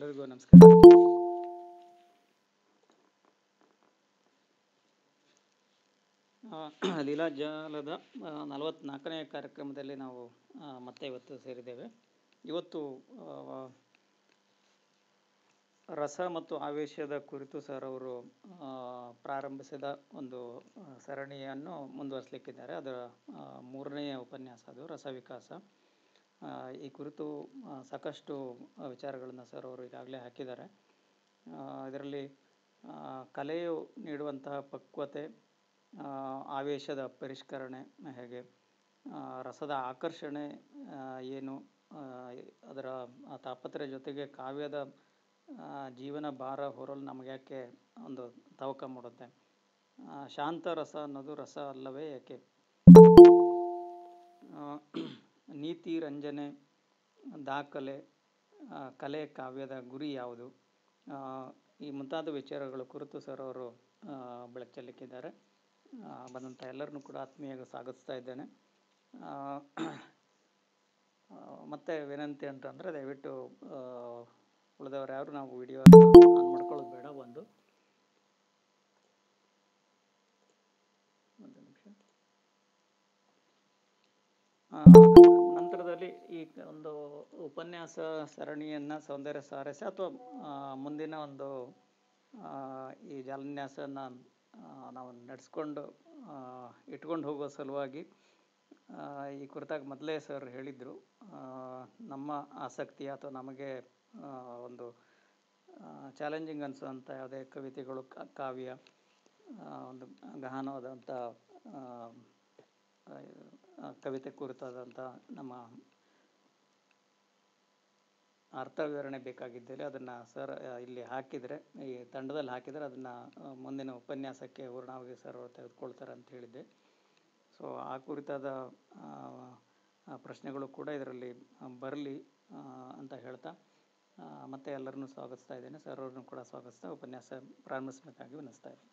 ಎಲ್ಲರಿಗೂ ನಮಸ್ಕಾರ. ಲೀಲಾಜಾಲದ 44ನೇ ಕಾರ್ಯಕ್ರಮದಲ್ಲಿ ನಾವು ಮತ್ತೆ ಇವತ್ತು ಸೇರಿದ್ದೇವೆ. ಇವತ್ತು ರಸ ಮತ್ತು ಆವೇಶದ ಕುರಿತು ಸರ್ ಅವರು ಪ್ರಾರಂಭಿಸಿದ ಒಂದು ಸರಣಿಯನ್ನು ಮುಂದುವರಿಸಲಿಕ್ಕಿದ್ದಾರೆ. ಅದರ 3ನೇ ಉಪನ್ಯಾಸ ಅದು ರಸವಿಕಾಸ. ಈ ಕುರಿತು ಸಾಕಷ್ಟು ವಿಚಾರಗಳನ್ನು ಸರ್ ಅವರು ಈಗಾಗಲೇ ಹಾಕಿದ್ದಾರೆ. ಇದರಲ್ಲಿ ಕಲೆಯು ನೀಡುವಂತಹ ಪಕ್ವತೆ, ಆವೇಶದ ಪರಿಷ್ಕರಣೆ ಹೇಗೆ, ರಸದ ಆಕರ್ಷಣೆ ಏನು, ಅದರ ತಾಪತ್ರೆ ಜೊತೆಗೆ ಕಾವ್ಯದ ಜೀವನ ಭಾರ ಹೊರಲು ನಮಗೆ ಯಾಕೆ ಒಂದು ತವಕ ಮೂಡುತ್ತೆ, ಶಾಂತ ರಸ ಅನ್ನೋದು ರಸ ಅಲ್ಲವೇ ಏಕೆ, ನೀತಿ ರಂಜನೆ, ದಾಖಲೆ, ಕಲೆ ಕಾವ್ಯದ ಗುರಿ ಯಾವುದು, ಈ ಮುಂತಾದ ವಿಚಾರಗಳ ಕುರಿತು ಸರ್ ಅವರು ಬೆಳಕು ಚೆಲ್ಲಕ್ಕಿದ್ದಾರೆ. ಬಂದಂಥ ಎಲ್ಲರನ್ನೂ ಕೂಡ ಆತ್ಮೀಯವಾಗಿ ಸ್ವಾಗತಿಸ್ತಾ ಇದ್ದೇನೆ. ಮತ್ತೆ ವಿನಂತಿ ಅಂತಂದರೆ ದಯವಿಟ್ಟು ಉಳಿದವರು ಯಾರು ನಾವು ವಿಡಿಯೋ ಆನ್ ಮಾಡ್ಕೊಳ್ಳೋದು ಬೇಡ. ಒಂದು ನಿಮಿಷ. ನಂತರದಲ್ಲಿ ಈ ಒಂದು ಉಪನ್ಯಾಸ ಸರಣಿಯನ್ನು ಸೌಂದರ್ಯ ಸಾರಸ್ಯ ಅಥವಾ ಮುಂದಿನ ಒಂದು ಈ ಜಾಲನ್ಯಾಸನ ನಾವು ನಡೆಸ್ಕೊಂಡು ಇಟ್ಕೊಂಡು ಹೋಗೋ ಸಲುವಾಗಿ ಈ ಕುರಿತಾಗಿ ಮೊದಲೇ ಸರ್ ಹೇಳಿದರು, ನಮ್ಮ ಆಸಕ್ತಿ ಅಥವಾ ನಮಗೆ ಒಂದು ಚಾಲೆಂಜಿಂಗ್ ಅನಿಸುವಂಥ ಯಾವುದೇ ಕವಿತೆಗಳು, ಕಾವ್ಯ, ಒಂದು ಗಹನವಾದಂಥ ಕವಿತೆ ಕುರಿತಾದಂಥ ನಮ್ಮ ಅರ್ಥ ವಿವರಣೆ ಬೇಕಾಗಿದ್ದಲ್ಲಿ ಅದನ್ನು ಸರ್ ಇಲ್ಲಿ ಹಾಕಿದರೆ, ಈ ತಂಡದಲ್ಲಿ ಹಾಕಿದರೆ ಅದನ್ನು ಮುಂದಿನ ಉಪನ್ಯಾಸಕ್ಕೆ ಪೂರ್ಣವಾಗಿ ಸರ್ ಅವರು ತೆಗೆದುಕೊಳ್ತಾರೆ ಅಂತ ಹೇಳಿದ್ದೆ. ಸೊ ಆ ಕುರಿತಾದ ಪ್ರಶ್ನೆಗಳು ಕೂಡ ಇದರಲ್ಲಿ ಬರಲಿ ಅಂತ ಹೇಳ್ತಾ ಮತ್ತೆ ಎಲ್ಲರನ್ನೂ ಸ್ವಾಗತಿಸ್ತಾ ಇದ್ದೇನೆ. ಸರ್ ಅವ್ರನ್ನೂ ಕೂಡ ಸ್ವಾಗತಿಸ್ತಾ ಉಪನ್ಯಾಸ ಪ್ರಾರಂಭಿಸಬೇಕಾಗಿ ವಿನಿಸ್ತಾ ಇದ್ದೀನಿ.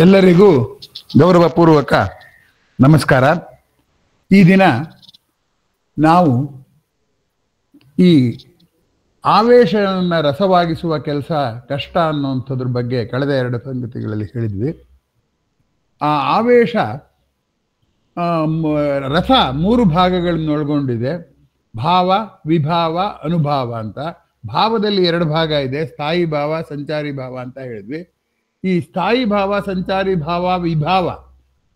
ಎಲ್ಲರಿಗೂ ಗೌರವಪೂರ್ವಕ ನಮಸ್ಕಾರ. ಈ ದಿನ ನಾವು ಈ ಆವೇಶವನ್ನು ರಸವಾಗಿಸುವ ಕೆಲಸ ಕಷ್ಟ ಅನ್ನುವಂಥದ್ರ ಬಗ್ಗೆ ಕಳೆದ 2 ಸಂಗತಿಗಳಲ್ಲಿ ಹೇಳಿದ್ವಿ. ಆ ಆವೇಶ ರಸ 3 ಭಾಗಗಳನ್ನು ಒಳಗೊಂಡಿದೆ: ಭಾವ, ವಿಭಾವ, ಅನುಭಾವ ಅಂತ. ಭಾವದಲ್ಲಿ 2 ಭಾಗ ಇದೆ, ಸ್ಥಾಯಿ ಭಾವ, ಸಂಚಾರಿ ಭಾವ ಅಂತ ಹೇಳಿದ್ವಿ. ಈ ಸ್ಥಾಯಿ ಭಾವ, ಸಂಚಾರಿ ಭಾವ, ವಿಭಾವ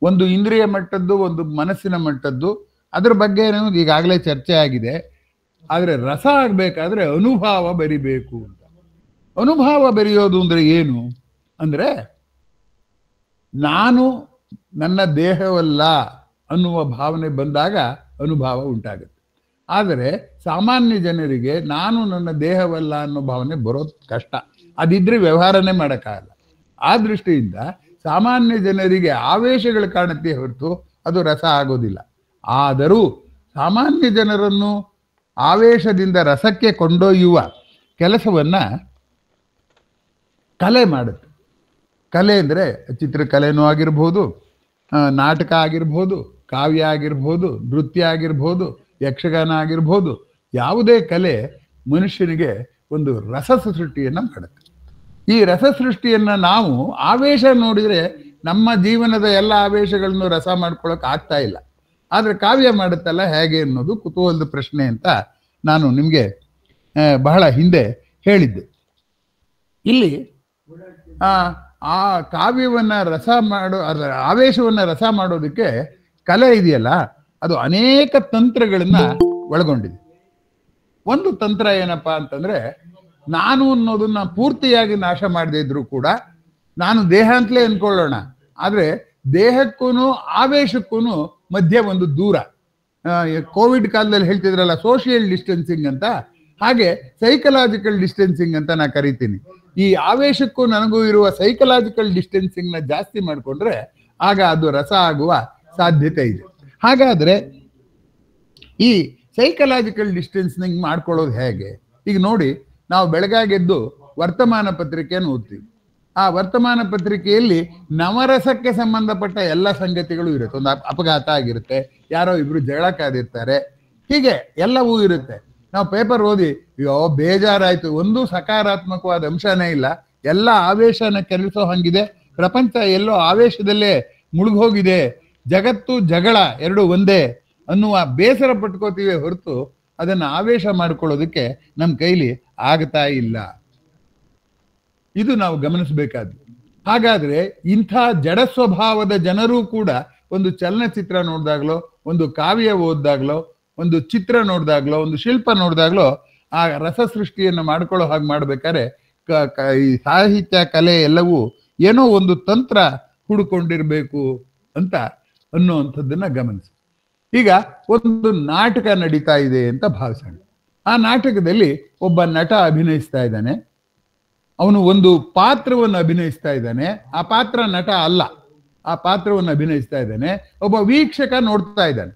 ಒಂದು ಇಂದ್ರಿಯ ಮಟ್ಟದ್ದು, ಒಂದು ಮನಸ್ಸಿನ ಮಟ್ಟದ್ದು. ಅದ್ರ ಬಗ್ಗೆ ಈಗಾಗಲೇ ಚರ್ಚೆ ಆಗಿದೆ. ಆದರೆ ರಸ ಆಗಬೇಕಾದ್ರೆ ಅನುಭಾವ ಬರಿಬೇಕು ಅಂತ. ಅನುಭಾವ ಬರೆಯೋದು ಅಂದರೆ ಏನು ಅಂದರೆ, ನಾನು ನನ್ನ ದೇಹವಲ್ಲ ಅನ್ನುವ ಭಾವನೆ ಬಂದಾಗ ಅನುಭಾವ ಉಂಟಾಗುತ್ತೆ. ಆದರೆ ಸಾಮಾನ್ಯ ಜನರಿಗೆ ನಾನು ನನ್ನ ದೇಹವಲ್ಲ ಅನ್ನೋ ಭಾವನೆ ಬರೋದು ಕಷ್ಟ. ಅದಿದ್ರೆ ವ್ಯವಹಾರನೇ ಮಾಡೋಕ್ಕಾಗಲ್ಲ. ಆ ದೃಷ್ಟಿಯಿಂದ ಸಾಮಾನ್ಯ ಜನರಿಗೆ ಆವೇಶಗಳು ಕಾಣುತ್ತೆ ಹೊರತು ಅದು ರಸ ಆಗೋದಿಲ್ಲ. ಆದರೂ ಸಾಮಾನ್ಯ ಜನರನ್ನು ಆವೇಶದಿಂದ ರಸಕ್ಕೆ ಕೊಂಡೊಯ್ಯುವ ಕೆಲಸವನ್ನು ಕಲೆ ಮಾಡುತ್ತೆ. ಕಲೆ ಅಂದರೆ ಚಿತ್ರಕಲೆನೂ ಆಗಿರ್ಬೋದು, ನಾಟಕ ಆಗಿರ್ಬೋದು, ಕಾವ್ಯ ಆಗಿರ್ಬೋದು, ನೃತ್ಯ ಆಗಿರ್ಬೋದು, ಯಕ್ಷಗಾನ ಆಗಿರ್ಬೋದು. ಯಾವುದೇ ಕಲೆ ಮನುಷ್ಯನಿಗೆ ಒಂದು ರಸ ಸೃಷ್ಟಿಯನ್ನು ಮಾಡುತ್ತೆ. ಈ ರಸ ಸೃಷ್ಟಿಯನ್ನು ನಾವು ಆವೇಶ ನೋಡಿದರೆ ನಮ್ಮ ಜೀವನದ ಎಲ್ಲ ಆವೇಶಗಳನ್ನು ರಸ ಮಾಡ್ಕೊಳ್ಳೋಕೆ ಆಗ್ತಾ ಇಲ್ಲ. ಆದರೆ ಕಾವ್ಯ ಮಾಡುತ್ತಲ್ಲ ಹೇಗೆ ಅನ್ನೋದು ಕುತೂಹಲದ ಪ್ರಶ್ನೆ ಅಂತ ನಾನು ನಿಮಗೆ ಬಹಳ ಹಿಂದೆ ಹೇಳಿದ್ದೆ. ಇಲ್ಲಿ ಆ ಕಾವ್ಯವನ್ನು ರಸ ಆವೇಶವನ್ನು ರಸ ಮಾಡೋದಕ್ಕೆ ಕಲೆ ಇದೆಯಲ್ಲ, ಅದು ಅನೇಕ ತಂತ್ರಗಳನ್ನು ಒಳಗೊಂಡಿದೆ. ಒಂದು ತಂತ್ರ ಏನಪ್ಪಾ ಅಂತಂದ್ರೆ, ನಾನು ಅನ್ನೋದನ್ನ ಪೂರ್ತಿಯಾಗಿ ನಾಶ ಮಾಡದೇ ಇದ್ರು ಕೂಡ, ನಾನು ದೇಹ ಅಂತಲೇ ಅನ್ಕೊಳ್ಳೋಣ, ಆದರೆ ದೇಹಕ್ಕೂ ಆವೇಶಕ್ಕೂ ಮಧ್ಯೆ ಒಂದು ದೂರ. ಕೋವಿಡ್ ಕಾಲದಲ್ಲಿ ಹೇಳ್ತಿದ್ರಲ್ಲ ಸೋಷಿಯಲ್ ಡಿಸ್ಟೆನ್ಸಿಂಗ್ ಅಂತ, ಹಾಗೆ ಸೈಕಲಾಜಿಕಲ್ ಡಿಸ್ಟೆನ್ಸಿಂಗ್ ಅಂತ ನಾ ಕರಿತೀನಿ. ಈ ಆವೇಶಕ್ಕೂ ನನಗೂ ಇರುವ ಸೈಕಲಾಜಿಕಲ್ ಡಿಸ್ಟೆನ್ಸಿಂಗ್ನ ಜಾಸ್ತಿ ಮಾಡಿಕೊಂಡ್ರೆ ಆಗ ಅದು ರಸ ಆಗುವ ಸಾಧ್ಯತೆ ಇದೆ. ಹಾಗಾದರೆ ಈ ಸೈಕಲಾಜಿಕಲ್ ಡಿಸ್ಟೆನ್ಸಿಂಗ್ ಮಾಡ್ಕೊಳ್ಳೋದು ಹೇಗೆ? ಈಗ ನೋಡಿ, ನಾವು ಬೆಳಗಾಗೆದ್ದು ವರ್ತಮಾನ ಪತ್ರಿಕೆಯನ್ನು ಓದ್ತೀವಿ. ಆ ವರ್ತಮಾನ ಪತ್ರಿಕೆಯಲ್ಲಿ ನವರಸಕ್ಕೆ ಸಂಬಂಧಪಟ್ಟ ಎಲ್ಲ ಸಂಗತಿಗಳು ಇರುತ್ತೆ. ಒಂದು ಅಪಘಾತ ಆಗಿರುತ್ತೆ, ಯಾರೋ ಇಬ್ರು ಜಗಳ ಕಾದಿರ್ತಾರೆ. ಹೀಗೆ ಎಲ್ಲವೂ ಇರುತ್ತೆ. ನಾವು ಪೇಪರ್ ಓದಿ ಅಯ್ಯೋ ಬೇಜಾರಾಯ್ತು, ಒಂದೂ ಸಕಾರಾತ್ಮಕವಾದ ಅಂಶನೇ ಇಲ್ಲ, ಎಲ್ಲ ಆವೇಶನ ಕೆರಳಿಸೋ ಹಂಗಿದೆ, ಪ್ರಪಂಚ ಎಲ್ಲೋ ಆವೇಶದಲ್ಲೇ ಮುಳುಗೋಗಿದೆ, ಜಗತ್ತು ಜಗಳ ಎರಡು ಒಂದೇ ಅನ್ನುವ ಬೇಸರ ಪಟ್ಕೋತೀವಿ ಹೊರತು ಅದನ್ನು ಆವೇಶ ಮಾಡ್ಕೊಳ್ಳೋದಕ್ಕೆ ನಮ್ಮ ಕೈಲಿ ಆಗ್ತಾ ಇಲ್ಲ. ಇದು ನಾವು ಗಮನಿಸಬೇಕಾದ್ದು. ಹಾಗಾದ್ರೆ ಇಂಥ ಜಡ ಸ್ವಭಾವದ ಜನರೂ ಕೂಡ ಒಂದು ಚಲನಚಿತ್ರ ನೋಡಿದಾಗ್ಲೋ, ಒಂದು ಕಾವ್ಯ ಓದಿದಾಗ್ಲೋ, ಒಂದು ಚಿತ್ರ ನೋಡಿದಾಗ್ಲೋ, ಒಂದು ಶಿಲ್ಪ ನೋಡಿದಾಗ್ಲೋ ಆ ರಸ ಸೃಷ್ಟಿಯನ್ನು ಮಾಡ್ಕೊಳ್ಳೋ ಹಾಗೆ ಮಾಡ್ಬೇಕಾದ್ರೆ ಈ ಸಾಹಿತ್ಯ ಕಲೆ ಎಲ್ಲವೂ ಏನೋ ಒಂದು ತಂತ್ರ ಹುಡುಕೊಂಡಿರ್ಬೇಕು ಅಂತ ಅನ್ನುವಂಥದ್ದನ್ನ ಗಮನಿಸಿ. ಈಗ ಒಂದು ನಾಟಕ ನಡೀತಾ ಇದೆ ಅಂತ ಭಾವಿಸೋಣ. ಆ ನಾಟಕದಲ್ಲಿ ಒಬ್ಬ ನಟ ಅಭಿನಯಿಸ್ತಾ ಇದ್ದಾನೆ. ಅವನು ಒಂದು ಪಾತ್ರವನ್ನು ಅಭಿನಯಿಸ್ತಾ ಇದ್ದಾನೆ. ಆ ಪಾತ್ರ ನಟ ಅಲ್ಲ, ಆ ಪಾತ್ರವನ್ನು ಅಭಿನಯಿಸ್ತಾ ಇದ್ದಾನೆ. ಒಬ್ಬ ವೀಕ್ಷಕ ನೋಡ್ತಾ ಇದ್ದಾನೆ.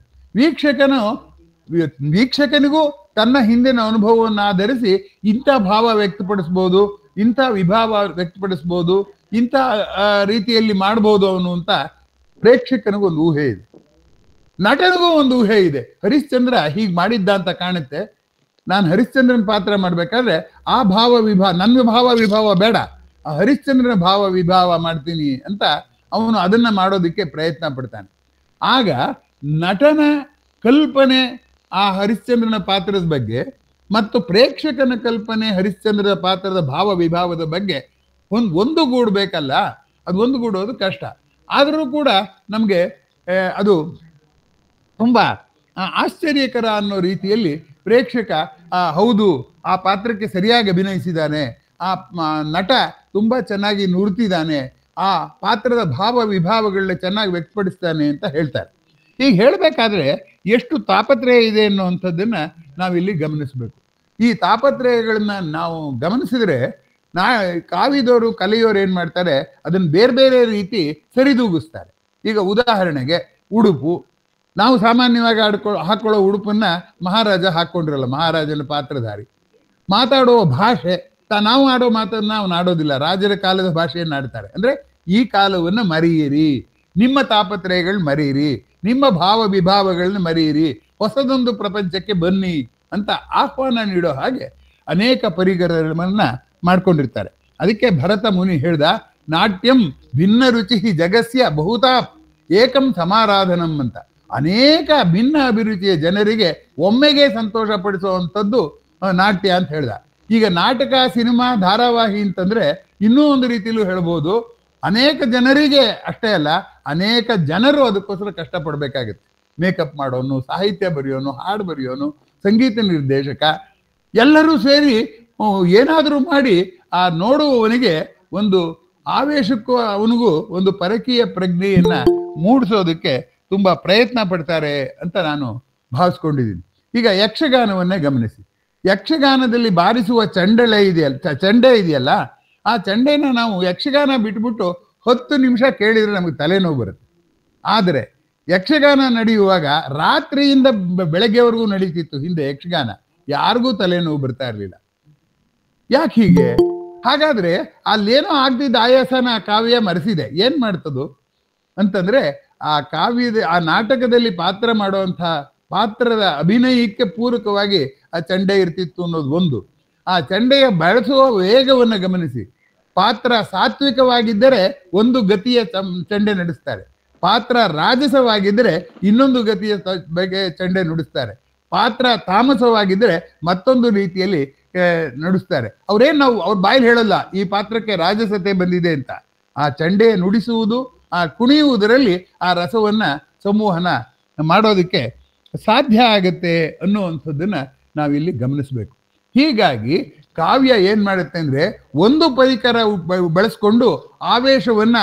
ವೀಕ್ಷಕನಿಗೂ ತನ್ನ ಹಿಂದಿನ ಅನುಭವವನ್ನು ಆಧರಿಸಿ ಇಂಥ ಭಾವ ವ್ಯಕ್ತಪಡಿಸ್ಬೋದು, ಇಂಥ ವಿಭಾವ ವ್ಯಕ್ತಪಡಿಸ್ಬೋದು, ಇಂಥ ರೀತಿಯಲ್ಲಿ ಮಾಡ್ಬೋದು ಅವನು ಅಂತ ಪ್ರೇಕ್ಷಕನಿಗೂ ಒಂದು ಊಹೆ ಇದೆ, ನಟನಿಗೂ ಒಂದು ಊಹೆ ಇದೆ. ಹರಿಶ್ಚಂದ್ರ ಹೀಗೆ ಮಾಡಿದ್ದ ಅಂತ ಕಾಣುತ್ತೆ, ನಾನು ಹರಿಶ್ಚಂದ್ರನ ಪಾತ್ರ ಮಾಡ್ಬೇಕಾದ್ರೆ ಆ ನನ್ನ ಭಾವ ವಿಭಾವ ಬೇಡ, ಆ ಹರಿಶ್ಚಂದ್ರನ ಭಾವ ವಿಭಾವ ಮಾಡ್ತೀನಿ ಅಂತ ಅವನು ಅದನ್ನ ಮಾಡೋದಕ್ಕೆ ಪ್ರಯತ್ನ ಪಡ್ತಾನೆ. ಆಗ ನಟನ ಕಲ್ಪನೆ ಆ ಹರಿಶ್ಚಂದ್ರನ ಪಾತ್ರದ ಬಗ್ಗೆ ಮತ್ತು ಪ್ರೇಕ್ಷಕನ ಕಲ್ಪನೆ ಹರಿಶ್ಚಂದ್ರನ ಪಾತ್ರದ ಭಾವ ವಿಭಾವದ ಬಗ್ಗೆ ಒಂದುಗೂಡ್ಬೇಕಲ್ಲ. ಅದು ಒಂದುಗೂಡೋದು ಕಷ್ಟ. ಆದರೂ ಕೂಡ ನಮಗೆ ಅದು ತುಂಬಾ ಆಶ್ಚರ್ಯಕರ ಅನ್ನೋ ರೀತಿಯಲ್ಲಿ ಪ್ರೇಕ್ಷಕ ಹೌದು, ಆ ಪಾತ್ರಕ್ಕೆ ಸರಿಯಾಗಿ ಅಭಿನಯಿಸಿದ್ದಾನೆ, ಆ ನಟ ತುಂಬಾ ಚೆನ್ನಾಗಿ ನುಡ್ತಿದ್ದಾನೆ, ಆ ಪಾತ್ರದ ಭಾವ ವಿಭಾವಗಳನ್ನ ಚೆನ್ನಾಗಿ ವ್ಯಕ್ತಪಡಿಸ್ತಾನೆ ಅಂತ ಹೇಳ್ತಾರೆ. ಹೀಗೆ ಹೇಳಬೇಕಾದ್ರೆ ಎಷ್ಟು ತಾಪತ್ರಯ ಇದೆ ಅನ್ನುವಂಥದ್ದನ್ನ ನಾವಿಲ್ಲಿ ಗಮನಿಸ್ಬೇಕು. ಈ ತಾಪತ್ರಯಗಳನ್ನ ನಾವು ಗಮನಿಸಿದ್ರೆ ಕಾವ್ಯದವರು ಕಲೆಯೋರು ಏನ್ ಮಾಡ್ತಾರೆ, ಅದನ್ನ ಬೇರೆ ಬೇರೆ ರೀತಿ ಸರಿದೂಗಿಸ್ತಾರೆ. ಈಗ ಉದಾಹರಣೆಗೆ ಉಡುಪು, ನಾವು ಸಾಮಾನ್ಯವಾಗಿ ಹಾಕೊಳ್ಳೋ ಉಡುಪನ್ನ ಮಹಾರಾಜ ಹಾಕೊಂಡಿರಲ್ಲ, ಮಹಾರಾಜನ ಪಾತ್ರಧಾರಿ. ಮಾತಾಡೋ ಭಾಷೆ, ನಾವು ಆಡೋ ಮಾತನ್ನ ಅವನು ಆಡೋದಿಲ್ಲ, ರಾಜರ ಕಾಲದ ಭಾಷೆಯನ್ನು ಆಡ್ತಾರೆ. ಅಂದ್ರೆ ಈ ಕಾಲವನ್ನ ಮರೆಯಿರಿ, ನಿಮ್ಮ ತಾಪತ್ರಯಗಳು ಮರೆಯಿರಿ, ನಿಮ್ಮ ಭಾವ ವಿಭಾವಗಳನ್ನ ಮರೆಯಿರಿ, ಹೊಸದೊಂದು ಪ್ರಪಂಚಕ್ಕೆ ಬನ್ನಿ ಅಂತ ಆಹ್ವಾನ ನೀಡೋ ಹಾಗೆ ಅನೇಕ ಪರಿಕರಗಳನ್ನ ಮಾಡ್ಕೊಂಡಿರ್ತಾರೆ. ಅದಕ್ಕೆ ಭರತ ಮುನಿ ಹೇಳ್ದ, ನಾಟ್ಯಂ ಭಿನ್ನ ರುಚಿ ಜಗಸ್ಯ ಬಹುತಾ ಏಕಂ ಸಮಾರಾಧನಂ ಅಂತ. ಅನೇಕ ಭಿನ್ನ ಅಭಿರುಚಿಯ ಜನರಿಗೆ ಒಮ್ಮೆಗೆ ಸಂತೋಷ ಪಡಿಸುವಂಥದ್ದು ನಾಟ್ಯ ಅಂತ ಹೇಳ್ದ. ಈಗ ನಾಟಕ, ಸಿನಿಮಾ, ಧಾರಾವಾಹಿ ಅಂತಂದ್ರೆ ಇನ್ನೂ ಒಂದು ರೀತಿಯಲ್ಲೂ ಹೇಳ್ಬೋದು, ಅನೇಕ ಜನರಿಗೆ ಅಷ್ಟೇ ಅಲ್ಲ, ಅನೇಕ ಜನರು ಅದಕ್ಕೋಸ್ಕರ ಕಷ್ಟಪಡ್ಬೇಕಾಗುತ್ತೆ. ಮೇಕಪ್ ಮಾಡೋನು, ಸಾಹಿತ್ಯ ಬರೆಯೋನು, ಹಾಡು ಬರೆಯೋನು, ಸಂಗೀತ ನಿರ್ದೇಶಕ, ಎಲ್ಲರೂ ಸೇರಿ ಏನಾದರೂ ಮಾಡಿ ಆ ನೋಡುವವನಿಗೆ ಒಂದು ಆವೇಶಕ್ಕೂ ಅವನಿಗೂ ಒಂದು ಪರಕೀಯ ಪ್ರಜ್ಞೆಯನ್ನ ಮೂಡಿಸೋದಕ್ಕೆ ತುಂಬಾ ಪ್ರಯತ್ನ ಪಡ್ತಾರೆ ಅಂತ ನಾನು ಭಾವಿಸ್ಕೊಂಡಿದ್ದೀನಿ. ಈಗ ಯಕ್ಷಗಾನವನ್ನೇ ಗಮನಿಸಿ. ಯಕ್ಷಗಾನದಲ್ಲಿ ಬಾರಿಸುವ ಚಂಡೆ ಇದೆಯಲ್ಲ, ಆ ಚಂಡೆನ ನಾವು ಯಕ್ಷಗಾನ ಬಿಟ್ಬಿಟ್ಟು 10 ನಿಮಿಷ ಕೇಳಿದ್ರೆ ನಮಗೆ ತಲೆನೋವು ಬರುತ್ತೆ. ಆದರೆ ಯಕ್ಷಗಾನ ನಡೆಯುವಾಗ ರಾತ್ರಿಯಿಂದ ಬೆಳಗ್ಗೆವರೆಗೂ ನಡೀತಿತ್ತು ಹಿಂದೆ ಯಕ್ಷಗಾನ, ಯಾರಿಗೂ ತಲೆನೋವು ಬರ್ತಾ ಇರಲಿಲ್ಲ. ಯಾಕೆ ಹೀಗೆ? ಹಾಗಾದ್ರೆ ಅಲ್ಲೇನೋ ಆಗ್ತಿದ್ದ ಆಯಾಸನ ಕಾವ್ಯ ಮರೆಸಿದೆ. ಏನ್ ಮಾಡ್ತದು ಅಂತಂದ್ರೆ ಆ ನಾಟಕದಲ್ಲಿ ಪಾತ್ರ ಮಾಡುವಂಥ ಪಾತ್ರದ ಅಭಿನಯಕ್ಕೆ ಪೂರಕವಾಗಿ ಆ ಚಂಡೆ ಇರ್ತಿತ್ತು ಅನ್ನೋದು ಒಂದು. ಆ ಚಂಡೆಯ ಬಳಸುವ ವೇಗವನ್ನು ಗಮನಿಸಿ. ಪಾತ್ರ ಸಾತ್ವಿಕವಾಗಿದ್ದರೆ ಒಂದು ಗತಿಯ ಚಂಡೆ ನಡೆಸ್ತಾರೆ, ಪಾತ್ರ ರಾಜಸವಾಗಿದ್ದರೆ ಇನ್ನೊಂದು ಗತಿಯ ಬಗ್ಗೆ ಚಂಡೆ ನುಡಿಸ್ತಾರೆ, ಪಾತ್ರ ತಾಮಸವಾಗಿದ್ದರೆ ಮತ್ತೊಂದು ರೀತಿಯಲ್ಲಿ ನುಡಿಸ್ತಾರೆ. ಅವ್ರ ಬಾಯಲ್ಲಿ ಹೇಳಲ್ಲ ಈ ಪಾತ್ರಕ್ಕೆ ರಾಜಸತೆ ಬಂದಿದೆ ಅಂತ. ಆ ಚಂಡೆ ನುಡಿಸುವುದು, ಆ ಕುಣಿಯುವುದರಲ್ಲಿ ಆ ರಸವನ್ನ ಸಂವಹನ ಮಾಡೋದಕ್ಕೆ ಸಾಧ್ಯ ಆಗತ್ತೆ ಅನ್ನುವಂಥದ್ದನ್ನ ನಾವಿಲ್ಲಿ ಗಮನಿಸ್ಬೇಕು. ಹೀಗಾಗಿ ಕಾವ್ಯ ಏನ್ ಮಾಡುತ್ತೆ ಅಂದ್ರೆ ಒಂದು ಪರಿಕರ ಬಳಸ್ಕೊಂಡು ಆವೇಶವನ್ನ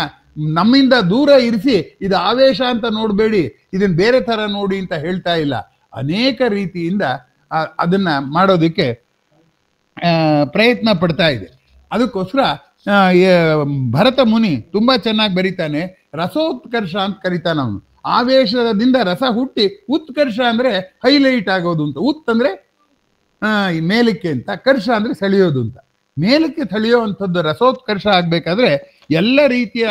ನಮ್ಮಿಂದ ದೂರ ಇರಿಸಿ ಇದು ಆವೇಶ ಅಂತ ನೋಡ್ಬೇಡಿ, ಇದನ್ನ ಬೇರೆ ತರ ನೋಡಿ ಅಂತ ಹೇಳ್ತಾ ಇಲ್ಲ. ಅನೇಕ ರೀತಿಯಿಂದ ಅದನ್ನ ಮಾಡೋದಕ್ಕೆ ಪ್ರಯತ್ನ ಪಡ್ತಾ ಇದೆ. ಅದಕ್ಕೋಸ್ಕರ ಭರತ ಮುನಿ ತುಂಬಾ ಚೆನ್ನಾಗಿ ಬರೀತಾನೆ. ರಸೋತ್ಕರ್ಷ ಅಂತ ಕರೀತಾನೆ ಅವನು. ಆವೇಶದಿಂದ ರಸ ಹುಟ್ಟಿ ಉತ್ಕರ್ಷ ಅಂದ್ರೆ ಹೈಲೈಟ್ ಆಗೋದು ಅಂತ. ಅಂದ್ರೆ ಮೇಲಕ್ಕೆ ಅಂತ, ಕರ್ಷ ಅಂದ್ರೆ ಸೆಳೆಯೋದು ಅಂತ. ಮೇಲಕ್ಕೆ ಸೆಳೆಯುವಂಥದ್ದು ರಸೋತ್ಕರ್ಷ ಆಗ್ಬೇಕಾದ್ರೆ ಎಲ್ಲ ರೀತಿಯ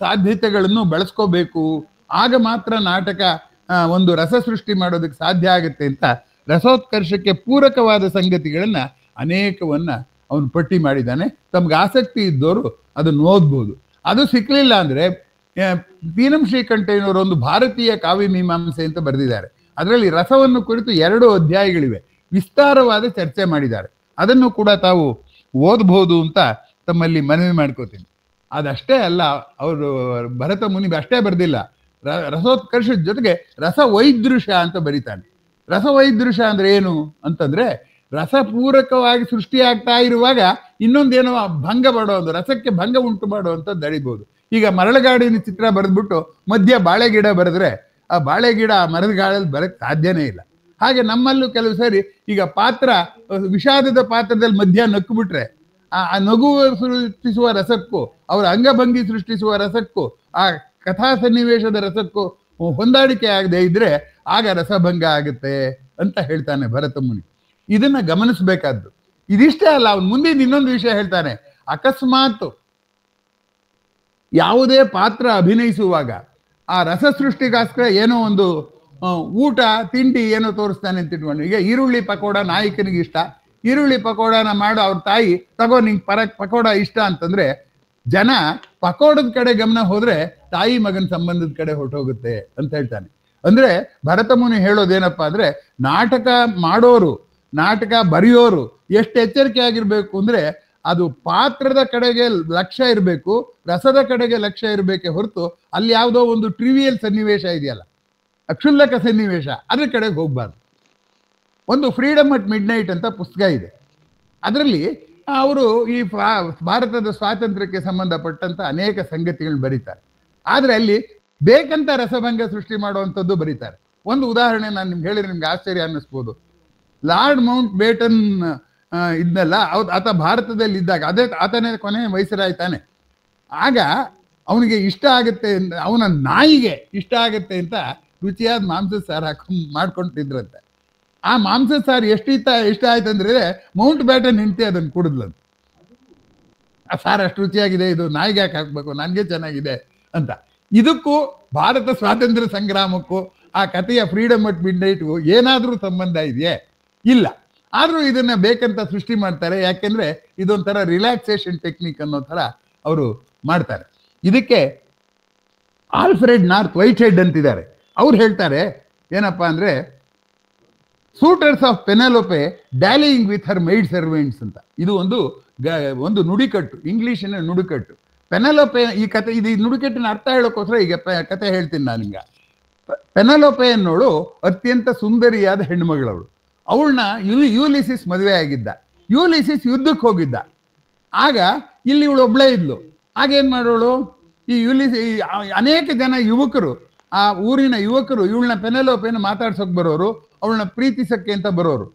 ಸಾಧ್ಯತೆಗಳನ್ನು ಬಳಸ್ಕೋಬೇಕು. ಆಗ ಮಾತ್ರ ನಾಟಕ ಒಂದು ರಸ ಸೃಷ್ಟಿ ಮಾಡೋದಕ್ಕೆ ಸಾಧ್ಯ ಆಗುತ್ತೆ ಅಂತ ರಸೋತ್ಕರ್ಷಕ್ಕೆ ಪೂರಕವಾದ ಸಂಗತಿಗಳನ್ನ ಅನೇಕವನ್ನ ಅವನು ಪಟ್ಟಿ ಮಾಡಿದ್ದಾನೆ. ತಮ್ಗೆ ಆಸಕ್ತಿ ಇದ್ದವರು ಅದನ್ನು ಓದ್ಬೋದು. ಅದು ಸಿಕ್ಕಲಿಲ್ಲ ಅಂದ್ರೆ ಪೀನಂ ಶ್ರೀಕಂಠಯ್ಯನವರು ಒಂದು ಭಾರತೀಯ ಕಾವ್ಯ ಮೀಮಾಂಸೆ ಅಂತ ಬರೆದಿದ್ದಾರೆ. ಅದರಲ್ಲಿ ರಸವನ್ನು ಕುರಿತು 2 ಅಧ್ಯಾಯಗಳಿವೆ, ವಿಸ್ತಾರವಾದ ಚರ್ಚೆ ಮಾಡಿದ್ದಾರೆ. ಅದನ್ನು ಕೂಡ ತಾವು ಓದ್ಬೋದು ಅಂತ ತಮ್ಮಲ್ಲಿ ಮನವಿ ಮಾಡ್ಕೋತೀನಿ. ಅದಷ್ಟೇ ಅಲ್ಲ, ಅವರು ಭರತ ಮುನಿ ಅಷ್ಟೇ ಬರೆದಿಲ್ಲ, ರಸೋತ್ಕರ್ಷದ ಜೊತೆಗೆ ರಸವೈದೃಶ ಅಂತ ಬರೀತಾನೆ. ರಸವೈದೃಶ ಅಂದ್ರೆ ಏನು ಅಂತಂದ್ರೆ, ರಸಪೂರಕವಾಗಿ ಸೃಷ್ಟಿಯಾಗ್ತಾ ಇರುವಾಗ ಇನ್ನೊಂದೇನೋ ಭಂಗ ಒಂದು ರಸಕ್ಕೆ ಭಂಗ ಉಂಟು ಮಾಡುವಂಥದ್ದು ಅಳಿಬಹುದು. ಈಗ ಮರಳಗಾಡಿನ ಚಿತ್ರ ಬರೆದ್ಬಿಟ್ಟು ಮಧ್ಯ ಬಾಳೆ ಗಿಡ ಬರೆದ್ರೆ ಆ ಬಾಳೆ ಗಿಡ ಆ ಮರದ ಗಾಳಲ್ಲಿ ಬರಕ್ ಸಾಧ್ಯನೇ ಇಲ್ಲ. ಹಾಗೆ ನಮ್ಮಲ್ಲೂ ಕೆಲವು ಸರಿ ಈಗ ಪಾತ್ರ ವಿಷಾದದ ಪಾತ್ರದಲ್ಲಿ ಮಧ್ಯ ನಕ್ಕುಬಿಟ್ರೆ ಆ ನಗು ಸೃಷ್ಟಿಸುವ ರಸಕ್ಕೂ ಅವರ ಅಂಗಭಂಗಿ ಸೃಷ್ಟಿಸುವ ರಸಕ್ಕೂ ಆ ಕಥಾ ಸನ್ನಿವೇಶದ ರಸಕ್ಕೂ ಹೊಂದಾಣಿಕೆ ಆಗದೆ ಇದ್ರೆ ಆಗ ರಸಭಂಗ ಆಗುತ್ತೆ ಅಂತ ಹೇಳ್ತಾನೆ ಭರತ ಮುನಿ. ಇದನ್ನ ಗಮನಿಸ್ಬೇಕಾದ್ದು. ಇದಿಷ್ಟೇ ಅಲ್ಲ, ಅವನು ಮುಂದಿನ ಇನ್ನೊಂದು ವಿಷಯ ಹೇಳ್ತಾನೆ. ಅಕಸ್ಮಾತ್ ಯಾವುದೇ ಪಾತ್ರ ಅಭಿನಯಿಸುವಾಗ ಆ ರಸ ಸೃಷ್ಟಿಗೋಸ್ಕರ ಏನೋ ಒಂದು ಊಟ ತಿಂಡಿ ಏನೋ ತೋರಿಸ್ತಾನೆ ಅಂತ ಇಟ್ಕೊಂಡು, ಈಗ ಈರುಳ್ಳಿ ಪಕೋಡ ನಾಯಕನಿಗೆ ಇಷ್ಟ, ಈರುಳ್ಳಿ ಪಕೋಡನ ಮಾಡೋ ಅವ್ರ ತಾಯಿ ತಗೋ ನಿಂಗೆ ಪಕೋಡ ಇಷ್ಟ ಅಂತಂದ್ರೆ ಜನ ಪಕೋಡದ ಕಡೆ ಗಮನ ಹೋದ್ರೆ ತಾಯಿ ಮಗನ ಸಂಬಂಧದ ಕಡೆ ಹೊರಟೋಗುತ್ತೆ ಅಂತ ಹೇಳ್ತಾನೆ. ಅಂದ್ರೆ ಭರತ ಮುನಿ ಹೇಳೋದೇನಪ್ಪ ಅಂದ್ರೆ, ನಾಟಕ ಮಾಡೋರು, ನಾಟಕ ಬರೆಯೋರು ಎಷ್ಟು ಎಚ್ಚರಿಕೆ ಆಗಿರ್ಬೇಕು ಅಂದ್ರೆ, ಅದು ಪಾತ್ರದ ಕಡೆಗೆ ಲಕ್ಷ್ಯ ಇರಬೇಕು, ರಸದ ಕಡೆಗೆ ಲಕ್ಷ್ಯ ಇರಬೇಕೆ ಹೊರತು ಅಲ್ಲಿ ಯಾವುದೋ ಒಂದು ಟ್ರಿವಿಯಲ್ ಸನ್ನಿವೇಶ ಇದೆಯಲ್ಲ, ಅಕ್ಷುಲ್ಲಕ ಸನ್ನಿವೇಶ, ಅದ್ರ ಕಡೆಗೆ ಹೋಗ್ಬಾರ್ದು. ಒಂದು ಫ್ರೀಡಮ್ ಅಟ್ ಮಿಡ್ ನೈಟ್ ಅಂತ ಪುಸ್ತಕ ಇದೆ. ಅದರಲ್ಲಿ ಅವರು ಈ ಭಾರತದ ಸ್ವಾತಂತ್ರ್ಯಕ್ಕೆ ಸಂಬಂಧಪಟ್ಟಂತ ಅನೇಕ ಸಂಗತಿಗಳು ಬರೀತಾರೆ. ಆದ್ರೆ ಅಲ್ಲಿ ಬೇಕಂತ ರಸಭಂಗ ಸೃಷ್ಟಿ ಮಾಡುವಂಥದ್ದು ಬರೀತಾರೆ. ಒಂದು ಉದಾಹರಣೆ ನಾನು ನಿಮ್ಗೆ ಹೇಳಿದ್ರೆ ನಿಮ್ಗೆ ಆಶ್ಚರ್ಯ ಅನ್ನಿಸ್ಬೋದು. ಲಾರ್ಡ್ ಮೌಂಟ್ ಬೇಟನ್ ಇದ್ನಲ್ಲ, ಆತ ಭಾರತದಲ್ಲಿ ಇದ್ದಾಗ, ಅದೇ ಆತನೇ ಕೊನೆ ವಯಸ್ಸರಾಯ್ತಾನೆ. ಆಗ ಅವನಿಗೆ ಇಷ್ಟ ಆಗುತ್ತೆ, ಅವನ ನಾಯಿಗೆ ಇಷ್ಟ ಆಗುತ್ತೆ ಅಂತ ರುಚಿಯಾದ ಮಾಂಸದ ಸಾರು ಮಾಡ್ಕೊಂಡಿದ್ರಂತೆ. ಆ ಮಾಂಸದ ಸಾರು ಇಷ್ಟ ಆಯ್ತು ಅಂದ್ರೆ ಮೌಂಟ್ ಬ್ಯಾಟನ್ ಹೆಂಡತಿ ಅದನ್ನು ಕುಡಿದ್ಲಂತ. ಆ ಸಾರು ಅಷ್ಟು ರುಚಿಯಾಗಿದೆ, ಇದು ನಾಯಿಗೆ ಯಾಕೆ ಹಾಕ್ಬೇಕು, ನನಗೆ ಚೆನ್ನಾಗಿದೆ ಅಂತ. ಇದಕ್ಕೂ ಭಾರತ ಸ್ವಾತಂತ್ರ್ಯ ಸಂಗ್ರಾಮಕ್ಕೂ ಆ ಕಥೆಯ ಫ್ರೀಡಮ್ ಅಟ್ ಮಿಡ್ ನೈಟ್ಗೂ ಏನಾದ್ರೂ ಸಂಬಂಧ ಇದೆಯೇ? ಇಲ್ಲ. ಆದ್ರೂ ಇದನ್ನ ಬೇಕಂತ ಸೃಷ್ಟಿ ಮಾಡ್ತಾರೆ. ಯಾಕೆಂದ್ರೆ ಇದೊಂಥರ ರಿಲ್ಯಾಕ್ಸೇಷನ್ ಟೆಕ್ನಿಕ್ ಅನ್ನೋ ತರ ಅವರು ಮಾಡ್ತಾರೆ. ಇದಕ್ಕೆ ಆಲ್ಫ್ರೆಡ್ ನಾರ್ತ್ ವೈಟ್ ಹೆಡ್ ಅಂತಿದ್ದಾರೆ. ಅವ್ರು ಹೇಳ್ತಾರೆ ಏನಪ್ಪಾ ಅಂದ್ರೆ, suitors of Penelope dallying with her maid servants ಅಂತ. ಇದು ಒಂದು ನುಡಿಕಟ್ಟು, ಇಂಗ್ಲಿಷಿನ ನುಡಿಕಟ್ಟು. ಪೆನೆಲೋಪೆ ಈ ಕತೆ, ಇದು ನುಡಿಕಟ್ಟಿನ ಅರ್ಥ ಹೇಳೋಕ್ಕೋಸ್ಕರ ಈಗ ಕತೆ ಹೇಳ್ತೀನಿ ನಾನು ನಿಮ್ಗೆ. ಪೆನೆಲೋಪೆ ಅನ್ನೋಳು ಅತ್ಯಂತ ಸುಂದರಿಯಾದ ಹೆಣ್ಮಗಳವಳು. ಅವಳನ್ನ ಯೂಲಿಸಿಸ್ ಮದುವೆ ಆಗಿದ್ದ. ಯೂಲಿಸಿಸ್ ಯುದ್ಧಕ್ಕೆ ಹೋಗಿದ್ದ. ಆಗ ಇಲ್ಲಿ ಇವಳು ಒಬ್ಳೇ ಇದ್ಲು. ಆಗೇನ್ ಮಾಡೋಳು, ಈ ಅನೇಕ ಜನ ಯುವಕರು, ಆ ಊರಿನ ಯುವಕರು ಇವಳನ್ನ ಪೆನೆಲೋಪೆನ ಮಾತಾಡ್ಸೋಕೆ ಬರೋರು, ಅವಳನ್ನ ಪ್ರೀತಿಸಕ್ಕೆ ಅಂತ ಬರೋರು.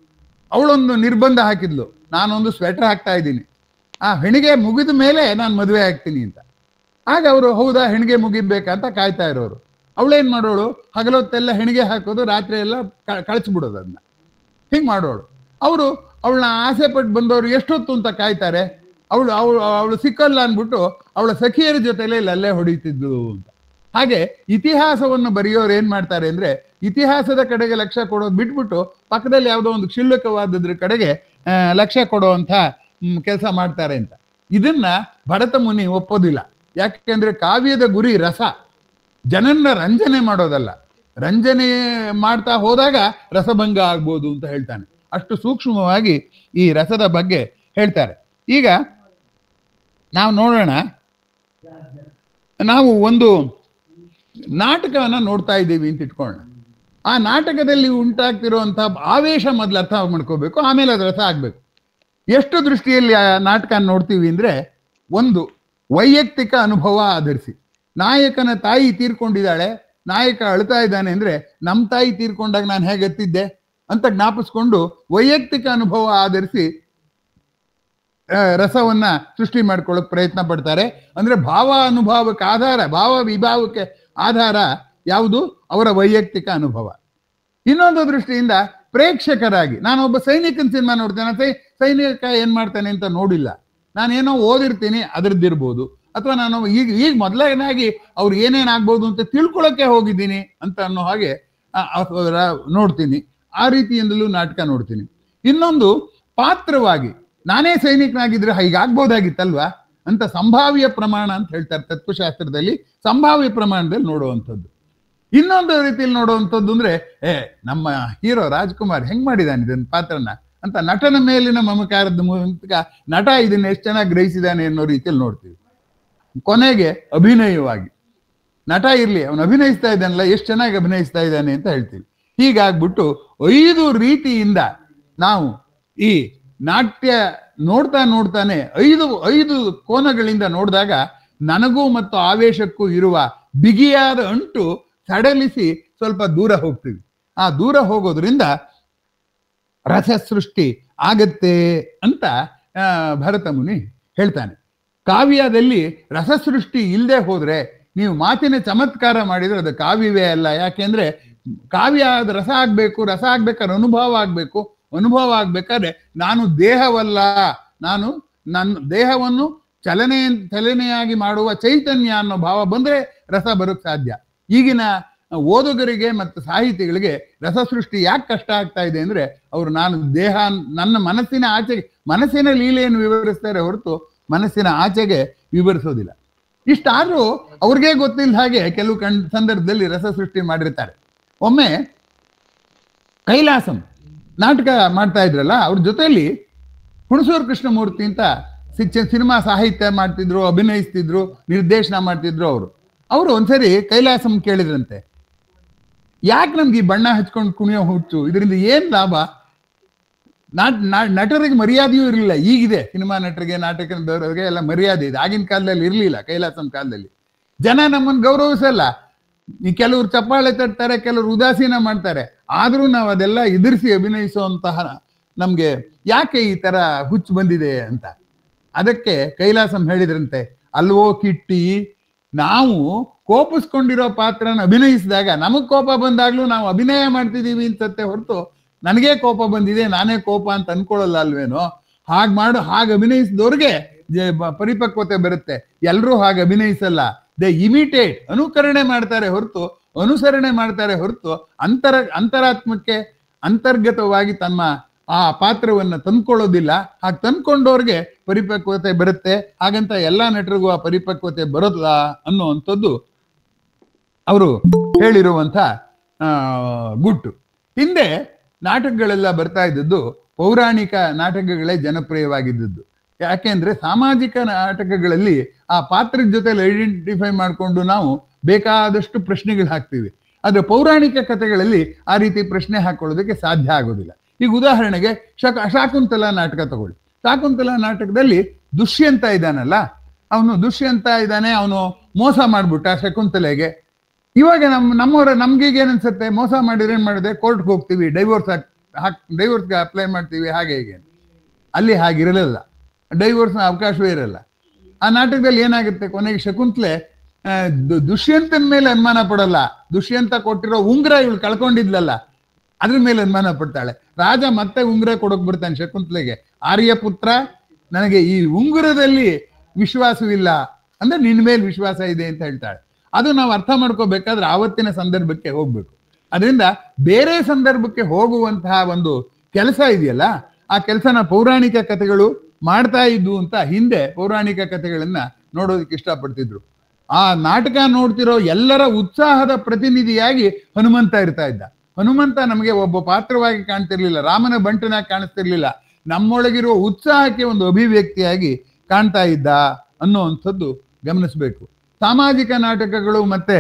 ಅವಳೊಂದು ನಿರ್ಬಂಧ ಹಾಕಿದ್ಲು, ನಾನೊಂದು ಸ್ವೆಟರ್ ಹಾಕ್ತಾ ಇದ್ದೀನಿ, ಆ ಹೆಣಿಗೆ ಮುಗಿದ ಮೇಲೆ ನಾನು ಮದುವೆ ಆಗ್ತೀನಿ ಅಂತ. ಆಗ ಅವರು ಹೌದಾ ಹೆಣಿಗೆ ಮುಗಿಬೇಕಂತ ಕಾಯ್ತಾ ಇರೋರು. ಅವಳೇನ್ ಮಾಡೋಳು, ಹಗಲೊತ್ತೆಲ್ಲ ಹೆಣಿಗೆ ಹಾಕೋದು, ರಾತ್ರಿ ಎಲ್ಲ ಕಳಿಸ್ಬಿಡೋದು ಅದನ್ನ. ಹಿಂಗೆ ಮಾಡೋಳು. ಅವರು ಅವಳನ್ನ ಆಸೆ ಪಟ್ಟು ಬಂದವರು ಎಷ್ಟೊತ್ತು ಅಂತ ಕಾಯ್ತಾರೆ. ಅವಳು ಸಿಕ್ಕಲ್ಲ ಅಂದ್ಬಿಟ್ಟು ಅವಳ ಸಖಿಯರ ಜೊತೆಲೇ ಅಲ್ಲೇ ಹೊಡಿತಿದ್ಲು ಅಂತ. ಹಾಗೆ ಇತಿಹಾಸವನ್ನು ಬರೆಯೋರು ಏನ್ ಮಾಡ್ತಾರೆ ಅಂದ್ರೆ, ಇತಿಹಾಸದ ಕಡೆಗೆ ಲಕ್ಷ್ಯ ಕೊಡೋದು ಬಿಟ್ಬಿಟ್ಟು ಪಕ್ಕದಲ್ಲಿ ಯಾವುದೋ ಒಂದು ಕ್ಷುಲ್ಲಕವಾದದ್ರ ಕಡೆಗೆ ಲಕ್ಷ್ಯ ಕೊಡುವಂಥ ಕೆಲಸ ಮಾಡ್ತಾರೆ ಅಂತ. ಇದನ್ನ ಭರತ ಮುನಿ ಒಪ್ಪೋದಿಲ್ಲ. ಯಾಕೆಂದ್ರೆ ಕಾವ್ಯದ ಗುರಿ ರಸ, ಜನನ್ನ ರಂಜನೆ ಮಾಡೋದಲ್ಲ. ರಂಜನೆ ಮಾಡ್ತಾ ಹೋದಾಗ ರಸಭಂಗ ಆಗ್ಬೋದು ಅಂತ ಹೇಳ್ತಾನೆ. ಅಷ್ಟು ಸೂಕ್ಷ್ಮವಾಗಿ ಈ ರಸದ ಬಗ್ಗೆ ಹೇಳ್ತಾರೆ. ಈಗ ನಾವು ನೋಡೋಣ, ನಾವು ಒಂದು ನಾಟಕವನ್ನ ನೋಡ್ತಾ ಇದ್ದೀವಿ ಅಂತ ಇಟ್ಕೊಳ್ಳೋಣ. ಆ ನಾಟಕದಲ್ಲಿ ಉಂಟಾಗ್ತಿರುವಂತಹ ಆವೇಶ ಮೊದಲು ಅರ್ಥ ಮಾಡ್ಕೋಬೇಕು, ಆಮೇಲೆ ಅದು ರಸ ಆಗ್ಬೇಕು. ಎಷ್ಟು ದೃಷ್ಟಿಯಲ್ಲಿ ಆ ನಾಟಕ ನೋಡ್ತೀವಿ ಅಂದ್ರೆ, ಒಂದು ವೈಯಕ್ತಿಕ ಅನುಭವ ಆಧರಿಸಿ. ನಾಯಕನ ತಾಯಿ ತೀರ್ಕೊಂಡಿದ್ದಾಳೆ, ನಾಯಕ ಅಳ್ತಾ ಇದ್ದಾನೆ ಅಂದ್ರೆ, ನಮ್ಮ ತಾಯಿ ತೀರ್ಕೊಂಡಾಗ ನಾನು ಹೇಗೆ ಎತ್ತಿದ್ದೆ ಅಂತ ಜ್ಞಾಪಿಸ್ಕೊಂಡು ವೈಯಕ್ತಿಕ ಅನುಭವ ಆಧರಿಸಿ ರಸವನ್ನ ಸೃಷ್ಟಿ ಮಾಡ್ಕೊಳ್ಳೋಕೆ ಪ್ರಯತ್ನ ಪಡ್ತಾರೆ. ಅಂದ್ರೆ ಭಾವ ಅನುಭವಕ್ಕೆ ಆಧಾರ, ಭಾವ ವಿಭಾವಕ್ಕೆ ಆಧಾರ ಯಾವುದು? ಅವರ ವೈಯಕ್ತಿಕ ಅನುಭವ. ಇನ್ನೊಂದು ದೃಷ್ಟಿಯಿಂದ ಪ್ರೇಕ್ಷಕರಾಗಿ, ನಾನೊಬ್ಬ ಸೈನಿಕನ ಸಿನಿಮಾ ನೋಡ್ತೇನೆ, ಸೈನಿಕ ಏನ್ ಮಾಡ್ತಾನೆ ಅಂತ ನೋಡಿಲ್ಲ, ನಾನೇನೋ ಓದಿರ್ತೀನಿ ಅದರದ್ದಿರ್ಬೋದು, ಅಥವಾ ನಾನು ಈಗ ಮೊದಲನೇದಾಗಿ ಅವ್ರು ಏನೇನಾಗ್ಬೋದು ಅಂತ ತಿಳ್ಕೊಳಕ್ಕೆ ಹೋಗಿದ್ದೀನಿ ಅಂತ ಅನ್ನೋ ಹಾಗೆ ನೋಡ್ತೀನಿ. ಆ ರೀತಿಯಿಂದಲೂ ನಾಟಕ ನೋಡ್ತೀನಿ. ಇನ್ನೊಂದು ಪಾತ್ರವಾಗಿ ನಾನೇ ಸೈನಿಕನಾಗಿದ್ರೆ ಹೀಗಾಗ್ಬೋದಾಗಿತ್ತಲ್ವಾ ಅಂತ ಸಂಭಾವ್ಯ ಪ್ರಮಾಣ ಅಂತ ಹೇಳ್ತಾರೆ ತತ್ವಶಾಸ್ತ್ರದಲ್ಲಿ. ಸಂಭಾವ್ಯ ಪ್ರಮಾಣದಲ್ಲಿ ನೋಡುವಂಥದ್ದು. ಇನ್ನೊಂದು ರೀತಿಯಲ್ಲಿ ನೋಡುವಂಥದ್ದು ಅಂದ್ರೆ ನಮ್ಮ ಹೀರೋ ರಾಜ್ಕುಮಾರ್ ಹೆಂಗ್ ಮಾಡಿದಾನೆ ಇದನ್ನ ಪಾತ್ರನ ಅಂತ ನಟನ ಮೇಲಿನ ಮಮಕಾರದ ಮೂಲಕ ನಟ ಇದನ್ನ ಎಷ್ಟು ಚೆನ್ನಾಗಿ ಗ್ರಹಿಸಿದಾನೆ ಅನ್ನೋ ರೀತಿಯಲ್ಲಿ ನೋಡ್ತೀವಿ. ಕೊನೆಗೆ ಅಭಿನಯವಾಗಿ ನಟ ಇರ್ಲಿ, ಅವನು ಅಭಿನಯಿಸ್ತಾ ಇದ್ದಾನಲ್ಲ, ಎಷ್ಟು ಚೆನ್ನಾಗಿ ಅಭಿನಯಿಸ್ತಾ ಇದ್ದಾನೆ ಅಂತ ಹೇಳ್ತೀವಿ. ಹೀಗಾಗ್ಬಿಟ್ಟು 5 ರೀತಿಯಿಂದ ನಾವು ಈ ನಾಟ್ಯ ನೋಡ್ತಾನೆ 5 ಕೋನಗಳಿಂದ ನೋಡಿದಾಗ ನನಗೂ ಮತ್ತು ಆವೇಶಕ್ಕೂ ಇರುವ ಬಿಗಿಯಾದ ಅಂಟು ಸಡಲಿಸಿ ಸ್ವಲ್ಪ ದೂರ ಹೋಗ್ತೀವಿ. ಆ ದೂರ ಹೋಗೋದ್ರಿಂದ ರಸಸೃಷ್ಟಿ ಆಗತ್ತೆ ಅಂತ ಭರತ ಮುನಿ ಹೇಳ್ತಾನೆ. ಕಾವ್ಯದಲ್ಲಿ ರಸಸೃಷ್ಟಿ ಇಲ್ಲದೆ ಹೋದ್ರೆ ನೀವು ಮಾತಿನ ಚಮತ್ಕಾರ ಮಾಡಿದ್ರೆ ಅದು ಕಾವ್ಯವೇ ಅಲ್ಲ. ಯಾಕೆಂದ್ರೆ ಕಾವ್ಯ ಅದು ರಸ ಆಗ್ಬೇಕಾದ್ರೆ ಅನುಭವ ಆಗ್ಬೇಕಾದ್ರೆ ನಾನು ದೇಹವಲ್ಲ, ನಾನು ನನ್ನ ದೇಹವನ್ನು ಚಲನೆಯಾಗಿ ಮಾಡುವ ಚೈತನ್ಯ ಅನ್ನೋ ಭಾವ ಬಂದ್ರೆ ರಸ ಬರೋಕ್ ಸಾಧ್ಯ. ಈಗಿನ ಓದುಗರಿಗೆ ಮತ್ತು ಸಾಹಿತಿಗಳಿಗೆ ರಸಸೃಷ್ಟಿ ಯಾಕೆ ಕಷ್ಟ ಆಗ್ತಾ ಇದೆ ಅಂದ್ರೆ ಅವರು ನಾನು ದೇಹ ನನ್ನ ಮನಸ್ಸಿನ ಲೀಲೆಯನ್ನು ವಿವರಿಸ್ತಾರೆ ಹೊರತು ಮನಸ್ಸಿನ ಆಚೆಗೆ ವಿವರಿಸೋದಿಲ್ಲ. ಇಷ್ಟಾದ್ರೂ ಅವ್ರಿಗೆ ಗೊತ್ತಿಲ್ಲ ಹಾಗೆ ಕೆಲವು ಸಂದರ್ಭದಲ್ಲಿ ರಸಸೃಷ್ಟಿ ಮಾಡಿರ್ತಾರೆ. ಒಮ್ಮೆ ಕೈಲಾಸಂ ನಾಟಕ ಮಾಡ್ತಾ ಇದ್ರಲ್ಲ, ಅವ್ರ ಜೊತೆಯಲ್ಲಿ ಹುಣಸೂರು ಕೃಷ್ಣಮೂರ್ತಿ ಅಂತ ಸಿನಿಮಾ ಸಾಹಿತ್ಯ ಮಾಡ್ತಿದ್ರು, ಅಭಿನಯಿಸ್ತಿದ್ರು, ನಿರ್ದೇಶನ ಮಾಡ್ತಿದ್ರು. ಅವರು ಒಂದ್ಸರಿ ಕೈಲಾಸಂ ಕೇಳಿದ್ರಂತೆ, ಯಾಕೆ ನಮ್ಗೆ ಈ ಬಣ್ಣ ಹಚ್ಕೊಂಡು ಕುಣಿಯೋ ಹುಚ್ಚು, ಇದರಿಂದ ಏನ್ ಲಾಭ? ನಟರಿಗೆ ಮರ್ಯಾದೆಯೂ ಇರಲಿಲ್ಲ. ಈಗಿದೆ ಸಿನಿಮಾ ನಟರಿಗೆ, ನಾಟಕದವರಿಗೆ ಎಲ್ಲ ಮರ್ಯಾದೆ ಇದೆ. ಆಗಿನ ಕಾಲದಲ್ಲಿ ಇರಲಿಲ್ಲ. ಕೈಲಾಸಂ ಕಾಲದಲ್ಲಿ ಜನ ನಮ್ಮನ್ನು ಗೌರವಿಸಲ್ಲ. ಕೆಲವರು ಚಪ್ಪಾಳೆ ತಟ್ತಾರೆ, ಕೆಲವರು ಉದಾಸೀನ ಮಾಡ್ತಾರೆ. ಆದ್ರೂ ನಾವು ಅದೆಲ್ಲ ಎದುರಿಸಿ ಅಭಿನಯಿಸುವಂತಹ ನಮ್ಗೆ ಯಾಕೆ ಈ ತರ ಹುಚ್ಚು ಬಂದಿದೆ ಅಂತ. ಅದಕ್ಕೆ ಕೈಲಾಸಂ ಹೇಳಿದ್ರಂತೆ, ಅಲ್ವೋ ಕಿಟ್ಟಿ, ನಾವು ಕೋಪಿಸ್ಕೊಂಡಿರೋ ಪಾತ್ರನ ಅಭಿನಯಿಸಿದಾಗ ನಮಗ್ ಕೋಪ ಬಂದಾಗ್ಲೂ ನಾವು ಅಭಿನಯ ಮಾಡ್ತಿದೀವಿ ಅನ್ಸತ್ತೆ ಹೊರತು ನನಗೆ ಕೋಪ ಬಂದಿದೆ, ನಾನೇ ಕೋಪ ಅಂತ ಅನ್ಕೊಳ್ಳಲ್ಲ ಅಲ್ವೇನೋ. ಹಾಗೆ ಅಭಿನಯಿಸಿದವ್ರಿಗೆ ಪರಿಪಕ್ವತೆ ಬರುತ್ತೆ. ಎಲ್ಲರೂ ಹಾಗೆ ಅಭಿನಯಿಸಲ್ಲ. ದೇ ಇಮಿಟೇಟ್, ಅನುಕರಣೆ ಮಾಡ್ತಾರೆ ಹೊರತು ಅನುಸರಣೆ ಮಾಡ್ತಾರೆ ಹೊರತು ಅಂತರಾತ್ಮಕ್ಕೆ ಅಂತರ್ಗತವಾಗಿ ತಮ್ಮ ಆ ಪಾತ್ರವನ್ನ ತಂದ್ಕೊಳ್ಳೋದಿಲ್ಲ. ಹಾಗೆ ತಂದ್ಕೊಂಡವ್ರಿಗೆ ಪರಿಪಕ್ವತೆ ಬರುತ್ತೆ. ಹಾಗಂತ ಎಲ್ಲಾ ನಟರಿಗೂ ಆ ಪರಿಪಕ್ವತೆ ಬರೋಲ್ಲ ಅನ್ನುವಂಥದ್ದು ಅವರು ಹೇಳಿರುವಂಥ ಗುಟ್ಟು. ಹಿಂದೆ ನಾಟಕಗಳೆಲ್ಲ ಬರ್ತಾ ಇದ್ದದ್ದು ಪೌರಾಣಿಕ ನಾಟಕಗಳೇ ಜನಪ್ರಿಯವಾಗಿದ್ದದ್ದು. ಯಾಕೆಂದ್ರೆ ಸಾಮಾಜಿಕ ನಾಟಕಗಳಲ್ಲಿ ಆ ಪಾತ್ರದ ಜೊತೆಲಿ ಐಡೆಂಟಿಫೈ ಮಾಡಿಕೊಂಡು ನಾವು ಬೇಕಾದಷ್ಟು ಪ್ರಶ್ನೆಗಳು ಹಾಕ್ತೀವಿ. ಆದ್ರೆ ಪೌರಾಣಿಕ ಕಥೆಗಳಲ್ಲಿ ಆ ರೀತಿ ಪ್ರಶ್ನೆ ಹಾಕೊಳ್ಳೋದಕ್ಕೆ ಸಾಧ್ಯ ಆಗೋದಿಲ್ಲ. ಈಗ ಉದಾಹರಣೆಗೆ ಶಾಕುಂತಲ ನಾಟಕ ತಗೊಳ್ಳಿ. ಶಾಕುಂತಲ ನಾಟಕದಲ್ಲಿ ದುಷ್ಯಂತ ಇದ್ದಾನಲ್ಲ, ಅವನು ಮೋಸ ಮಾಡ್ಬಿಟ್ಟ ಶಕುಂತಲೆಗೆ. ಇವಾಗ ನಮ್ಗೀಗ ಏನನ್ಸುತ್ತೆ, ಮೋಸ ಮಾಡಿದ್ರೆ ಏನ್ ಮಾಡಿದೆ, ಕೋರ್ಟ್ಗೆ ಹೋಗ್ತೀವಿ, ಡೈವೋರ್ಸ್ಗೆ ಅಪ್ಲೈ ಮಾಡ್ತೀವಿ, ಹಾಗೆ ಹೀಗೆ. ಅಲ್ಲಿ ಹಾಗಿರಲಿಲ್ಲ, ಡೈವೋರ್ಸ್ನ ಅವಕಾಶವೇ ಇರಲ್ಲ. ಆ ನಾಟಕದಲ್ಲಿ ಏನಾಗುತ್ತೆ, ಕೊನೆಗೆ ಶಕುಂತಲೆ ದುಷ್ಯಂತನ ಮೇಲೆ ಅನುಮಾನ ಪಡಲ್ಲ. ದುಷ್ಯಂತ ಕೊಟ್ಟಿರೋ ಉಂಗುರ ಇವಳು ಕಳ್ಕೊಂಡಿದ್ಲಲ್ಲ, ಅದ್ರ ಮೇಲೆ ಅನುಮಾನ ಪಡ್ತಾಳೆ. ರಾಜ ಮತ್ತೆ ಉಂಗುರ ಕೊಡಕ್ ಬಿಡ್ತಾನೆ ಶಕುಂತಲೆಗೆ. ಆರ್ಯಪುತ್ರ, ನನಗೆ ಈ ಉಂಗುರದಲ್ಲಿ ವಿಶ್ವಾಸವಿಲ್ಲ ಅಂದ್ರೆ ನಿನ್ನ ಮೇಲೆ ವಿಶ್ವಾಸ ಇದೆ ಅಂತ ಹೇಳ್ತಾಳೆ. ಅದು ನಾವು ಅರ್ಥ ಮಾಡ್ಕೋಬೇಕಾದ್ರೆ ಆವತ್ತಿನ ಸಂದರ್ಭಕ್ಕೆ ಹೋಗ್ಬೇಕು. ಅದರಿಂದ ಬೇರೆ ಸಂದರ್ಭಕ್ಕೆ ಹೋಗುವಂತಹ ಒಂದು ಕೆಲಸ ಇದೆಯಲ್ಲ, ಆ ಕೆಲಸನ ಪೌರಾಣಿಕ ಕಥೆಗಳು ಮಾಡ್ತಾ ಇದ್ವು ಅಂತ ಹಿಂದೆ ಪೌರಾಣಿಕ ಕಥೆಗಳನ್ನ ನೋಡೋದಕ್ಕೆ ಇಷ್ಟಪಡ್ತಿದ್ರು. ಆ ನಾಟಕ ನೋಡ್ತಿರೋ ಎಲ್ಲರ ಉತ್ಸಾಹದ ಪ್ರತಿನಿಧಿಯಾಗಿ ಹನುಮಂತ ಇರ್ತಾ ಇದ್ದ. ಹನುಮಂತ ನಮಗೆ ಒಬ್ಬ ಪಾತ್ರವಾಗಿ ಕಾಣ್ತಿರ್ಲಿಲ್ಲ, ರಾಮನ ಬಂಟನಾಗಿ ಕಾಣಿಸ್ತಿರ್ಲಿಲ್ಲ, ನಮ್ಮೊಳಗಿರುವ ಉತ್ಸಾಹಕ್ಕೆ ಒಂದು ಅಭಿವ್ಯಕ್ತಿಯಾಗಿ ಕಾಣ್ತಾ ಇದ್ದ ಅನ್ನುವಂಥದ್ದು ಗಮನಿಸ್ಬೇಕು. ಸಾಮಾಜಿಕ ನಾಟಕಗಳು ಮತ್ತೆ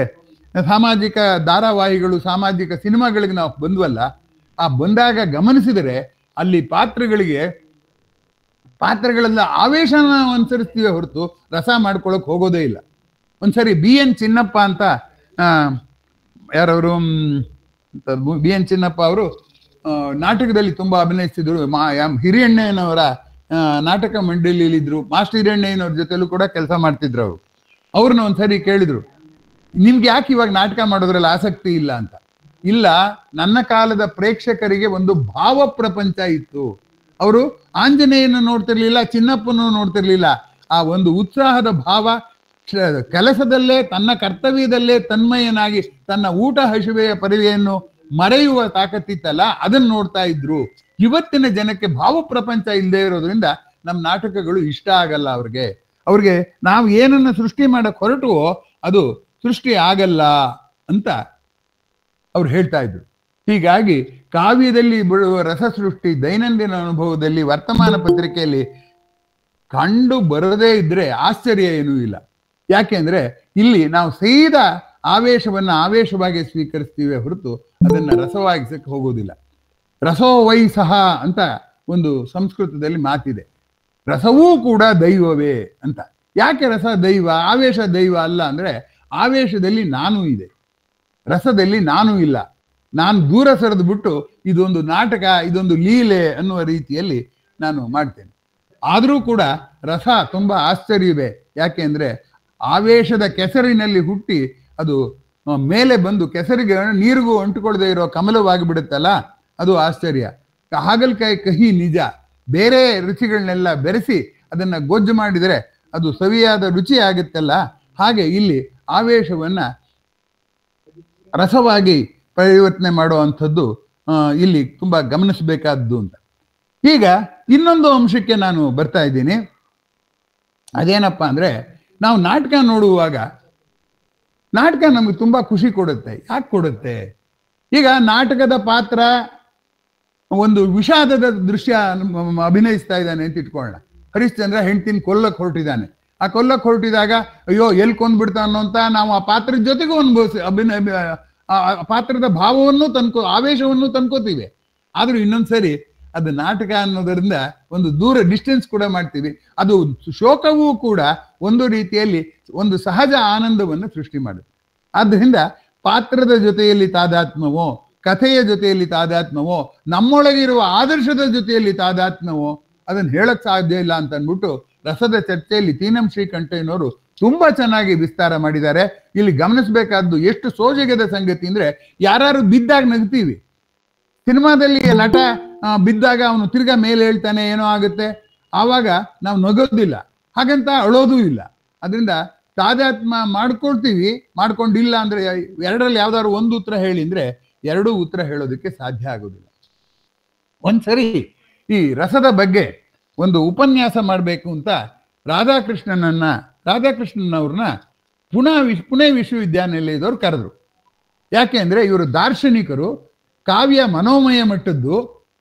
ಸಾಮಾಜಿಕ ಧಾರಾವಾಹಿಗಳು, ಸಾಮಾಜಿಕ ಸಿನಿಮಾಗಳಿಗೆ ನಾವು ಬಂದ್ವಲ್ಲ, ಆ ಬಂದಾಗ ಗಮನಿಸಿದರೆ ಅಲ್ಲಿ ಪಾತ್ರಗಳೆಲ್ಲ ಆವೇಶನ ಅನುಸರಿಸ್ತೀವಿ ಹೊರತು ರಸ ಮಾಡ್ಕೊಳಕ್ ಹೋಗೋದೇ ಇಲ್ಲ. ಒಂದ್ಸರಿ BN ಚಿನ್ನಪ್ಪ ಅಂತ ಯಾರವರು BN ಚಿನ್ನಪ್ಪ ಅವರು ನಾಟಕದಲ್ಲಿ ತುಂಬಾ ಅಭಿನಯಿಸ್ತಿದ್ರು. ಹಿರಿಯಣ್ಣಯ್ಯನವರ ನಾಟಕ ಮಂಡಳಿಯಲ್ಲಿದ್ರು. ಮಾಸ್ಟರ್ ಹಿರಿಯಣ್ಣಯ್ಯನವ್ರ ಜೊತೆಲೂ ಕೂಡ ಕೆಲಸ ಮಾಡ್ತಿದ್ರು. ಅವ್ರನ್ನ ಒಂದ್ಸರಿ ಕೇಳಿದ್ರು, ನಿಮ್ಗೆ ಯಾಕೆ ಇವಾಗ ನಾಟಕ ಮಾಡೋದ್ರಲ್ಲಿ ಆಸಕ್ತಿ ಇಲ್ಲ ಅಂತ. ಇಲ್ಲ, ನನ್ನ ಕಾಲದ ಪ್ರೇಕ್ಷಕರಿಗೆ ಒಂದು ಭಾವ ಪ್ರಪಂಚ ಇತ್ತು. ಅವರು ಆಂಜನೇಯನ ನೋಡ್ತಿರ್ಲಿಲ್ಲ, ಚಿನ್ನಪ್ಪನ ನೋಡ್ತಿರ್ಲಿಲ್ಲ. ಆ ಒಂದು ಉತ್ಸಾಹದ ಭಾವ, ಕೆಲಸದಲ್ಲೇ ತನ್ನ ಕರ್ತವ್ಯದಲ್ಲೇ ತನ್ಮಯನಾಗಿ ತನ್ನ ಊಟ ಹಸಿವೆಯ ಪರಿವೆಯನ್ನು ಮರೆಯುವ ತಾಕತ್ತಿತ್ತಲ್ಲ ಅದನ್ನ ನೋಡ್ತಾ ಇದ್ರು. ಇವತ್ತಿನ ಜನಕ್ಕೆ ಭಾವ ಪ್ರಪಂಚ ಇಲ್ಲದೆ ಇರೋದ್ರಿಂದ ನಮ್ಮ ನಾಟಕಗಳು ಇಷ್ಟ ಆಗಲ್ಲ ಅವ್ರಿಗೆ ನಾವು ಏನನ್ನ ಸೃಷ್ಟಿ ಮಾಡಕ್ ಹೊರಟುವೋ ಅದು ಸೃಷ್ಟಿ ಆಗಲ್ಲ ಅಂತ ಅವ್ರು ಹೇಳ್ತಾ ಇದ್ರು. ಹೀಗಾಗಿ ಕಾವ್ಯದಲ್ಲಿ ಬೀಳುವ ರಸ ಸೃಷ್ಟಿ ದೈನಂದಿನ ಅನುಭವದಲ್ಲಿ ವರ್ತಮಾನ ಪತ್ರಿಕೆಯಲ್ಲಿ ಕಂಡು ಬರದೇ ಇದ್ರೆ ಆಶ್ಚರ್ಯ ಏನೂ ಇಲ್ಲ. ಯಾಕೆಂದ್ರೆ ಇಲ್ಲಿ ನಾವು ಸೀದಾ ಆವೇಶವಾಗಿ ಸ್ವೀಕರಿಸ್ತೀವಿ ಹೊರತು ಅದನ್ನ ರಸವಾಗಿಸಕ್ಕೆ ಹೋಗೋದಿಲ್ಲ. ರಸೋ ವೈ ಸಹ ಅಂತ ಒಂದು ಸಂಸ್ಕೃತದಲ್ಲಿ ಮಾತಿದೆ. ರಸವೂ ಕೂಡ ದೈವವೇ ಅಂತ. ಯಾಕೆ ರಸ ದೈವ, ಆವೇಶ ದೈವ ಅಲ್ಲ ಅಂದ್ರೆ ಆವೇಶದಲ್ಲಿ ನಾನು ಇದೆ, ರಸದಲ್ಲಿ ನಾನು ಇಲ್ಲ. ನಾನು ದೂರ ಸರಿದು ಬಿಟ್ಟು ಇದೊಂದು ನಾಟಕ, ಇದೊಂದು ಲೀಲೆ ಅನ್ನುವ ರೀತಿಯಲ್ಲಿ ನಾನು ಮಾಡ್ತೇನೆ. ಆದರೂ ಕೂಡ ರಸ ತುಂಬಾ ಆಶ್ಚರ್ಯವೇ. ಯಾಕೆ ಅಂದ್ರೆ ಆವೇಶದ ಕೆಸರಿನಲ್ಲಿ ಹುಟ್ಟಿ ಅದು ಮೇಲೆ ಬಂದು ಕೆಸರಿಗೆ ನೀರಿಗೂ ಅಂಟುಕೊಳ್ಳದೆ ಇರೋ ಕಮಲವಾಗಿ ಬಿಡುತ್ತಲ್ಲ, ಅದು ಆಶ್ಚರ್ಯ. ಹಾಗಲಕಾಯಿ ಕಹಿ ನಿಜ, ಬೇರೆ ರುಚಿಗಳನ್ನೆಲ್ಲ ಬೆರೆಸಿ ಅದನ್ನ ಗೊಜ್ಜು ಮಾಡಿದರೆ ಅದು ಸವಿಯಾದ ರುಚಿ ಆಗುತ್ತಲ್ಲ, ಹಾಗೆ ಇಲ್ಲಿ ಆವೇಶವನ್ನ ರಸವಾಗಿ ಪರಿವರ್ತನೆ ಮಾಡುವಂಥದ್ದು ಇಲ್ಲಿ ತುಂಬಾ ಗಮನಿಸಬೇಕಾದ್ದು ಅಂತ. ಈಗ ಇನ್ನೊಂದು ಅಂಶಕ್ಕೆ ನಾನು ಬರ್ತಾ ಇದ್ದೀನಿ. ಅದೇನಪ್ಪ ಅಂದ್ರೆ, ನಾವು ನಾಟಕ ನೋಡುವಾಗ ನಾಟಕ ನಮ್ಗೆ ತುಂಬಾ ಖುಷಿ ಕೊಡುತ್ತೆ. ಯಾಕೆ ಕೊಡುತ್ತೆ? ಈಗ ನಾಟಕದ ಪಾತ್ರ ಒಂದು ವಿಷಾದದ ದೃಶ್ಯ ಅಭಿನಯಿಸ್ತಾ ಇದ್ದಾನೆ ಅಂತ ಇಟ್ಕೊಳ್ಳೋಣ. ಹರಿಶ್ಚಂದ್ರ ಹೆಂಡ್ತಿನ ಕೊಲ್ಲಕ್ಕೆ ಹೊರಟಿದ್ದಾನೆ. ಆ ಕೊಲ್ಲಕ್ಕೆ ಹೊರಟಿದಾಗ ಅಯ್ಯೋ ಎಲ್ಲಿ ಕೊಂದ್ಬಿಡ್ತಾನೋ ಅಂತ ನಾವು ಆ ಪಾತ್ರದ ಜೊತೆಗೂ ಆ ಪಾತ್ರದ ಭಾವವನ್ನು ಆವೇಶವನ್ನು ತಂದ್ಕೋತೀವಿ. ಆದ್ರೂ ಇನ್ನೊಂದ್ಸರಿ ಅದು ನಾಟಕ ಅನ್ನೋದರಿಂದ ಒಂದು ದೂರ ಡಿಸ್ಟೆನ್ಸ್ ಕೂಡ ಮಾಡ್ತೀವಿ. ಅದು ಶೋಕವೂ ಕೂಡ ಒಂದು ರೀತಿಯಲ್ಲಿ ಒಂದು ಸಹಜ ಆನಂದವನ್ನು ಸೃಷ್ಟಿ ಮಾಡುತ್ತೆ. ಆದ್ದರಿಂದ ಪಾತ್ರದ ಜೊತೆಯಲ್ಲಿ ತಾದಾತ್ಮ್ಯವೋ, ಕಥೆಯ ಜೊತೆಯಲ್ಲಿ ತಾದಾತ್ಮ್ಯವೋ, ನಮ್ಮೊಳಗಿರುವ ಆದರ್ಶದ ಜೊತೆಯಲ್ಲಿ ತಾದಾತ್ಮ್ಯವೋ ಅದನ್ನು ಹೇಳಕ್ ಸಾಧ್ಯ ಇಲ್ಲ ಅಂತ ಅಂದ್ಬಿಟ್ಟು ರಸದ ಚರ್ಚೆಯಲ್ಲಿ ತೀನಂ ಶ್ರೀಕಂಠಯ್ಯನವರು ತುಂಬಾ ಚೆನ್ನಾಗಿ ವಿಸ್ತಾರ ಮಾಡಿದ್ದಾರೆ. ಇಲ್ಲಿ ಗಮನಿಸಬೇಕಾದ್ದು ಎಷ್ಟು ಸೋಜಿಗದ ಸಂಗತಿ ಅಂದ್ರೆ, ಯಾರು ಬಿದ್ದಾಗ ನಗ್ತೀವಿ, ಸಿನಿಮಾದಲ್ಲಿ ನಟ ಬಿದ್ದಾಗ ಅವನು ತಿರ್ಗಾ ಮೇಲೆ ಹೇಳ್ತಾನೆ ಏನೋ ಆಗುತ್ತೆ, ಆವಾಗ ನಾವು ನಗೋದಿಲ್ಲ, ಹಾಗಂತ ಅಳೋದೂ ಇಲ್ಲ. ಅದರಿಂದ ತಾದಾತ್ಮ ಮಾಡ್ಕೊಳ್ತೀವಿ, ಮಾಡ್ಕೊಂಡಿಲ್ಲ ಅಂದ್ರೆ ಎರಡರಲ್ಲಿ ಯಾವ್ದಾದ್ರು ಒಂದು ಉತ್ತರ ಹೇಳಿ ಅಂದ್ರೆ ಎರಡೂ ಉತ್ತರ ಹೇಳೋದಕ್ಕೆ ಸಾಧ್ಯ ಆಗೋದಿಲ್ಲ. ಒಂದ್ಸರಿ ಈ ರಸದ ಬಗ್ಗೆ ಒಂದು ಉಪನ್ಯಾಸ ಮಾಡಬೇಕು ಅಂತ ರಾಧಾಕೃಷ್ಣನವ್ರನ್ನ ಪುಣೆ ವಿಶ್ವವಿದ್ಯಾನಿಲಯದವ್ರು ಕರೆದ್ರು. ಯಾಕೆ ಅಂದ್ರೆ ಇವರು ದಾರ್ಶನಿಕರು, ಕಾವ್ಯ ಮನೋಮಯ ಮಟ್ಟದ್ದು,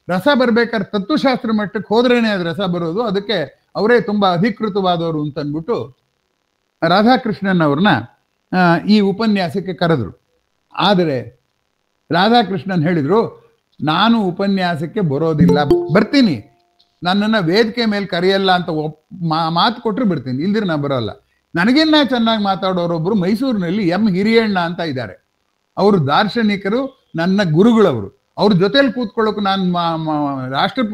ರಸ ಬರ್ಬೇಕಾದ್ರೆ ತತ್ವಶಾಸ್ತ್ರ ಮಟ್ಟಕ್ಕೆ ಹೋದ್ರೇನೆ ಅದು ರಸ ಬರೋದು, ಅದಕ್ಕೆ ಅವರೇ ತುಂಬಾ ಅಧಿಕೃತವಾದವರು ಅಂತ ಅಂದ್ಬಿಟ್ಟು ರಾಧಾಕೃಷ್ಣನ್ ಅವ್ರನ್ನ ಈ ಉಪನ್ಯಾಸಕ್ಕೆ ಕರೆದ್ರು. ಆದರೆ ರಾಧಾಕೃಷ್ಣನ್ ಹೇಳಿದ್ರು, ನಾನು ಉಪನ್ಯಾಸಕ್ಕೆ ಬರೋದಿಲ್ಲ, ಬರ್ತೀನಿ, ನನ್ನನ್ನು ವೇದಿಕೆ ಮೇಲೆ ಕರೆಯಲ್ಲ ಅಂತ ಮಾತು ಕೊಟ್ಟರು ಬರ್ತೀನಿ, ಇಲ್ದಿರ ನಾ ಬರೋಲ್ಲ. ನನಗಿನ್ನ ಚೆನ್ನಾಗಿ ಮಾತಾಡೋರೊಬ್ರು ಮೈಸೂರಿನಲ್ಲಿ ಎಂ ಹಿರಿಯಣ್ಣ ಅಂತ ಇದ್ದಾರೆ. ಅವರು ದಾರ್ಶನಿಕರು, ನನ್ನ ಗುರುಗಳವರು. ಅವ್ರ ಜೊತೆಲಿ ಕೂತ್ಕೊಳ್ಳೋಕೆ ನಾನು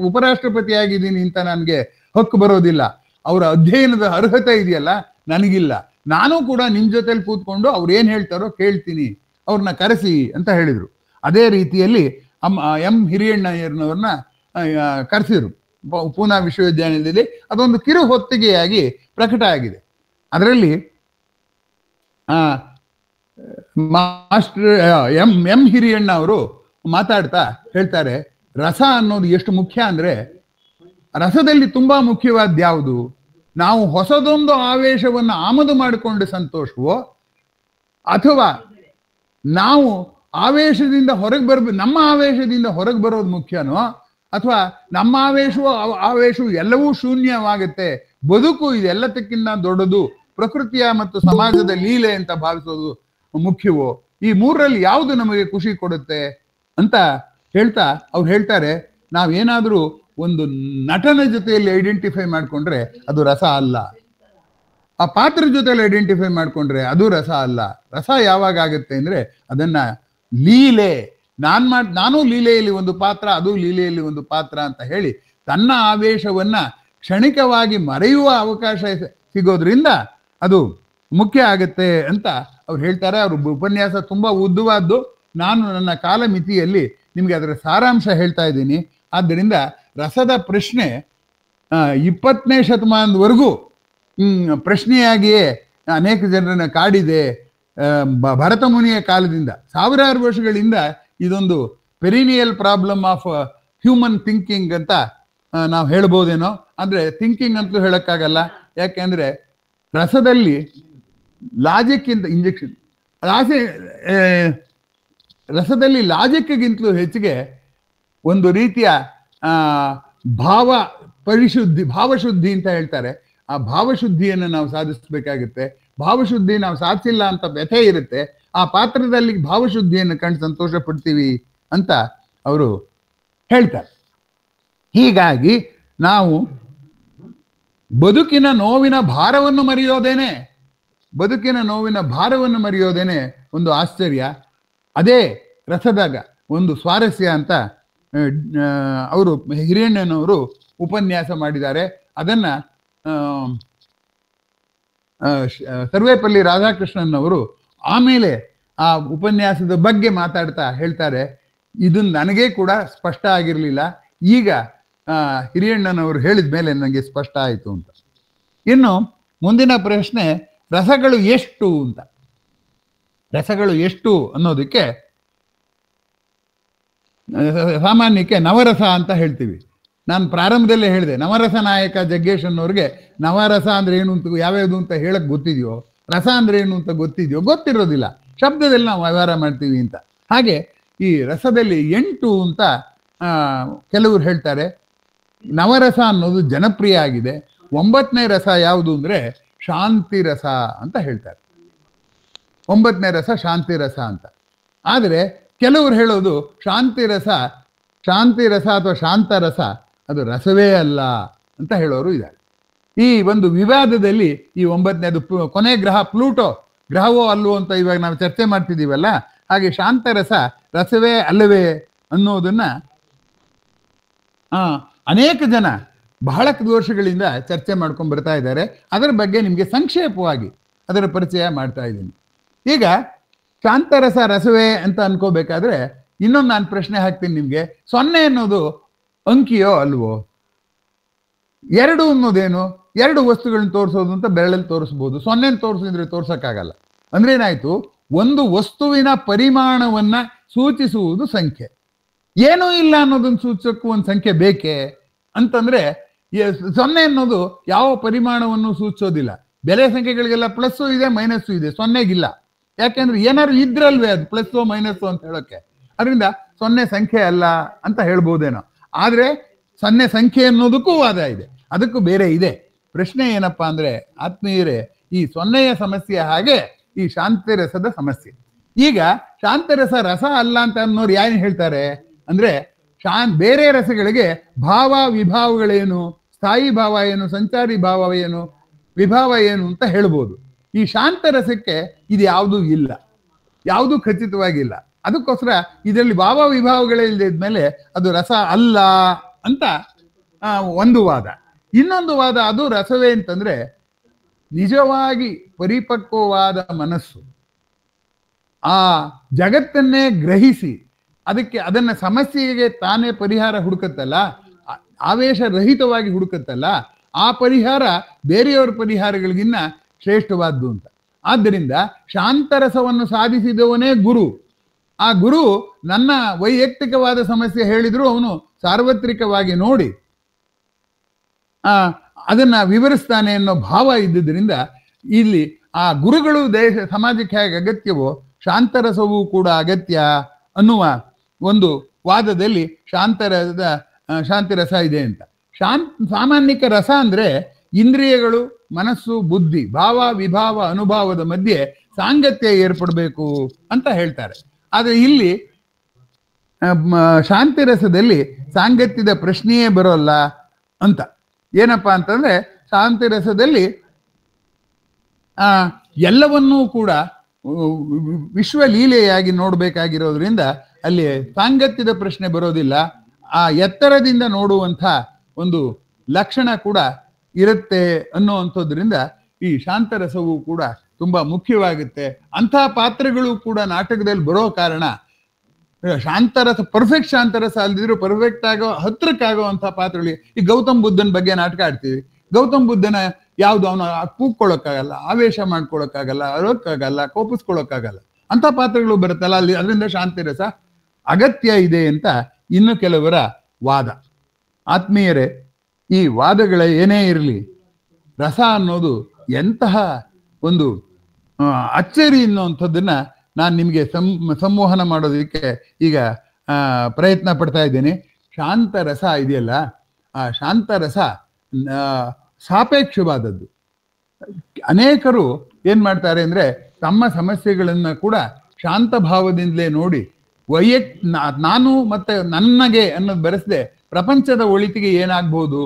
ಉಪರಾಷ್ಟ್ರಪತಿ ಆಗಿದ್ದೀನಿ ಅಂತ ನನಗೆ ಹಕ್ಕು ಬರೋದಿಲ್ಲ. ಅವರ ಅಧ್ಯಯನದ ಅರ್ಹತೆ ಇದೆಯಲ್ಲ, ನನಗಿಲ್ಲ. ನಾನು ಕೂಡ ನಿಮ್ ಜೊತೆಲಿ ಕೂತ್ಕೊಂಡು ಅವ್ರು ಏನ್ ಹೇಳ್ತಾರೋ ಕೇಳ್ತೀನಿ, ಅವ್ರನ್ನ ಕರೆಸಿ ಅಂತ ಹೇಳಿದ್ರು. ಅದೇ ರೀತಿಯಲ್ಲಿ ಎಂ ಹಿರಿಯಣ್ಣಯ್ಯನವ್ರನ್ನ ಕರೆಸಿದ್ರು ಪೂನಾ ವಿಶ್ವವಿದ್ಯಾನಿಲಯದಲ್ಲಿ. ಅದೊಂದು ಕಿರು ಹೊತ್ತಿಗೆಯಾಗಿ ಪ್ರಕಟ ಆಗಿದೆ. ಅದರಲ್ಲಿ ಮಾಸ್ಟರ್ ಎಂ ಹಿರಿಯಣ್ಣ ಅವರು ಮಾತಾಡ್ತಾ ಹೇಳ್ತಾರೆ, ರಸ ಅನ್ನೋದು ಎಷ್ಟು ಮುಖ್ಯ ಅಂದ್ರೆ, ರಸದಲ್ಲಿ ತುಂಬಾ ಮುಖ್ಯವಾದ ಯಾವುದು, ನಾವು ಹೊಸದೊಂದು ಆವೇಶವನ್ನು ಆಮದು ಮಾಡಿಕೊಂಡು ಸಂತೋಷವೋ, ಅಥವಾ ನಾವು ಆವೇಶದಿಂದ ನಮ್ಮ ಆವೇಶದಿಂದ ಹೊರಗೆ ಬರೋದು ಮುಖ್ಯನೋ, ಅಥವಾ ನಮ್ಮ ಆವೇಶವು ಎಲ್ಲವೂ ಶೂನ್ಯವಾಗುತ್ತೆ, ಬದುಕು ಇದೆಲ್ಲದಕ್ಕಿಂತ ದೊಡ್ಡದು, ಪ್ರಕೃತಿಯ ಮತ್ತು ಸಮಾಜದ ಲೀಲೆ ಅಂತ ಭಾವಿಸೋದು ಮುಖ್ಯವೋ, ಈ ಮೂರರಲ್ಲಿ ಯಾವುದು ನಮಗೆ ಖುಷಿ ಕೊಡುತ್ತೆ ಅಂತ ಹೇಳ್ತಾ ಅವ್ರು ಹೇಳ್ತಾರೆ, ನಾವೇನಾದ್ರೂ ಒಂದು ನಟನ ಜೊತೆಯಲ್ಲಿ ಐಡೆಂಟಿಫೈ ಮಾಡ್ಕೊಂಡ್ರೆ ಅದು ರಸ ಅಲ್ಲ, ಆ ಪಾತ್ರ ಜೊತೆಯಲ್ಲಿ ಐಡೆಂಟಿಫೈ ಮಾಡ್ಕೊಂಡ್ರೆ ಅದು ರಸ ಅಲ್ಲ. ರಸ ಯಾವಾಗ ಆಗುತ್ತೆ ಅಂದ್ರೆ ಅದನ್ನ ಲೀಲೆ, ನಾನು ಲೀಲೆಯಲ್ಲಿ ಒಂದು ಪಾತ್ರ, ಅದು ಲೀಲೆಯಲ್ಲಿ ಒಂದು ಪಾತ್ರ ಅಂತ ಹೇಳಿ ತನ್ನ ಆವೇಶವನ್ನ ಕ್ಷಣಿಕವಾಗಿ ಮರೆಯುವ ಅವಕಾಶ ಸಿಗೋದ್ರಿಂದ ಅದು ಮುಖ್ಯ ಆಗುತ್ತೆ ಅಂತ ಅವ್ರು ಹೇಳ್ತಾರೆ. ಅವ್ರ ಉಪನ್ಯಾಸ ತುಂಬಾ ಉದ್ದವಾದ್ದು. ನಾನು ನನ್ನ ಕಾಲಮಿತಿಯಲ್ಲಿ ನಿಮ್ಗೆ ಅದರ ಸಾರಾಂಶ ಹೇಳ್ತಾ ಇದ್ದೀನಿ. ಆದ್ದರಿಂದ ರಸದ ಪ್ರಶ್ನೆ 20ನೇ ಶತಮಾನದವರೆಗೂ ಪ್ರಶ್ನೆಯಾಗಿಯೇ ಅನೇಕ ಜನರನ್ನ ಕಾಡಿದೆ. ಭರತ ಮುನಿಯ ಕಾಲದಿಂದ ಸಾವಿರಾರು ವರ್ಷಗಳಿಂದ ಇದೊಂದು perennial problem of human thinking ಅಂತ ನಾವು ಹೇಳ್ಬೋದೇನೋ. ಅಂದ್ರೆ ಥಿಂಕಿಂಗ್ ಅಂತೂ ಹೇಳಕ್ಕಾಗಲ್ಲ, ಯಾಕೆಂದ್ರೆ ರಸದಲ್ಲಿ ಲಾಜಿಕ್ ಇಂದ ಇಂಜೆಕ್ಷನ್ ರಸದಲ್ಲಿ ಲಾಜಿಕ್ಗಿಂತಲೂ ಹೆಚ್ಚಿಗೆ ಒಂದು ರೀತಿಯ ಭಾವಶುದ್ಧಿ ಅಂತ ಹೇಳ್ತಾರೆ. ಆ ಭಾವಶುದ್ಧಿಯನ್ನು ನಾವು ಸಾಧಿಸಬೇಕಾಗುತ್ತೆ. ಭಾವಶುದ್ಧಿ ನಾವು ಸಾಧಿಸಿಲ್ಲ ಅಂತ ವ್ಯಥೆ ಇರುತ್ತೆ. ಆ ಪಾತ್ರದಲ್ಲಿ ಭಾವಶುದ್ಧಿಯನ್ನು ಕಂಡು ಸಂತೋಷ ಪಡ್ತೀವಿ ಅಂತ ಅವರು ಹೇಳ್ತಾರೆ. ಹೀಗಾಗಿ ನಾವು ಬದುಕಿನ ನೋವಿನ ಭಾರವನ್ನು ಮರೆಯೋದೇನೆ ಒಂದು ಆಶ್ಚರ್ಯ. ಅದೇ ರಸದಾಗ ಒಂದು ಸ್ವಾರಸ್ಯ ಅಂತ ಅವರು ಹಿರಿಯಣ್ಣನವರು ಉಪನ್ಯಾಸ ಮಾಡಿದ್ದಾರೆ. ಅದನ್ನ ಸರ್ವೇಪಲ್ಲಿ ರಾಧಾಕೃಷ್ಣನ್ ಅವರು ಆಮೇಲೆ ಆ ಉಪನ್ಯಾಸದ ಬಗ್ಗೆ ಮಾತಾಡ್ತಾ ಹೇಳ್ತಾರೆ, ಇದನ್ನು ನನಗೆ ಕೂಡ ಸ್ಪಷ್ಟ ಆಗಿರಲಿಲ್ಲ, ಈಗ ಹಿರಿಯಣ್ಣನವರು ಹೇಳಿದ ಮೇಲೆ ನನಗೆ ಸ್ಪಷ್ಟ ಆಯಿತು ಅಂತ. ಇನ್ನು ಮುಂದಿನ ಪ್ರಶ್ನೆ, ರಸಗಳು ಎಷ್ಟು ಅಂತ. ರಸಗಳು ಎಷ್ಟು ಅನ್ನೋದಕ್ಕೆ ಸಾಮಾನ್ಯಕ್ಕೆ ನವರಸ ಅಂತ ಹೇಳ್ತೀವಿ. ನಾನು ಪ್ರಾರಂಭದಲ್ಲೇ ಹೇಳಿದೆ, ನವರಸ ನಾಯಕ ಜಗ್ಗೇಶ್ ಅನ್ನೋರಿಗೆ ನವರಸ ಅಂದ್ರೆ ಏನು ಅಂತ ಯಾವ್ಯಾವುದು ಅಂತ ಹೇಳಕ್ ಗೊತ್ತಿದೆಯೋ, ರಸ ಅಂದ್ರೆ ಏನು ಅಂತ ಗೊತ್ತಿರೋದಿಲ್ಲ, ಶಬ್ದದಲ್ಲಿ ನಾವು ವ್ಯವಹಾರ ಮಾಡ್ತೀವಿ ಅಂತ. ಹಾಗೆ ಈ ರಸದಲ್ಲಿ 8 ಅಂತ ಕೆಲವರು ಹೇಳ್ತಾರೆ. ನವರಸ ಅನ್ನೋದು ಜನಪ್ರಿಯ ಆಗಿದೆ. 9ನೇ ರಸ ಯಾವುದು ಅಂದ್ರೆ ಶಾಂತಿ ರಸ ಅಂತ ಹೇಳ್ತಾರೆ. 9ನೇ ರಸ ಶಾಂತಿ ರಸ ಅಂತ. ಆದರೆ ಕೆಲವರು ಹೇಳೋದು ಶಾಂತಿ ರಸ ಅಥವಾ ಶಾಂತರಸ ಅದು ರಸವೇ ಅಲ್ಲ ಅಂತ ಹೇಳೋರು ಇದ್ದಾರೆ. ಈ ಒಂದು ವಿವಾದದಲ್ಲಿ ಈ 9ನೇದು ಕೊನೆ ಗ್ರಹ ಪ್ಲೂಟೋ ಗ್ರಹವೋ ಅಲ್ವೋ ಅಂತ ಇವಾಗ ನಾವು ಚರ್ಚೆ ಮಾಡ್ತಿದ್ದೀವಲ್ಲ, ಹಾಗೆ ಶಾಂತರಸ ರಸವೇ ಅಲ್ಲವೇ ಅನ್ನೋದನ್ನ ಅನೇಕ ಜನ ಬಹಳ ವರ್ಷಗಳಿಂದ ಚರ್ಚೆ ಮಾಡ್ಕೊಂಡು ಬರ್ತಾ ಇದ್ದಾರೆ. ಅದರ ಬಗ್ಗೆ ನಿಮಗೆ ಸಂಕ್ಷೇಪವಾಗಿ ಅದರ ಪರಿಚಯ ಮಾಡ್ತಾ ಇದ್ದೀನಿ. ಈಗ ಶಾಂತರಸ ರಸವೇ ಅಂತ ಅನ್ಕೋಬೇಕಾದ್ರೆ ಇನ್ನೊಂದು ನಾನು ಪ್ರಶ್ನೆ ಹಾಕ್ತೀನಿ ನಿಮ್ಗೆ. 0 ಅನ್ನೋದು ಅಂಕಿಯೋ ಅಲ್ವೋ? 2 ಅನ್ನೋದೇನು? 2 ವಸ್ತುಗಳನ್ನ ತೋರಿಸೋದು ಅಂತ ಬೆರಳಲ್ಲಿ ತೋರಿಸ್ಬೋದು. 0 ತೋರಿಸಿದ್ರೆ ತೋರ್ಸಕ್ಕಾಗಲ್ಲ. ಅಂದ್ರೆ ಏನಾಯ್ತು, ಒಂದು ವಸ್ತುವಿನ ಪರಿಮಾಣವನ್ನ ಸೂಚಿಸುವುದು ಸಂಖ್ಯೆ. ಏನೂ ಇಲ್ಲ ಅನ್ನೋದನ್ನ ಸೂಚಿಸಕ್ಕೂ ಒಂದು ಸಂಖ್ಯೆ ಬೇಕೇ ಅಂತಂದ್ರೆ 0 ಅನ್ನೋದು ಯಾವ ಪರಿಮಾಣವನ್ನು ಸೂಚಿಸೋದಿಲ್ಲ. ಬೆಲೆ ಸಂಖ್ಯೆಗಳಿಗೆಲ್ಲ ಪ್ಲಸ್ಸು ಇದೆ ಮೈನಸ್ಸು ಇದೆ, 0ಗಿಲ್ಲ. ಯಾಕೆಂದ್ರೆ ಏನಾದ್ರು ಇದ್ರಲ್ವೇ ಅದು ಪ್ಲಸ್ಸು ಮೈನಸ್ಸು ಅಂತ ಹೇಳೋಕ್ಕೆ. ಅದರಿಂದ 0 ಸಂಖ್ಯೆ ಅಲ್ಲ ಅಂತ ಹೇಳ್ಬೋದೇನೋ. ಆದ್ರೆ 0 ಸಂಖ್ಯೆ ಅನ್ನೋದಕ್ಕೂ ವಾದ ಇದೆ, ಅದಕ್ಕೂ ಬೇರೆ ಇದೆ. ಪ್ರಶ್ನೆ ಏನಪ್ಪಾ ಅಂದ್ರೆ ಆತ್ಮೀಯರೇ, ಈ 0ಯ ಸಮಸ್ಯೆ ಹಾಗೆ ಈ ಶಾಂತಿರಸದ ಸಮಸ್ಯೆ. ಈಗ ಶಾಂತರಸ ರಸ ಅಲ್ಲ ಅಂತ ಅನ್ನೋರು ಏನು ಹೇಳ್ತಾರೆ ಅಂದ್ರೆ, ಬೇರೆ ರಸಗಳಿಗೆ ಭಾವ ವಿಭಾವಗಳೇನು, ಸ್ಥಾಯಿ ಭಾವ ಏನು, ಸಂಚಾರಿ ಭಾವ ಏನು, ವಿಭಾವ ಏನು ಅಂತ ಹೇಳ್ಬೋದು. ಈ ಶಾಂತರಸಕ್ಕೆ ಇದು ಯಾವುದೂ ಇಲ್ಲ, ಯಾವುದೂ ಖಚಿತವಾಗಿಲ್ಲ. ಅದಕ್ಕೋಸ್ಕರ ಇದರಲ್ಲಿ ಭಾವ ವಿಭಾವಗಳೇ ಇಲ್ಲದಿದ್ಮೇಲೆ ಅದು ರಸ ಅಲ್ಲ ಅಂತ ಒಂದು ವಾದ. ಇನ್ನೊಂದು ವಾದ, ಅದು ರಸವೇ ಅಂತಂದ್ರೆ ನಿಜವಾಗಿ ಪರಿಪಕ್ವವಾದ ಮನಸ್ಸು ಆ ಜಗತ್ತನ್ನೇ ಗ್ರಹಿಸಿ ಅದನ್ನ ಸಮಸ್ಯೆಗೆ ತಾನೇ ಪರಿಹಾರ ಹುಡುಕತ್ತಲ್ಲ, ಆವೇಶರಹಿತವಾಗಿ ಹುಡುಕತ್ತಲ್ಲ, ಆ ಪರಿಹಾರ ಬೇರೆಯವರ ಪರಿಹಾರಗಳಿಗಿನ್ನ ಶ್ರೇಷ್ಠವಾದ್ದು ಅಂತ. ಆದ್ದರಿಂದ ಶಾಂತರಸವನ್ನು ಸಾಧಿಸಿದವನೇ ಗುರು. ಆ ಗುರು ನನ್ನ ವೈಯಕ್ತಿಕವಾದ ಸಮಸ್ಯೆ ಹೇಳಿದ್ರು ಅವನು ಸಾರ್ವತ್ರಿಕವಾಗಿ ನೋಡಿ ಅದನ್ನ ವಿವರಿಸ್ತಾನೆ ಅನ್ನೋ ಭಾವ ಇದ್ದುದರಿಂದ ಇಲ್ಲಿ ಆ ಗುರುಗಳು ಸಮಾಜಕ್ಕೆ ಹೇಗೆ ಅಗತ್ಯವೋ ಶಾಂತರಸವೂ ಕೂಡ ಅಗತ್ಯ ಅನ್ನುವ ಒಂದು ವಾದದಲ್ಲಿ ಶಾಂತಿರಸ ಇದೆ ಅಂತ. ಸಾಮಾನ್ಯಿಕ ರಸ ಅಂದ್ರೆ ಇಂದ್ರಿಯಗಳು, ಮನಸ್ಸು, ಬುದ್ಧಿ, ಭಾವ ವಿಭಾವ ಅನುಭವದ ಮಧ್ಯೆ ಸಾಂಗತ್ಯ ಏರ್ಪಡಬೇಕು ಅಂತ ಹೇಳ್ತಾರೆ. ಆದರೆ ಇಲ್ಲಿ ಶಾಂತಿರಸದಲ್ಲಿ ಸಾಂಗತ್ಯದ ಪ್ರಶ್ನೆಯೇ ಬರೋಲ್ಲ ಅಂತ. ಏನಪ್ಪಾ ಅಂತಂದ್ರೆ ಶಾಂತಿರಸದಲ್ಲಿ ಎಲ್ಲವನ್ನೂ ಕೂಡ ವಿಶ್ವಲೀಲೆಯಾಗಿ ನೋಡ್ಬೇಕಾಗಿರೋದ್ರಿಂದ ಅಲ್ಲಿ ಸಾಂಗತ್ಯದ ಪ್ರಶ್ನೆ ಬರೋದಿಲ್ಲ. ಆ ಎತ್ತರದಿಂದ ನೋಡುವಂಥ ಒಂದು ಲಕ್ಷಣ ಕೂಡ ಇರುತ್ತೆ ಅನ್ನುವಂಥದ್ರಿಂದ ಈ ಶಾಂತರಸವು ಕೂಡ ತುಂಬಾ ಮುಖ್ಯವಾಗುತ್ತೆ. ಅಂಥ ಪಾತ್ರಗಳು ಕೂಡ ನಾಟಕದಲ್ಲಿ ಬರೋ ಕಾರಣ ಶಾಂತರಸ ಪರ್ಫೆಕ್ಟ್ ಶಾಂತರಸ ಅಲ್ದಿದ್ರು ಪರ್ಫೆಕ್ಟ್ ಆಗೋ ಹತ್ರಕ್ಕಾಗೋ ಅಂಥ ಪಾತ್ರಗಳು. ಈ ಗೌತಮ್ ಬುದ್ಧನ ಬಗ್ಗೆ ನಾಟಕ ಆಡ್ತೀವಿ. ಗೌತಮ್ ಬುದ್ಧನ ಯಾವ್ದು ಅವನು ಕೂಗ್ಕೊಳ್ಳೋಕ್ಕಾಗಲ್ಲ, ಆವೇಶ ಮಾಡ್ಕೊಳಕ್ಕಾಗಲ್ಲ, ಅಳೋಕ್ಕಾಗಲ್ಲ, ಕೋಪಿಸ್ಕೊಳ್ಳೋಕ್ಕಾಗಲ್ಲ, ಅಂಥ ಪಾತ್ರಗಳು ಬರುತ್ತಲ್ಲ ಅಲ್ಲಿ, ಅದರಿಂದ ಶಾಂತಿರಸ ಅಗತ್ಯ ಇದೆ ಅಂತ ಇನ್ನು ಕೆಲವರ ವಾದ. ಆತ್ಮೀಯರೇ, ಈ ವಾದಗಳ ಏನೇ ಇರಲಿ, ರಸ ಅನ್ನೋದು ಎಂತಹ ಒಂದು ಅಚ್ಚರಿ ಅನ್ನುವಂಥದ್ದನ್ನ ನಾನು ನಿಮಗೆ ಸಂವಹನ ಮಾಡೋದಕ್ಕೆ ಈಗ ಪ್ರಯತ್ನ ಪಡ್ತಾ ಇದ್ದೇನೆ. ಶಾಂತ ರಸ ಇದೆಯಲ್ಲ, ಆ ಶಾಂತ ರಸ ಸಾಪೇಕ್ಷವಾದದ್ದು. ಅನೇಕರು ಏನ್ ಮಾಡ್ತಾರೆ ಅಂದ್ರೆ ತಮ್ಮ ಸಮಸ್ಯೆಗಳನ್ನ ಕೂಡ ಶಾಂತ ಭಾವದಿಂದಲೇ ನೋಡಿ ನಾನು ಮತ್ತೆ ನನಗೆ ಅನ್ನೋದು ಬೆರೆಸದೆ ಪ್ರಪಂಚದ ಒಳಿತಿಗೆ ಏನಾಗ್ಬೋದು,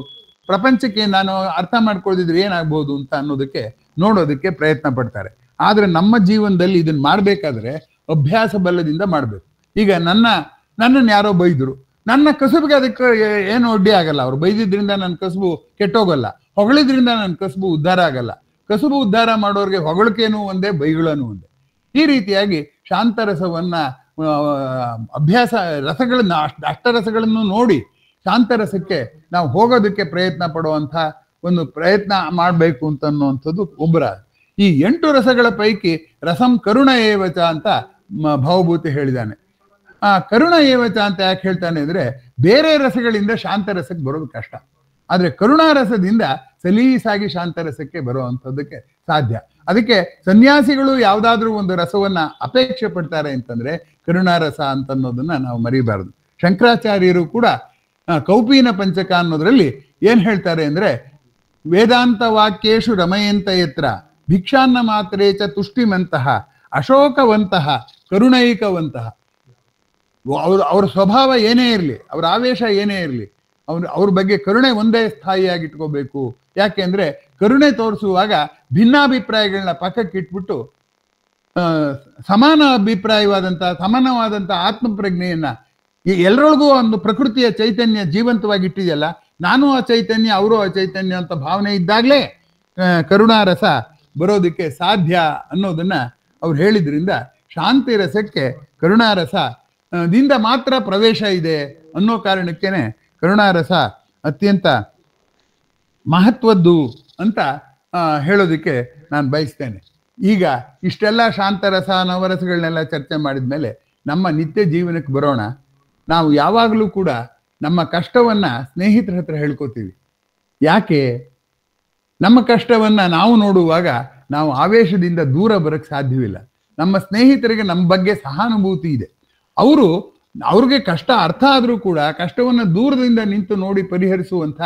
ಪ್ರಪಂಚಕ್ಕೆ ನಾನು ಅರ್ಥ ಮಾಡ್ಕೊಳ್ಳದಿದ್ರೆ ಏನಾಗ್ಬೋದು ಅಂತ ಅನ್ನೋದಕ್ಕೆ ನೋಡೋದಕ್ಕೆ ಪ್ರಯತ್ನ ಪಡ್ತಾರೆ. ಆದ್ರೆ ನಮ್ಮ ಜೀವನದಲ್ಲಿ ಇದನ್ನ ಮಾಡ್ಬೇಕಾದ್ರೆ ಅಭ್ಯಾಸ ಬಲದಿಂದ ಮಾಡ್ಬೇಕು. ಈಗ ನನ್ನನ್ನು ಯಾರೋ ಬೈದ್ರು, ನನ್ನ ಕಸುಬಿಗೆ ಅದಕ್ಕೆ ಏನು ಅಡ್ಡಿ ಆಗಲ್ಲ. ಅವ್ರು ಬೈದಿದ್ರಿಂದ ನನ್ನ ಕಸುಬು ಕೆಟ್ಟೋಗಲ್ಲ, ಹೊಗಳಿದ್ರಿಂದ ನನ್ನ ಕಸುಬು ಉದ್ಧಾರ ಆಗಲ್ಲ. ಕಸುಬು ಉದ್ಧಾರ ಮಾಡೋರಿಗೆ ಹೊಗಳಿಕೆನೂ ಒಂದೇ, ಬೈಗಳೂ ಒಂದೇ. ಈ ರೀತಿಯಾಗಿ ಶಾಂತರಸವನ್ನ ಅಭ್ಯಾಸ ರಸಗಳನ್ನ ಅಷ್ಟರಸಗಳನ್ನು ನೋಡಿ ಶಾಂತರಸಕ್ಕೆ ನಾವು ಹೋಗೋದಕ್ಕೆ ಪ್ರಯತ್ನ ಪಡುವಂಥ ಒಂದು ಪ್ರಯತ್ನ ಮಾಡಬೇಕು ಅಂತ ಅನ್ನುವಂಥದ್ದು ಒಬ್ಬರ. ಈ 8 ರಸಗಳ ಪೈಕಿ ರಸಂ ಕರುಣ ಏವಚ ಅಂತ ಭವಭೂತಿ ಹೇಳಿದ್ದಾನೆ. ಆ ಕರುಣ ಏವಚ ಅಂತ ಯಾಕೆ ಹೇಳ್ತಾನೆ ಅಂದ್ರೆ, ಬೇರೆ ರಸಗಳಿಂದ ಶಾಂತರಸಕ್ಕೆ ಬರೋದು ಕಷ್ಟ, ಆದ್ರೆ ಕರುಣಾರಸದಿಂದ ಸಲೀಸಾಗಿ ಶಾಂತರಸಕ್ಕೆ ಬರುವಂಥದ್ದಕ್ಕೆ ಸಾಧ್ಯ. ಅದಕ್ಕೆ ಸನ್ಯಾಸಿಗಳು ಯಾವುದಾದ್ರೂ ಒಂದು ರಸವನ್ನ ಅಪೇಕ್ಷೆ ಪಡ್ತಾರೆ ಅಂತಂದ್ರೆ ಕರುಣಾರಸ ಅಂತ ಅನ್ನೋದನ್ನ ನಾವು ಮರಿಬಾರದು. ಶಂಕರಾಚಾರ್ಯರು ಕೂಡ ಕೌಪೀನ ಪಂಚಕ ಅನ್ನೋದ್ರಲ್ಲಿ ಏನ್ ಹೇಳ್ತಾರೆ ಅಂದ್ರೆ, ವೇದಾಂತ ವಾಕ್ಯೇಶು ರಮಯಂತ ಯತ್ರ ಭಿಕ್ಷಾನ್ನ ಮಾತ್ರೇಚ ತುಷ್ಟಿಮಂತಹ ಅಶೋಕವಂತಹ ಕರುಣೈಕವಂತಹ. ಅವ್ರ ಸ್ವಭಾವ ಏನೇ ಇರಲಿ, ಅವ್ರ ಆವೇಶ ಏನೇ ಇರಲಿ, ಅವ್ರ ಬಗ್ಗೆ ಕರುಣೆ ಒಂದೇ ಸ್ಥಾಯಿಯಾಗಿ ಇಟ್ಕೋಬೇಕು. ಯಾಕೆಂದ್ರೆ ಕರುಣೆ ತೋರಿಸುವಾಗ ಭಿನ್ನಾಭಿಪ್ರಾಯಗಳನ್ನ ಪಕ್ಕಕ್ಕೆ ಇಟ್ಬಿಟ್ಟು ಸಮಾನವಾದಂಥ ಆತ್ಮಪ್ರಜ್ಞೆಯನ್ನ ಎಲ್ಲರೊಳಗೂ ಒಂದು ಪ್ರಕೃತಿಯ ಚೈತನ್ಯ ಜೀವಂತವಾಗಿ ಇಟ್ಟಿದೆಯಲ್ಲ, ನಾನು ಆ ಚೈತನ್ಯ ಅವರು ಆ ಚೈತನ್ಯ ಅಂತ ಭಾವನೆ ಇದ್ದಾಗಲೇ ಕರುಣಾರಸ ಬರೋದಕ್ಕೆ ಸಾಧ್ಯ ಅನ್ನೋದನ್ನ ಅವ್ರು ಹೇಳಿದ್ರಿಂದ ಶಾಂತಿ ರಸಕ್ಕೆ ಕರುಣಾರಸ ದಿಂದ ಮಾತ್ರ ಪ್ರವೇಶ ಇದೆ ಅನ್ನೋ ಕಾರಣಕ್ಕೇನೆ ಕರುಣಾರಸ ಅತ್ಯಂತ ಮಹತ್ವದ್ದು ಅಂತ ಹೇಳೋದಕ್ಕೆ ನಾನು ಬಯಸ್ತೇನೆ. ಈಗ ಇಷ್ಟೆಲ್ಲ ಶಾಂತರಸ ನವರಸಗಳನ್ನೆಲ್ಲ ಚರ್ಚೆ ಮಾಡಿದ ಮೇಲೆ ನಮ್ಮ ನಿತ್ಯ ಜೀವನಕ್ಕೆ ಬರೋಣ. ನಾವು ಯಾವಾಗಲೂ ಕೂಡ ನಮ್ಮ ಕಷ್ಟವನ್ನ ಸ್ನೇಹಿತರ ಹತ್ರ ಹೇಳ್ಕೋತೀವಿ. ಯಾಕೆ? ನಮ್ಮ ಕಷ್ಟವನ್ನ ನಾವು ನೋಡುವಾಗ ನಾವು ಆವೇಶದಿಂದ ದೂರ ಬರಕ್ಕೆ ಸಾಧ್ಯವಿಲ್ಲ. ನಮ್ಮ ಸ್ನೇಹಿತರಿಗೆ ನಮ್ಮ ಬಗ್ಗೆ ಸಹಾನುಭೂತಿ ಇದೆ. ಅವ್ರಿಗೆ ಕಷ್ಟ ಅರ್ಥ ಆದರೂ ಕೂಡ ಕಷ್ಟವನ್ನು ದೂರದಿಂದ ನಿಂತು ನೋಡಿ ಪರಿಹರಿಸುವಂಥ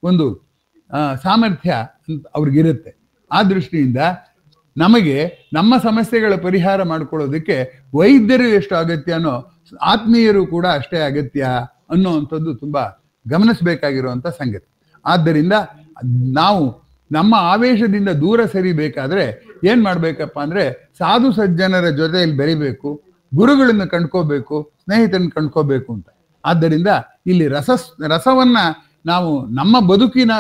ಒಂದು ಸಾಮರ್ಥ್ಯ ಅವ್ರಿಗಿರುತ್ತೆ. ಆ ದೃಷ್ಟಿಯಿಂದ ನಮಗೆ ನಮ್ಮ ಸಮಸ್ಯೆಗಳ ಪರಿಹಾರ ಮಾಡ್ಕೊಳ್ಳೋದಕ್ಕೆ ವೈದ್ಯರು ಎಷ್ಟು ಅಗತ್ಯನೋ ಆತ್ಮೀಯರು ಕೂಡ ಅಷ್ಟೇ ಅಗತ್ಯ ಅನ್ನೋವಂಥದ್ದು ತುಂಬಾ ಗಮನಿಸಬೇಕಾಗಿರುವಂಥ ಸಂಗತಿ. ಆದ್ದರಿಂದ ನಾವು ನಮ್ಮ ಆವೇಶದಿಂದ ದೂರ ಸರಿಬೇಕಾದ್ರೆ ಏನ್ ಮಾಡ್ಬೇಕಪ್ಪ ಅಂದ್ರೆ ಸಾಧು ಸಜ್ಜನರ ಜೊತೆಯಲ್ಲಿ ಬೆರಿಬೇಕು, ಗುರುಗಳನ್ನು ಕಂಡ್ಕೋಬೇಕು, ಸ್ನೇಹಿತರನ್ನ ಕಂಡ್ಕೋಬೇಕು ಅಂತ. ಆದ್ದರಿಂದ ಇಲ್ಲಿ ರಸವನ್ನ ನಾವು ನಮ್ಮ ಬದುಕಿನ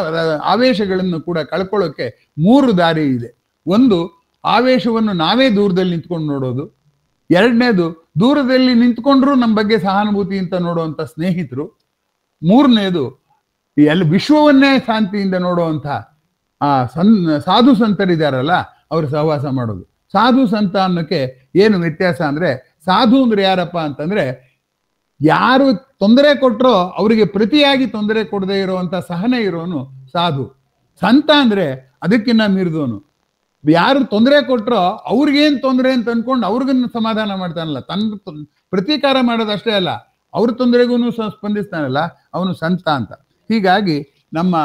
ಆವೇಶಗಳನ್ನು ಕೂಡ ಕಳ್ಕೊಳ್ಳೋಕೆ 3 ದಾರಿ ಇದೆ. ಒಂದು, ಆವೇಶವನ್ನು ನಾವೇ ದೂರದಲ್ಲಿ ನಿಂತ್ಕೊಂಡು ನೋಡೋದು. ಎರಡನೇದು, ದೂರದಲ್ಲಿ ನಿಂತ್ಕೊಂಡ್ರು ನಮ್ಮ ಬಗ್ಗೆ ಸಹಾನುಭೂತಿ ಅಂತ ನೋಡುವಂಥ ಸ್ನೇಹಿತರು. ಮೂರನೇದು, ವಿಶ್ವವನ್ನೇ ಶಾಂತಿಯಿಂದ ನೋಡುವಂಥ ಸಾಧು ಸಂತರಿದಾರಲ್ಲ ಅವ್ರ ಸಹವಾಸ ಮಾಡೋದು. ಸಾಧು ಸಂತ ಅನ್ನೋಕ್ಕೆ ಏನು ವ್ಯತ್ಯಾಸ ಅಂದ್ರೆ, ಸಾಧು ಅಂದ್ರೆ ಯಾರಪ್ಪ ಅಂತಂದ್ರೆ ಯಾರು ತೊಂದರೆ ಕೊಟ್ಟರೋ ಅವರಿಗೆ ಪ್ರತಿಯಾಗಿ ತೊಂದರೆ ಕೊಡದೇ ಇರುವಂತ ಸಹನೆ ಇರೋನು ಸಾಧು. ಸಂತ ಅಂದ್ರೆ ಅದಕ್ಕಿನ್ನ ಮೀರಿದವನು. ಯಾರು ತೊಂದರೆ ಕೊಟ್ಟರೋ ಅವ್ರಿಗೇನ್ ತೊಂದರೆ ಅಂತ ಅನ್ಕೊಂಡು ಅವ್ರಿಗನ್ನು ಸಮಾಧಾನ ಮಾಡ್ತಾನಲ್ಲ, ತನ್ನ ಪ್ರತೀಕಾರ ಮಾಡೋದಷ್ಟೇ ಅಲ್ಲ, ಅವ್ರ ತೊಂದರೆಗೂ ಸ್ಪಂದಿಸ್ತಾನಲ್ಲ, ಅವನು ಸಂತ ಅಂತ. ಹೀಗಾಗಿ ನಮ್ಮ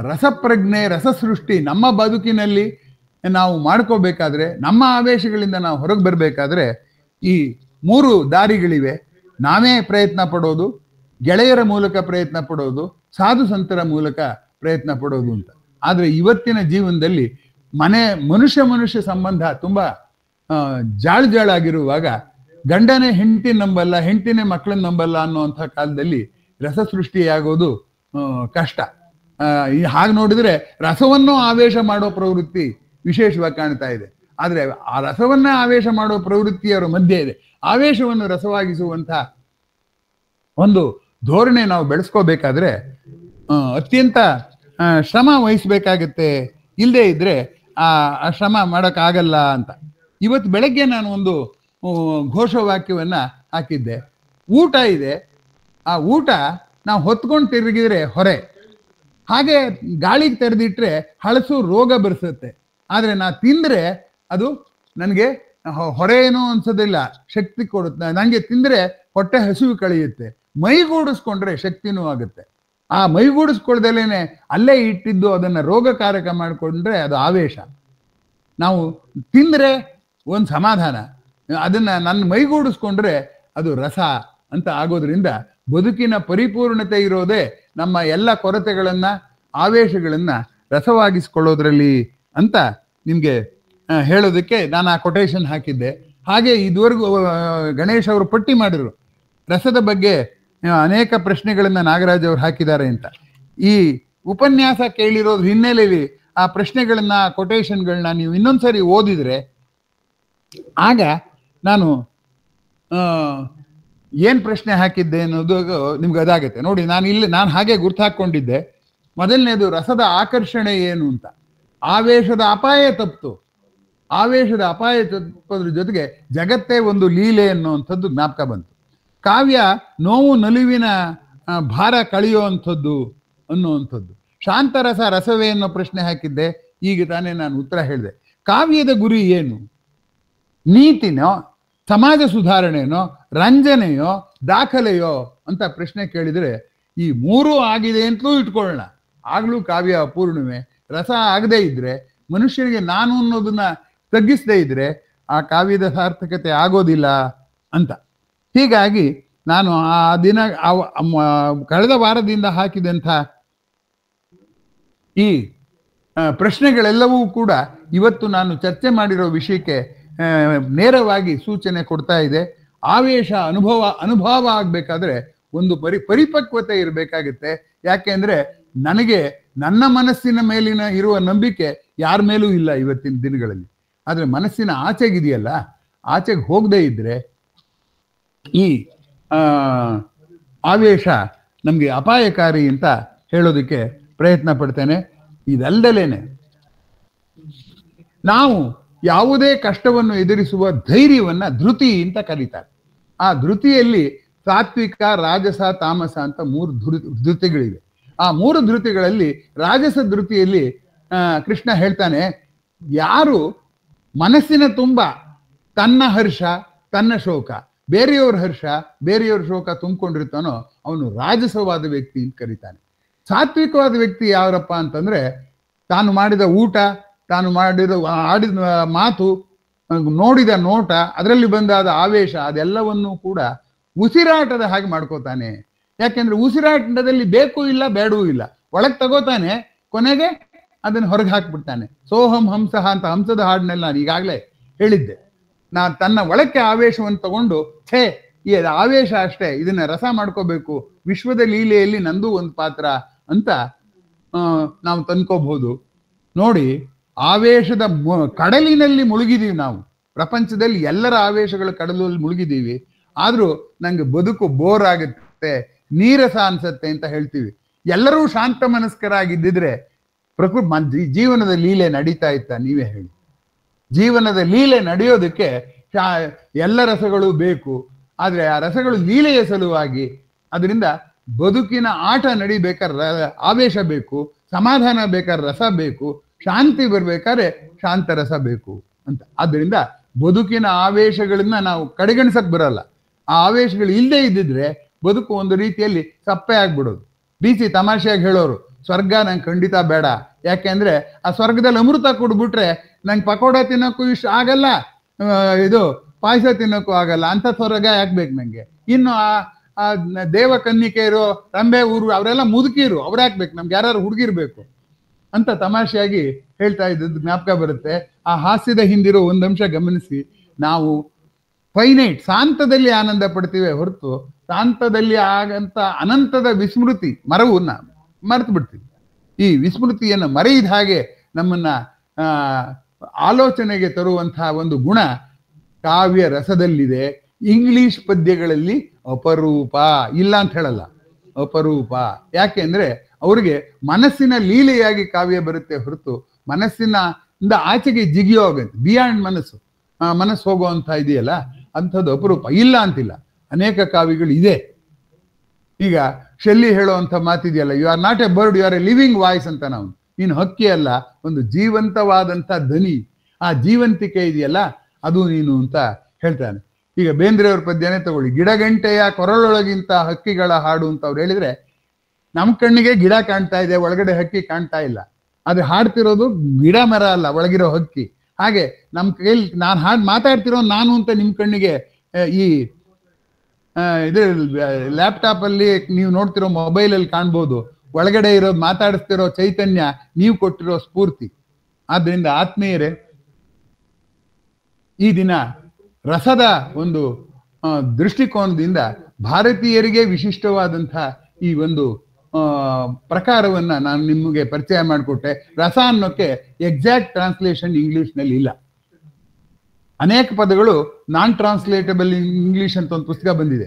ರಸಪ್ರಜ್ಞೆ, ರಸಸೃಷ್ಟಿ ನಮ್ಮ ಬದುಕಿನಲ್ಲಿ ನಾವು ಮಾಡ್ಕೋಬೇಕಾದ್ರೆ, ನಮ್ಮ ಆವೇಶಗಳಿಂದ ನಾವು ಹೊರಗೆ ಬರಬೇಕಾದ್ರೆ ಈ 3 ದಾರಿಗಳಿವೆ. ನಾವೇ ಪ್ರಯತ್ನ ಪಡೋದು, ಗೆಳೆಯರ ಮೂಲಕ ಪ್ರಯತ್ನ ಪಡೋದು, ಸಾಧು ಸಂತರ ಮೂಲಕ ಪ್ರಯತ್ನ ಪಡೋದು ಅಂತ. ಆದ್ರೆ ಇವತ್ತಿನ ಜೀವನದಲ್ಲಿ ಮನುಷ್ಯ ಸಂಬಂಧ ತುಂಬಾ ಜಾಳಾಗಿರುವಾಗ ಗಂಡನೇ ಹೆಂಡತಿ ನಂಬಲ್ಲ, ಹೆಂಡತಿನೇ ಮಕ್ಕಳನ್ನ ನಂಬಲ್ಲ ಅನ್ನುವಂಥ ಕಾಲದಲ್ಲಿ ರಸಸೃಷ್ಟಿಯಾಗೋದು ಕಷ್ಟ. ಹಾಗೆ ನೋಡಿದ್ರೆ ರಸವನ್ನು ಆವೇಶ ಮಾಡೋ ಪ್ರವೃತ್ತಿ ವಿಶೇಷವಾಗಿ ಕಾಣ್ತಾ ಇದೆ. ಆದ್ರೆ ಆ ರಸವನ್ನ ಆವೇಶ ಮಾಡೋ ಪ್ರವೃತ್ತಿಯವರ ಮಧ್ಯೆ ಇದೆ. ಆವೇಶವನ್ನು ರಸವಾಗಿಸುವಂತ ಒಂದು ಧೋರಣೆ ನಾವು ಬೆಳೆಸ್ಕೋಬೇಕಾದ್ರೆ ಅತ್ಯಂತ ಶ್ರಮ ವಹಿಸ್ಬೇಕಾಗತ್ತೆ. ಇಲ್ಲದೆ ಇದ್ರೆ ಆ ಶ್ರಮ ಮಾಡೋಕ್ಕಾಗಲ್ಲ ಅಂತ. ಇವತ್ತು ಬೆಳಗ್ಗೆ ನಾನು ಒಂದು ಘೋಷವಾಕ್ಯವನ್ನ ಹಾಕಿದ್ದೆ. ಊಟ ಇದೆ, ಆ ಊಟ ನಾವು ಹೊತ್ಕೊಂಡು ತಿರುಗಿದ್ರೆ ಹೊರೆ, ಹಾಗೆ ಗಾಳಿಗೆ ತೆರೆದಿಟ್ರೆ ಹಳಸು ರೋಗ ಬರಿಸುತ್ತೆ. ಆದರೆ ನಾ ತಿಂದರೆ ಅದು ನನಗೆ ಹೊರೆ ಏನೋ ಅನ್ಸೋದಿಲ್ಲ, ಶಕ್ತಿ ಕೊಡುತ್ತೆ. ನನಗೆ ತಿಂದರೆ ಹೊಟ್ಟೆ ಹಸಿವು ಕಳೆಯುತ್ತೆ. ಮೈಗೂಡಿಸ್ಕೊಂಡ್ರೆ ಶಕ್ತಿನೂ ಆಗುತ್ತೆ. ಆ ಮೈಗೂಡಿಸ್ಕೊಳ್ದಲೇನೆ ಅಲ್ಲೇ ಇಟ್ಟಿದ್ದು ಅದನ್ನು ರೋಗಕಾರಕ ಮಾಡಿಕೊಂಡ್ರೆ ಅದು ಆವೇಶ. ನಾವು ತಿಂದರೆ ಒಂದು ಸಮಾಧಾನ, ಅದನ್ನು ನನ್ನ ಮೈಗೂಡಿಸ್ಕೊಂಡ್ರೆ ಅದು ರಸ ಅಂತ ಆಗೋದ್ರಿಂದ ಬದುಕಿನ ಪರಿಪೂರ್ಣತೆ ಇರೋದೇ ನಮ್ಮ ಎಲ್ಲ ಕೊರತೆಗಳನ್ನು, ಆವೇಶಗಳನ್ನು ರಸವಾಗಿಸ್ಕೊಳ್ಳೋದ್ರಲ್ಲಿ ಅಂತ ನಿಮಗೆ ಹೇಳೋದಕ್ಕೆ ನಾನು ಆ ಕೊಟೇಶನ್ ಹಾಕಿದ್ದೆ. ಹಾಗೆ ಇದುವರೆಗೂ ಗಣೇಶ್ ಅವರು ಪಟ್ಟಿ ಮಾಡಿದ್ರು ರಸದ ಬಗ್ಗೆ ಅನೇಕ ಪ್ರಶ್ನೆಗಳನ್ನು ನಾಗರಾಜ್ ಅವರು ಹಾಕಿದ್ದಾರೆ ಅಂತ. ಈ ಉಪನ್ಯಾಸ ಕೇಳಿರೋದ್ರ ಹಿನ್ನೆಲೆಯಲ್ಲಿ ಆ ಪ್ರಶ್ನೆಗಳನ್ನ, ಕೊಟೇಶನ್ಗಳನ್ನ ನೀವು ಇನ್ನೊಂದ್ಸರಿ ಓದಿದ್ರೆ ಆಗ ನಾನು ಏನು ಪ್ರಶ್ನೆ ಹಾಕಿದ್ದೆ ಅನ್ನೋದು ನಿಮ್ಗೆ ಅದಾಗುತ್ತೆ. ನೋಡಿ, ನಾನು ಹಾಗೆ ಗುರ್ತು ಹಾಕ್ಕೊಂಡಿದ್ದೆ. ಮೊದಲನೇದು ರಸದ ಆಕರ್ಷಣೆ ಏನು ಅಂತ. ಆವೇಶದ ಅಪಾಯ ತಪ್ಪಿತು. ಆವೇಶದ ಅಪಾಯ ತಪ್ಪೋದ್ರ ಜೊತೆಗೆ ಜಗತ್ತೇ ಒಂದು ಲೀಲೆ ಅನ್ನುವಂಥದ್ದು ಜ್ಞಾಪಕ ಬಂತು. ಕಾವ್ಯ ನೋವು ನಲಿವಿನ ಭಾರ ಕಳೆಯುವಂಥದ್ದು ಅನ್ನುವಂಥದ್ದು. ಶಾಂತರಸ ರಸವೇ ಅನ್ನೋ ಪ್ರಶ್ನೆ ಹಾಕಿದ್ದೆ. ಈಗ ತಾನೇ ನಾನು ಉತ್ತರ ಹೇಳಿದೆ. ಕಾವ್ಯದ ಗುರಿ ಏನು? ನೀತಿನೋ, ಸಮಾಜ ಸುಧಾರಣೆನೋ, ರಂಜನೆಯೋ, ದಾಖಲೆಯೋ ಅಂತ ಪ್ರಶ್ನೆ ಕೇಳಿದರೆ ಈ ಮೂರೂ ಆಗಿದೆ ಅಂತಲೂ ಇಟ್ಕೊಳ್ಳೋಣ, ಆಗ್ಲೂ ಕಾವ್ಯ ಅಪೂರ್ಣವೇ. ರಸ ಆಗದೇ ಇದ್ರೆ, ಮನುಷ್ಯನಿಗೆ ನಾನು ಅನ್ನೋದನ್ನ ತಗ್ಗಿಸದೇ ಇದ್ರೆ ಆ ಕಾವ್ಯದ ಸಾರ್ಥಕತೆ ಆಗೋದಿಲ್ಲ ಅಂತ. ಹೀಗಾಗಿ ನಾನು ಆ ದಿನ ಕಳೆದ ವಾರದಿಂದ ಹಾಕಿದಂಥ ಈ ಪ್ರಶ್ನೆಗಳೆಲ್ಲವೂ ಕೂಡ ಇವತ್ತು ನಾನು ಚರ್ಚೆ ಮಾಡಿರೋ ವಿಷಯಕ್ಕೆ ನೇರವಾಗಿ ಸೂಚನೆ ಕೊಡ್ತಾ ಇದೆ. ಆವೇಶ ಅನುಭವ ಆಗ್ಬೇಕಾದ್ರೆ ಒಂದು ಪರಿಪಕ್ವತೆ ಇರಬೇಕಾಗುತ್ತೆ. ಯಾಕೆಂದ್ರೆ ನನಗೆ ನನ್ನ ಮನಸ್ಸಿನ ಮೇಲಿನ ಇರುವ ನಂಬಿಕೆ ಯಾರ ಮೇಲೂ ಇಲ್ಲ ಇವತ್ತಿನ ದಿನಗಳಲ್ಲಿ. ಆದ್ರೆ ಮನಸ್ಸಿನ ಆಚೆಗಿದೆಯಲ್ಲ, ಆಚೆಗೆ ಹೋಗದೇ ಇದ್ರೆ ಈ ಆವೇಶ ನಮ್ಗೆ ಅಪಾಯಕಾರಿ ಅಂತ ಹೇಳೋದಕ್ಕೆ ಪ್ರಯತ್ನ ಪಡ್ತೇನೆ. ಇದಲ್ಲದೇನೆ ನಾವು ಯಾವುದೇ ಕಷ್ಟವನ್ನು ಎದುರಿಸುವ ಧೈರ್ಯವನ್ನ ಧೃತಿ ಅಂತ ಕರೀತಾರೆ. ಆ ಧೃತಿಯಲ್ಲಿ ಸಾತ್ವಿಕ, ರಾಜಸ, ತಾಮಸ ಅಂತ 3 ಧೃತಿಗಳಿವೆ. ಆ 3 ಧೃತಿಗಳಲ್ಲಿ ರಾಜಸ ಧೃತಿಯಲ್ಲಿ ಕೃಷ್ಣ ಹೇಳ್ತಾನೆ, ಯಾರು ಮನಸ್ಸಿನ ತುಂಬ ತನ್ನ ಹರ್ಷ, ತನ್ನ ಶೋಕ, ಬೇರೆಯವ್ರ ಹರ್ಷ, ಬೇರೆಯವ್ರ ಶೋಕ ತುಂಬಿಕೊಂಡಿರ್ತಾನೋ ಅವನು ರಾಜಸವಾದ ವ್ಯಕ್ತಿ ಅಂತ ಕರೀತಾನೆ. ಸಾತ್ವಿಕವಾದ ವ್ಯಕ್ತಿ ಯಾರಪ್ಪ ಅಂತಂದ್ರೆ, ತಾನು ಮಾಡಿದ ಊಟ, ತಾನು ಆಡಿದ ಮಾತು, ನೋಡಿದ ನೋಟ, ಅದರಲ್ಲಿ ಬಂದಾದ ಆವೇಶ, ಅದೆಲ್ಲವನ್ನೂ ಕೂಡ ಉಸಿರಾಟದ ಹಾಗೆ ಮಾಡ್ಕೋತಾನೆ. ಯಾಕೆಂದ್ರೆ ಉಸಿರಾಟದಲ್ಲಿ ಬೇಕು ಇಲ್ಲ, ಬೇಡವೂ ಇಲ್ಲ, ಒಳಗೆ ತಗೋತಾನೆ, ಕೊನೆಗೆ ಅದನ್ನು ಹೊರಗೆ ಹಾಕ್ಬಿಡ್ತಾನೆ. ಸೋಹಂ ಹಂಸಃ ಅಂತ ಹಂಸದ ಹಾಡಿನೆಲ್ಲ ನಾನು ಈಗಾಗಲೇ ಹೇಳಿದ್ದೆ. ತನ್ನ ಒಳಕ್ಕೆ ಆವೇಶವನ್ನು ತಗೊಂಡು ಈ ಆವೇಶ ಅಷ್ಟೇ, ಇದನ್ನ ರಸ ಮಾಡ್ಕೋಬೇಕು, ವಿಶ್ವದ ಲೀಲೆಯಲ್ಲಿ ನಂದು ಒಂದು ಪಾತ್ರ ಅಂತ ನಾವು ತಂದ್ಕೋಬಹುದು. ನೋಡಿ, ಆವೇಶದ ಕಡಲಿನಲ್ಲಿ ಮುಳುಗಿದೀವಿ ನಾವು. ಪ್ರಪಂಚದಲ್ಲಿ ಎಲ್ಲರ ಆವೇಶಗಳ ಕಡಲಲ್ಲಿ ಮುಳುಗಿದೀವಿ. ಆದ್ರೂ ನಂಗೆ ಬದುಕು ಬೋರ್ ಆಗುತ್ತೆ, ನೀರಸ ಅನ್ಸತ್ತೆ ಅಂತ ಹೇಳ್ತೀವಿ. ಎಲ್ಲರೂ ಶಾಂತ ಮನಸ್ಕರಾಗಿದ್ದಿದ್ರೆ ಜೀವನದ ಲೀಲೆ ನಡೀತಾ ಇತ್ತ? ನೀವೇ ಹೇಳಿ. ಜೀವನದ ಲೀಲೆ ನಡೆಯೋದಕ್ಕೆ ಎಲ್ಲ ರಸಗಳು ಬೇಕು. ಆದ್ರೆ ಆ ರಸಗಳು ಲೀಲೆಯ ಸಲುವಾಗಿ, ಅದರಿಂದ ಬದುಕಿನ ಆಟ ನಡಿಬೇಕಾದ್ರೆ ಆವೇಶ ಬೇಕು, ಸಮಾಧಾನ ಬೇಕಾದ್ರೆ ರಸ ಬೇಕು, ಶಾಂತಿ ಬರ್ಬೇಕಾದ್ರೆ ಶಾಂತ ರಸ ಬೇಕು ಅಂತ. ಆದ್ದರಿಂದ ಬದುಕಿನ ಆವೇಶಗಳನ್ನ ನಾವು ಕಡೆಗಣಿಸಕ್ ಬರಲ್ಲ. ಆ ಆವೇಶಗಳು ಇಲ್ಲದೆ ಇದ್ದಿದ್ರೆ ಬದುಕು ಒಂದು ರೀತಿಯಲ್ಲಿ ಸಪ್ಪೆ ಆಗ್ಬಿಡೋದು. ಬೀಸಿ ತಮಾಷೆಯಾಗಿ ಹೇಳೋರು, ಸ್ವರ್ಗ ನಂಗೆ ಖಂಡಿತ ಬೇಡ, ಯಾಕೆಂದ್ರೆ ಆ ಸ್ವರ್ಗದಲ್ಲಿ ಅಮೃತ ಕೊಡ್ಬಿಟ್ರೆ ನಂಗೆ ಪಕೋಡ ತಿನ್ನೋಕ್ಕೂ ಇಷ್ಟ ಆಗಲ್ಲ, ಇದು ಪಾಯಸ ತಿನ್ನೋಕ್ಕೂ ಆಗಲ್ಲ, ಅಂತ ಸ್ವರ್ಗ ಯಾಕೆ ಬೇಕು ನಂಗೆ? ಇನ್ನು ಆ ದೇವ ಕನ್ನಿಕೆಯರು, ರಂಬೆ ಊರು, ಅವರೆಲ್ಲ ಮುದುಕಿರು, ಅವ್ರು ಹಾಕ್ಬೇಕು, ನಮ್ಗೆ ಯಾರು ಹುಡುಗಿರ್ಬೇಕು ಅಂತ ತಮಾಷೆಯಾಗಿ ಹೇಳ್ತಾ ಇದ್ದದ್ದು ಜ್ಞಾಪಕ ಬರುತ್ತೆ. ಆ ಹಾಸ್ಯದ ಹಿಂದಿರೋ ಒಂದು ಅಂಶ ಗಮನಿಸಿ. ನಾವು ಫೈನೈಟ್ ಸಾಂತದಲ್ಲಿ ಆನಂದ ಪಡ್ತೀವಿ ಹೊರತು ಶಾಂತದಲ್ಲಿ ಆಗಂತ ಅನಂತದ ವಿಸ್ಮೃತಿ ಮರವನ್ನ ಮರೆತು ಬಿಡ್ತೀವಿ. ಈ ವಿಸ್ಮೃತಿಯನ್ನು ಮರೆಯದ ಹಾಗೆ ನಮ್ಮನ್ನ ಆಲೋಚನೆಗೆ ತರುವಂತಹ ಒಂದು ಗುಣ ಕಾವ್ಯ ರಸದಲ್ಲಿದೆ. ಇಂಗ್ಲಿಷ್ ಪದ್ಯಗಳಲ್ಲಿ ಅಪರೂಪ, ಇಲ್ಲ ಅಂತ ಹೇಳಲ್ಲ, ಅಪರೂಪ. ಯಾಕೆ ಅಂದ್ರೆ ಅವ್ರಿಗೆ ಮನಸ್ಸಿನ ಲೀಲೆಯಾಗಿ ಕಾವ್ಯ ಬರುತ್ತೆ ಹೊರತು ಮನಸ್ಸಿನಿಂದ ಆಚೆಗೆ ಜಿಗಿಯೋ ಹೋಗುತ್ತೆ, ಬಿಯಾಂಡ್ ಮನಸ್ಸು ಹೋಗುವಂತ ಇದೆಯಲ್ಲ, ಅಂಥದ್ದು ಅಪರೂಪ. ಇಲ್ಲ ಅಂತಿಲ್ಲ, ಅನೇಕ ಕಾವ್ಯಗಳು ಇದೆ. ಈಗ ಶೆಲ್ಲಿ ಹೇಳುವಂಥ ಮಾತಿದೆಯಲ್ಲ, you are not a bird, you are a living voice ಅಂತ. ನಾವು ನೀನು ಹಕ್ಕಿ ಅಲ್ಲ, ಒಂದು ಜೀವಂತವಾದಂಥ ಧ್ವನಿ, ಆ ಜೀವಂತಿಕೆ ಇದೆಯಲ್ಲ ಅದು ನೀನು ಅಂತ ಹೇಳ್ತಾನೆ. ಈಗ ಬೇಂದ್ರೆಯವ್ರ ಪದ್ಯನೇ ತಗೊಳ್ಳಿ, ಗಿಡಗಂಟೆಯ ಕೊರಳೊಳಗಿಂತ ಹಕ್ಕಿಗಳ ಹಾಡು ಅಂತ ಅವ್ರು ಹೇಳಿದ್ರೆ, ನಮ್ಮ ಕಣ್ಣಿಗೆ ಗಿಡ ಕಾಣ್ತಾ ಇದೆ, ಒಳಗಡೆ ಹಕ್ಕಿ ಕಾಣ್ತಾ ಇಲ್ಲ. ಅದು ಹಾಡ್ತಿರೋದು ಗಿಡ ಮರ ಅಲ್ಲ, ಒಳಗಿರೋ ಹಕ್ಕಿ. ಹಾಗೆ ನಮ್ಮ ಕೈಲಿ ನಾನು ಹಾಡು ಮಾತಾಡ್ತಿರೋ ನಾನು ಅಂತ ನಿಮ್ಮ ಕಣ್ಣಿಗೆ ಈ ಇದು ಲ್ಯಾಪ್ಟಾಪ್ ಅಲ್ಲಿ ನೀವು ನೋಡ್ತಿರೋ ಮೊಬೈಲಲ್ಲಿ ಕಾಣ್ಬೋದು. ಒಳಗಡೆ ಇರೋದು ಮಾತಾಡಿಸ್ತಿರೋ ಚೈತನ್ಯ ನೀವು ಕೊಟ್ಟಿರೋ ಸ್ಫೂರ್ತಿ. ಆದ್ರಿಂದ ಆತ್ಮೀಯರೇ, ಈ ದಿನ ರಸದ ಒಂದು ದೃಷ್ಟಿಕೋನದಿಂದ ಭಾರತೀಯರಿಗೆ ವಿಶಿಷ್ಟವಾದಂಥ ಈ ಒಂದು ಪ್ರಕಾರವನ್ನ ನಾನು ನಿಮಗೆ ಪರಿಚಯ ಮಾಡಿಕೊಟ್ಟೆ. ರಸ ಅನ್ನೋಕ್ಕೆ ಎಕ್ಸಾಕ್ಟ್ ಟ್ರಾನ್ಸ್ಲೇಷನ್ ಇಂಗ್ಲಿಷ್ನಲ್ಲಿ ಇಲ್ಲ. ಅನೇಕ ಪದಗಳು ನಾನ್ ಟ್ರಾನ್ಸ್ಲೇಟಬಲ್ ಇಂಗ್ಲಿಷ್ ಅಂತ ಒಂದು ಪುಸ್ತಕ ಬಂದಿದೆ.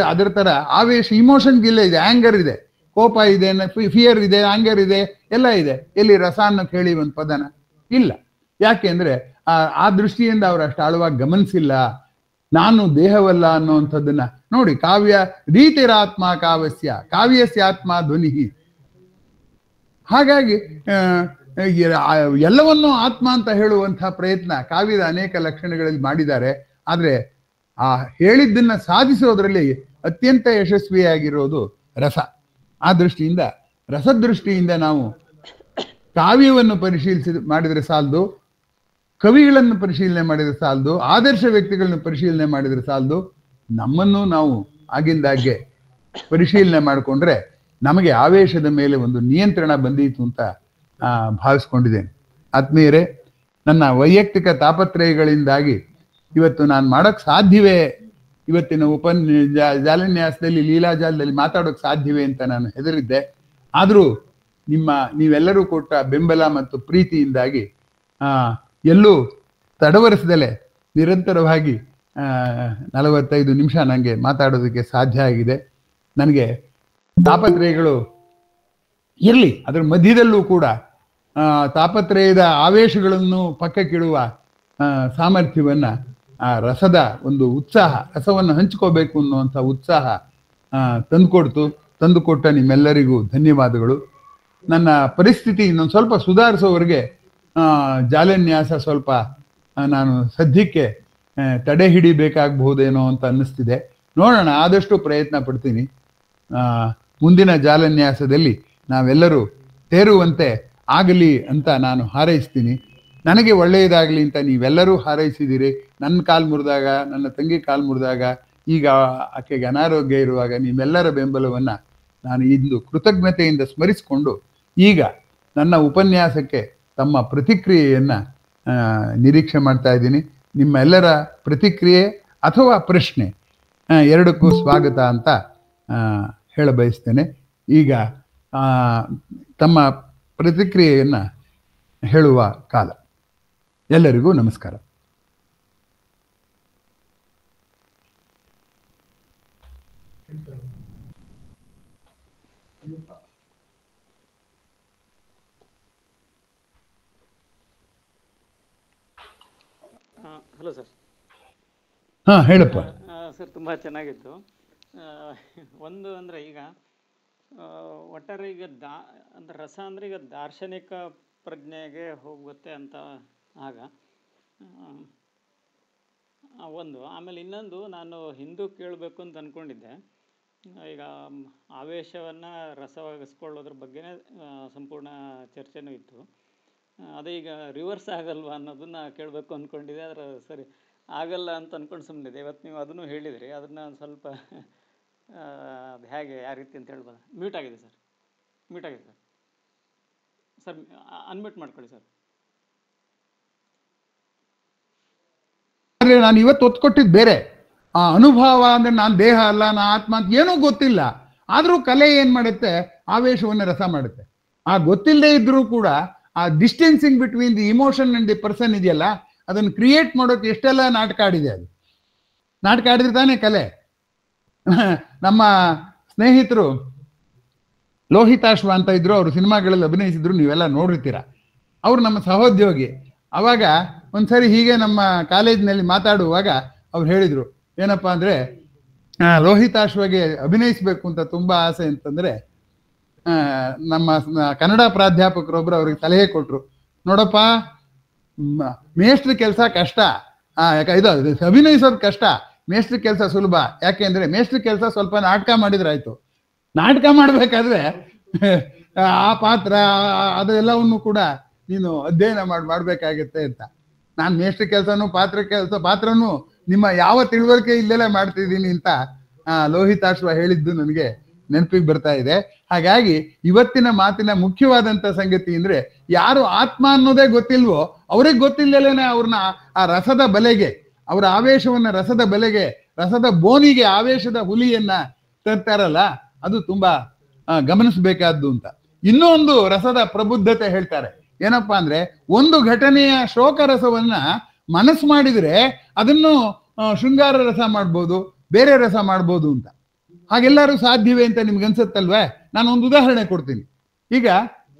ಅದರ ತರ ಆವೇಶ, ಇಮೋಷನ್ ಗಿಲ್ಲ ಇದೆ, ಆಂಗರ್ ಇದೆ, ಕೋಪ ಇದೆ, ಫಿಯರ್ ಇದೆ, ಆಂಗರ್ ಇದೆ, ಎಲ್ಲ ಇದೆ. ಎಲ್ಲಿ ರಸ ಅನ್ನೋಕೆ ಹೇಳಿ ಒಂದು ಪದನ ಇಲ್ಲ. ಯಾಕೆ ಅಂದ್ರೆ ಆ ದೃಷ್ಟಿಯಿಂದ ಅವರು ಅಷ್ಟು ಆಳವಾಗಿ ಗಮನಿಸಿಲ್ಲ. ನಾನು ದೇಹವಲ್ಲ ಅನ್ನುವಂಥದ್ದನ್ನ ನೋಡಿ. ಕಾವ್ಯ ರೀತಿರಾತ್ಮ ಕಾವ್ಯಸ್ಯ ಕಾವ್ಯಸ್ಯ ಆತ್ಮ ಧ್ವನಿ. ಹಾಗಾಗಿ ಎಲ್ಲವನ್ನೂ ಆತ್ಮ ಅಂತ ಹೇಳುವಂತಹ ಪ್ರಯತ್ನ ಕಾವ್ಯದ ಅನೇಕ ಲಕ್ಷಣಗಳಲ್ಲಿ ಮಾಡಿದ್ದಾರೆ. ಆದ್ರೆ ಆ ಹೇಳಿದ್ದನ್ನ ಸಾಧಿಸೋದ್ರಲ್ಲಿ ಅತ್ಯಂತ ಯಶಸ್ವಿಯಾಗಿರೋದು ರಸ. ಆ ದೃಷ್ಟಿಯಿಂದ ರಸದೃಷ್ಟಿಯಿಂದ ನಾವು ಕಾವ್ಯವನ್ನು ಮಾಡಿದ್ರೆ ಸಾಲದು, ಕವಿಗಳನ್ನು ಪರಿಶೀಲನೆ ಮಾಡಿದ್ರೆ ಸಾಲದು, ಆದರ್ಶ ವ್ಯಕ್ತಿಗಳನ್ನು ಪರಿಶೀಲನೆ ಮಾಡಿದ್ರೆ ಸಾಲದು, ನಮ್ಮನ್ನು ನಾವು ಆಗಿಂದಾಗೆ ಪರಿಶೀಲನೆ ಮಾಡಿಕೊಂಡ್ರೆ ನಮಗೆ ಆವೇಶದ ಮೇಲೆ ಒಂದು ನಿಯಂತ್ರಣ ಬಂದೀತು ಅಂತ ಭಾವಿಸ್ಕೊಂಡಿದ್ದೇನೆ. ಆತ್ಮೀಯರೇ, ನನ್ನ ವೈಯಕ್ತಿಕ ತಾಪತ್ರಯಗಳಿಂದಾಗಿ ಇವತ್ತು ನಾನು ಮಾಡೋಕ್ಕೆ ಸಾಧ್ಯವೇ, ಇವತ್ತಿನ ಜಾಲನ್ಯಾಸದಲ್ಲಿ ಲೀಲಾಜಾಲದಲ್ಲಿ ಮಾತಾಡೋಕೆ ಸಾಧ್ಯವೇ ಅಂತ ನಾನು ಹೆದರಿದ್ದೆ. ಆದರೂ ನೀವೆಲ್ಲರೂ ಕೊಟ್ಟ ಬೆಂಬಲ ಮತ್ತು ಪ್ರೀತಿಯಿಂದಾಗಿ ಎಲ್ಲೂ ತಡವರಿಸದಲೆ ನಿರಂತರವಾಗಿ 45 ನಿಮಿಷ ನನಗೆ ಮಾತಾಡೋದಕ್ಕೆ ಸಾಧ್ಯ ಆಗಿದೆ. ನನಗೆ ತಾಪತ್ರಯಗಳು ಇರಲಿ, ಅದರ ಮಧ್ಯದಲ್ಲೂ ಕೂಡ ತಾಪತ್ರಯದ ಆವೇಶಗಳನ್ನು ಪಕ್ಕಕ್ಕಿಡುವ ಸಾಮರ್ಥ್ಯವನ್ನ, ಆ ರಸದ ಒಂದು ಉತ್ಸಾಹ, ರಸವನ್ನು ಹಂಚ್ಕೋಬೇಕು ಅನ್ನುವಂಥ ಉತ್ಸಾಹ ತಂದುಕೊಟ್ಟ ನಿಮ್ಮೆಲ್ಲರಿಗೂ ಧನ್ಯವಾದಗಳು. ನನ್ನ ಪರಿಸ್ಥಿತಿ ಇನ್ನೊಂದು ಸ್ವಲ್ಪ ಸುಧಾರಿಸೋವರೆಗೆ ಜಾಲನ್ಯಾಸ ಸ್ವಲ್ಪ ನಾನು ಸದ್ಯಕ್ಕೆ ತಡೆ ಹಿಡಿಬೇಕಾಗಬಹುದೇನೋ ಅಂತ ಅನ್ನಿಸ್ತಿದೆ. ನೋಡೋಣ, ಆದಷ್ಟು ಪ್ರಯತ್ನ ಪಡ್ತೀನಿ. ಮುಂದಿನ ಜಾಲನ್ಯಾಸದಲ್ಲಿ ನಾವೆಲ್ಲರೂ ಸೇರುವಂತೆ ಆಗಲಿ ಅಂತ ನಾನು ಹಾರೈಸ್ತೀನಿ. ನನಗೆ ಒಳ್ಳೆಯದಾಗಲಿ ಅಂತ ನೀವೆಲ್ಲರೂ ಹಾರೈಸಿದ್ದೀರಿ. ನನ್ನ ಕಾಲು ಮುರಿದಾಗ, ನನ್ನ ತಂಗಿ ಕಾಲು ಮುರಿದಾಗ, ಈಗ ಆಕೆಗೆ ಅನಾರೋಗ್ಯ ಇರುವಾಗ ನಿಮ್ಮೆಲ್ಲರ ಬೆಂಬಲವನ್ನು ನಾನು ಇಂದು ಕೃತಜ್ಞತೆಯಿಂದ ಸ್ಮರಿಸಿಕೊಂಡು ಈಗ ನನ್ನ ಉಪನ್ಯಾಸಕ್ಕೆ ತಮ್ಮ ಪ್ರತಿಕ್ರಿಯೆಯನ್ನು ನಿರೀಕ್ಷೆ ಮಾಡ್ತಾ ಇದ್ದೀನಿ. ನಿಮ್ಮೆಲ್ಲರ ಪ್ರತಿಕ್ರಿಯೆ ಅಥವಾ ಪ್ರಶ್ನೆ ಎರಡಕ್ಕೂ ಸ್ವಾಗತ ಅಂತ ಹೇಳ ಬಯಸ್ತೇನೆ. ಈಗ ತಮ್ಮ ಪ್ರತಿಕ್ರಿಯೆಯನ್ನು ಹೇಳುವ ಕಾಲ. ಎಲ್ಲರಿಗೂ ನಮಸ್ಕಾರ. Hello sir. ಹೇಳಪ್ಪ ಸರ್, ತುಂಬ ಚೆನ್ನಾಗಿತ್ತು. ಒಂದು ಅಂದರೆ ಈಗ ಒಟ್ಟಾರೆ ಈಗ ಅಂದ್ರೆ ರಸ ಅಂದರೆ ಈಗ ದಾರ್ಶನಿಕ ಪ್ರಜ್ಞೆಗೆ ಹೋಗುತ್ತೆ ಅಂತ ಆಗ ಒಂದು. ಆಮೇಲೆ ಇನ್ನೊಂದು, ನಾನು ಹಿಂದೂ ಕೇಳಬೇಕು ಅಂತ ಅಂದ್ಕೊಂಡಿದ್ದೆ. ಈಗ ಆವೇಶವನ್ನು ರಸವಾಗಿಸ್ಕೊಳ್ಳೋದ್ರ ಬಗ್ಗೆನೇ ಸಂಪೂರ್ಣ ಚರ್ಚೆನೂ ಇತ್ತು. ಅದೇ ಈಗ ರಿವರ್ಸ್ ಆಗಲ್ವಾ ಅನ್ನೋದನ್ನ ಕೇಳಬೇಕು ಅಂದ್ಕೊಂಡಿದ್ದೆ. ಆದರೆ ಸರಿ ಆಗಲ್ಲ ಅಂತ ಅಂದ್ಕೊಂಡು ಸುಮ್ಮನಿದೆ. ಇವತ್ತು ನೀವು ಅದನ್ನು ಹೇಳಿದಿರಿ, ಅದನ್ನು ಸ್ವಲ್ಪ ಅದು ಹೇಗೆ ಯಾವ ರೀತಿ ಅಂತ ಹೇಳ್ಬೋದು. ಮ್ಯೂಟ್ ಆಗಿದೆ ಸರ್, ಮ್ಯೂಟ್ ಆಗಿದೆ ಸರ್. ಸರ್ ಅನ್ಮ್ಯೂಟ್ ಮಾಡ್ಕೊಳ್ಳಿ ಸರ್. ಆದರೆ ನಾನು ಇವತ್ತು ಒತ್ತು ಕೊಟ್ಟಿದ್ದು ಬೇರೆ. ಆ ಅನುಭವ ಅಂದರೆ ನಾನು ದೇಹ ಅಲ್ಲ, ನಾನು ಆತ್ಮ ಅಂತ ಏನೂ ಗೊತ್ತಿಲ್ಲ. ಆದರೂ ಕಲೆ ಏನು ಮಾಡುತ್ತೆ, ಆವೇಶವನ್ನು ರಸ ಮಾಡುತ್ತೆ. ಆ ಗೊತ್ತಿಲ್ಲದೆ ಇದ್ದರೂ ಕೂಡ ಆ distancing between the emotion and the person ಇದೆಯಲ್ಲ, ಅದನ್ನು ಕ್ರಿಯೇಟ್ ಮಾಡೋಕೆ ಎಷ್ಟೆಲ್ಲ ನಾಟಕ ಆಡಿದೆ. ಅದು ನಾಟಕ ಆಡಿದ್ರೆ ತಾನೇ ಕಲೆ. ನಮ್ಮ ಸ್ನೇಹಿತರು ಲೋಹಿತಾಶ್ವ ಅಂತ ಇದ್ರು, ಅವರು ಸಿನಿಮಾಗಳಲ್ಲಿ ಅಭಿನಯಿಸಿದ್ರು, ನೀವೆಲ್ಲ ನೋಡಿರ್ತೀರ. ಅವರು ನಮ್ಮ ಸಹೋದ್ಯೋಗಿ. ಅವಾಗ ಒಂದ್ಸರಿ ಹೀಗೆ ನಮ್ಮ ಕಾಲೇಜಿನಲ್ಲಿ ಮಾತಾಡುವಾಗ ಅವ್ರು ಹೇಳಿದರು, ಏನಪ್ಪ ಅಂದರೆ ಲೋಹಿತಾಶ್ವಗೆ ಅಭಿನಯಿಸ್ಬೇಕು ಅಂತ ತುಂಬಾ ಆಸೆ ಅಂತಂದ್ರೆ ನಮ್ಮ ಕನ್ನಡ ಪ್ರಾಧ್ಯಾಪಕರೊಬ್ರು ಅವ್ರಿಗೆ ಸಲಹೆ ಕೊಟ್ರು, ನೋಡಪ್ಪ ಮೇಷ್ಟ್ರ ಕೆಲಸ ಕಷ್ಟ, ಇದು ಅಭಿನಯಿಸೋದು ಕಷ್ಟ, ಮೇಷ್ಟ್ರ ಕೆಲಸ ಸುಲಭ. ಯಾಕೆಂದ್ರೆ ಮೇಷ್ಟ್ರ ಕೆಲಸ ಸ್ವಲ್ಪ ನಾಟಕ ಮಾಡಿದ್ರೆ ಆಯ್ತು. ನಾಟಕ ಮಾಡ್ಬೇಕಾದ್ರೆ ಆ ಪಾತ್ರ ಅದೆಲ್ಲವನ್ನು ಕೂಡ ನೀನು ಅಧ್ಯಯನ ಮಾಡ್ಬೇಕಾಗತ್ತೆ ಅಂತ. ನಾನು ಮೇಷ್ಟ್ರ ಕೆಲಸನೂ ಪಾತ್ರನೂ ನಿಮ್ಮ ಯಾವ ತಿಳುವಳಿಕೆ ಇಲ್ಲೆಲ್ಲ ಮಾಡ್ತಿದ್ದೀನಿ ಅಂತ ಲೋಹಿತಾಶ್ವ ಹೇಳಿದ್ದು ನನಗೆ ನೆನಪಿಗೆ ಬರ್ತಾ ಇದೆ. ಹಾಗಾಗಿ ಇವತ್ತಿನ ಮಾತಿನ ಮುಖ್ಯವಾದಂತ ಸಂಗತಿ ಅಂದ್ರೆ, ಯಾರು ಆತ್ಮ ಅನ್ನೋದೇ ಗೊತ್ತಿಲ್ವೋ ಅವ್ರಿಗೆ ಗೊತ್ತಿಲ್ಲದೇನೆ ಅವ್ರನ್ನ ಆ ರಸದ ಬಲೆಗೆ, ಅವರ ಆವೇಶವನ್ನ ರಸದ ಬಲೆಗೆ, ರಸದ ಬೋನಿಗೆ ಆವೇಶದ ಹುಲಿಯನ್ನ ತರ್ತಾರಲ್ಲ, ಅದು ತುಂಬಾ ಗಮನಿಸಬೇಕಾದ್ದು ಅಂತ. ಇನ್ನೂ ಒಂದು ರಸದ ಪ್ರಬುದ್ಧತೆ ಹೇಳ್ತಾರೆ. ಏನಪ್ಪಾ ಅಂದ್ರೆ, ಒಂದು ಘಟನೆಯ ಶೋಕ ರಸವನ್ನ ಮನಸ್ಸು ಮಾಡಿದ್ರೆ ಅದನ್ನು ಶೃಂಗಾರ ರಸ ಮಾಡ್ಬೋದು, ಬೇರೆ ರಸ ಮಾಡ್ಬೋದು ಅಂತ. ಹಾಗೆಲ್ಲರೂ ಸಾಧ್ಯವೇ ಅಂತ ನಿಮ್ಗೆ ಅನ್ಸುತ್ತಲ್ವೇ? ನಾನು ಒಂದು ಉದಾಹರಣೆ ಕೊಡ್ತೀನಿ. ಈಗ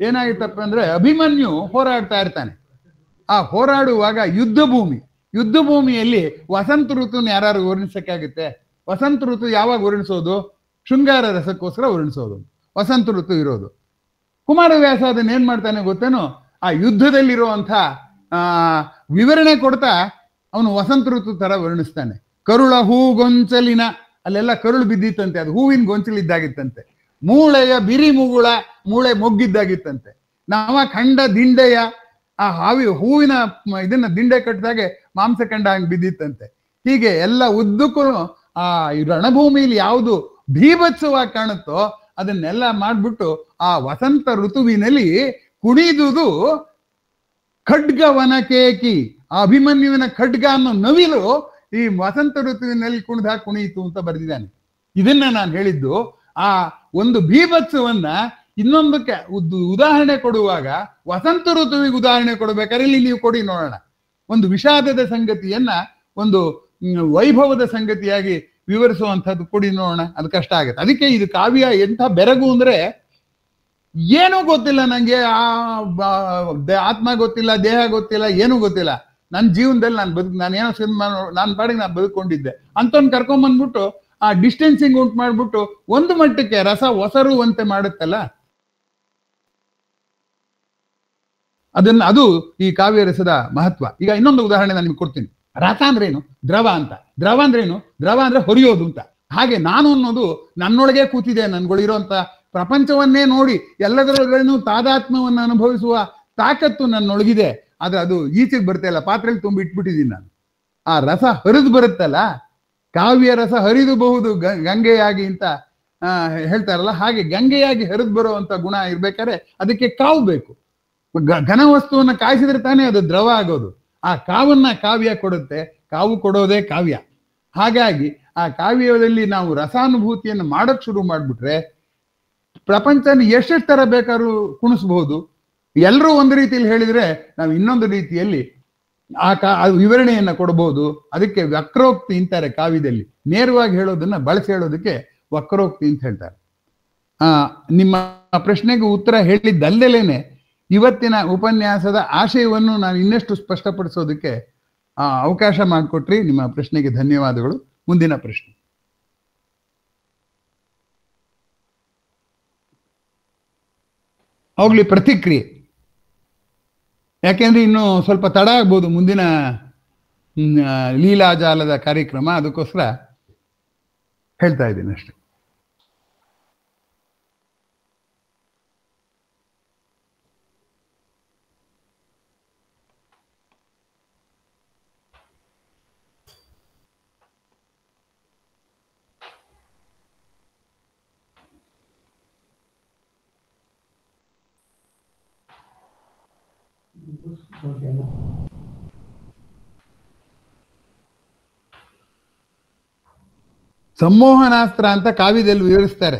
ಏನಾಗಿತ್ತಪ್ಪ ಅಂದ್ರೆ, ಅಭಿಮನ್ಯು ಹೋರಾಡ್ತಾ ಇರ್ತಾನೆ. ಆ ಹೋರಾಡುವಾಗ ಯುದ್ಧ ಭೂಮಿಯಲ್ಲಿ ವಸಂತ ಋತುನ ಯಾರು ವರ್ಣಿಸಕ್ಕಾಗುತ್ತೆ? ವಸಂತ ಋತು ಯಾವಾಗ ವರ್ಣಿಸೋದು? ಶೃಂಗಾರ ರಸಕ್ಕೋಸ್ಕರ ವರ್ಣಿಸೋದು ವಸಂತ ಋತು ಇರೋದು. ಕುಮಾರವ್ಯಾಸ ಅದನ್ನ ಏನ್ ಮಾಡ್ತಾನೆ ಗೊತ್ತೇನೋ? ಆ ಯುದ್ಧದಲ್ಲಿರುವಂಥ ವಿವರಣೆ ಕೊಡ್ತಾ ಅವನು ವಸಂತ ಋತು ತರ ವರ್ಣಿಸ್ತಾನೆ. ಕರುಳ ಹೂಗೊಂಚಲಿನ, ಅಲ್ಲೆಲ್ಲ ಕರುಳು ಬಿದ್ದಿತ್ತಂತೆ, ಅದು ಹೂವಿನ ಗೊಂಚಲಿದ್ದಾಗಿತ್ತಂತೆ. ಮೂಳೆಯ ಬಿರಿ ಮುಗುಳ, ಮೂಳೆ ಮೊಗ್ಗಿದ್ದಾಗಿತ್ತಂತೆ. ನವ ಖಂಡ ದಿಂಡೆಯ, ಆ ಹೂವಿನ ಇದನ್ನ ದಿಂಡೆ ಕಟ್ಟಿದಾಗೆ ಮಾಂಸ ಖಂಡ ಹಂಗೆ ಬಿದ್ದಿತ್ತಂತೆ. ಹೀಗೆ ಎಲ್ಲ ಉದ್ದಕ್ಕೂ ಆ ರಣಭೂಮಿಯಲ್ಲಿ ಯಾವುದು ಭೀಭತ್ಸವಾಗಿ ಕಾಣುತ್ತೋ ಅದನ್ನೆಲ್ಲ ಮಾಡ್ಬಿಟ್ಟು ಆ ವಸಂತ ಋತುವಿನಲ್ಲಿ ಕುಣಿದುದು ಖಡ್ಗವನ ಕೇಕಿ, ಆ ಅಭಿಮನ್ಯುವಿನ ಖಡ್ಗ ಅನ್ನೋ ನವಿಲು ಈ ವಸಂತ ಋತುವಿನಲ್ಲಿ ಕುಣಿಯಿತು ಅಂತ ಬರೆದಿದ್ದಾನೆ. ಇದನ್ನ ನಾನು ಹೇಳಿದ್ದು ಆ ಒಂದು ಭೀಭತ್ಸವನ್ನ ಇನ್ನೊಂದಕ್ಕೆ ಉದಾಹರಣೆ ಕೊಡುವಾಗ ವಸಂತ ಋತುವಿಗೆ ಉದಾಹರಣೆ ಕೊಡ್ಬೇಕಾದ್ರೆ ಇಲ್ಲಿ ನೀವು ಕೊಡಿ ನೋಡೋಣ. ಒಂದು ವಿಷಾದದ ಸಂಗತಿಯನ್ನ ಒಂದು ವೈಭವದ ಸಂಗತಿಯಾಗಿ ವಿವರಿಸುವಂಥದ್ದು ಕೊಡಿ ನೋಡೋಣ. ಅದು ಕಷ್ಟ ಆಗುತ್ತೆ. ಅದಕ್ಕೆ ಇದು ಕಾವ್ಯ ಎಂಥ ಬೆರಗು ಅಂದ್ರೆ, ಏನೂ ಗೊತ್ತಿಲ್ಲ ನಂಗೆ, ಆತ್ಮ ಗೊತ್ತಿಲ್ಲ, ದೇಹ ಗೊತ್ತಿಲ್ಲ, ಏನೂ ಗೊತ್ತಿಲ್ಲ. ನನ್ನ ಜೀವನದಲ್ಲಿ ನಾನು ಏನೋ ಸಿನಿಮಾ ನಾನು ಪಾಡಿಗೆ ನಾನು ಬದುಕೊಂಡಿದ್ದೆ ಅಂತವ್ನು ಕರ್ಕೊಂಬಂದ್ಬಿಟ್ಟು ಆ ಡಿಸ್ಟೆನ್ಸಿಂಗ್ ಉಂಟು ಮಾಡ್ಬಿಟ್ಟು ಒಂದು ಮಟ್ಟಕ್ಕೆ ರಸ ಒಸರುವಂತೆ ಮಾಡುತ್ತಲ್ಲ, ಅದು ಈ ಕಾವ್ಯ ರಸದ ಮಹತ್ವ. ಈಗ ಇನ್ನೊಂದು ಉದಾಹರಣೆ ನಾನು ನಿಮ್ಗೆ ಕೊಡ್ತೀನಿ. ರಸ ಅಂದ್ರೇನು? ದ್ರವ ಅಂತ. ದ್ರವ ಅಂದ್ರೇನು? ದ್ರವ ಅಂದ್ರೆ ಹೊರೆಯೋದು ಅಂತ. ಹಾಗೆ ನಾನು ಅನ್ನೋದು ನನ್ನೊಳಗೆ ಕೂತಿದೆ. ನನ್ಗಳಿರೋಂಥ ಪ್ರಪಂಚವನ್ನೇ ನೋಡಿ ಎಲ್ಲದರೊಳಗೂ ತಾದಾತ್ಮ್ಯವನ್ನು ಅನುಭವಿಸುವ ತಾಕತ್ತು ನನ್ನೊಳಗಿದೆ. ಆದ್ರೆ ಅದು ಈಚೆಗೆ ಬರ್ತಾ ಇಲ್ಲ, ಪಾತ್ರೆಯಲ್ಲಿ ತುಂಬಿ ಇಟ್ಬಿಟ್ಟಿದ್ದೀನಿ ನಾನು. ಆ ರಸ ಹರಿದು ಬರುತ್ತಲ್ಲ, ಕಾವ್ಯ ರಸ ಹರಿದಬಹುದು ಗಂಗೆಯಾಗಿ ಅಂತ ಹೇಳ್ತಾರಲ್ಲ, ಹಾಗೆ ಗಂಗೆಯಾಗಿ ಹರಿದು ಬರುವಂತ ಗುಣ ಇರ್ಬೇಕಾದ್ರೆ ಅದಕ್ಕೆ ಕಾವು ಬೇಕು. ಘನ ವಸ್ತುವನ್ನ ಕಾಯಿಸಿದ್ರೆ ತಾನೇ ಅದು ದ್ರವ ಆಗೋದು. ಆ ಕಾವನ್ನ ಕಾವ್ಯ ಕೊಡುತ್ತೆ, ಕಾವು ಕೊಡೋದೇ ಕಾವ್ಯ. ಹಾಗಾಗಿ ಆ ಕಾವ್ಯದಲ್ಲಿ ನಾವು ರಸಾನುಭೂತಿಯನ್ನು ಮಾಡಕ್ ಶುರು ಮಾಡ್ಬಿಟ್ರೆ ಪ್ರಪಂಚನ ಎಷ್ಟೆಷ್ಟು ತರ ಬೇಕಾದ್ರೂ ಕುಣಿಸ್ಬಹುದು. ಎಲ್ಲರೂ ಒಂದು ರೀತಿಯಲ್ಲಿ ಹೇಳಿದ್ರೆ ನಾವು ಇನ್ನೊಂದು ರೀತಿಯಲ್ಲಿ ಆ ವಿವರಣೆಯನ್ನ ಕೊಡಬಹುದು. ಅದಕ್ಕೆ ವಕ್ರೋಕ್ತಿ ಅಂತಾರೆ ಕಾವ್ಯದಲ್ಲಿ. ನೇರವಾಗಿ ಹೇಳೋದನ್ನ ಬಳಸಿ ಹೇಳೋದಕ್ಕೆ ವಕ್ರೋಕ್ತಿ ಅಂತ ಹೇಳ್ತಾರೆ. ನಿಮ್ಮ ಪ್ರಶ್ನೆಗೆ ಉತ್ತರ ಹೇಳಿದ್ದಲ್ದೇನೆ ಇವತ್ತಿನ ಉಪನ್ಯಾಸದ ಆಶಯವನ್ನು ನಾನು ಇನ್ನಷ್ಟು ಸ್ಪಷ್ಟಪಡಿಸೋದಕ್ಕೆ ಅವಕಾಶ ಮಾಡಿಕೊಟ್ರಿ. ನಿಮ್ಮ ಪ್ರಶ್ನೆಗೆ ಧನ್ಯವಾದಗಳು. ಮುಂದಿನ ಪ್ರಶ್ನೆ. ಹೋಗ್ಲಿ, ಪ್ರತಿಕ್ರಿಯೆ. ಯಾಕೆಂದ್ರೆ ಇನ್ನು ಸ್ವಲ್ಪ ತಡ ಆಗ್ಬೋದು ಮುಂದಿನ ಲೀಲಾಜಾಲದ ಕಾರ್ಯಕ್ರಮ, ಅದಕ್ಕೋಸ್ಕರ ಹೇಳ್ತಾ ಇದ್ದೀನಿ ಅಷ್ಟೆ. ಸಂಮೋಹನಾಸ್ತ್ರ ಅಂತ ಕಾವ್ಯದಲ್ಲಿ ವಿವರಿಸ್ತಾರೆ.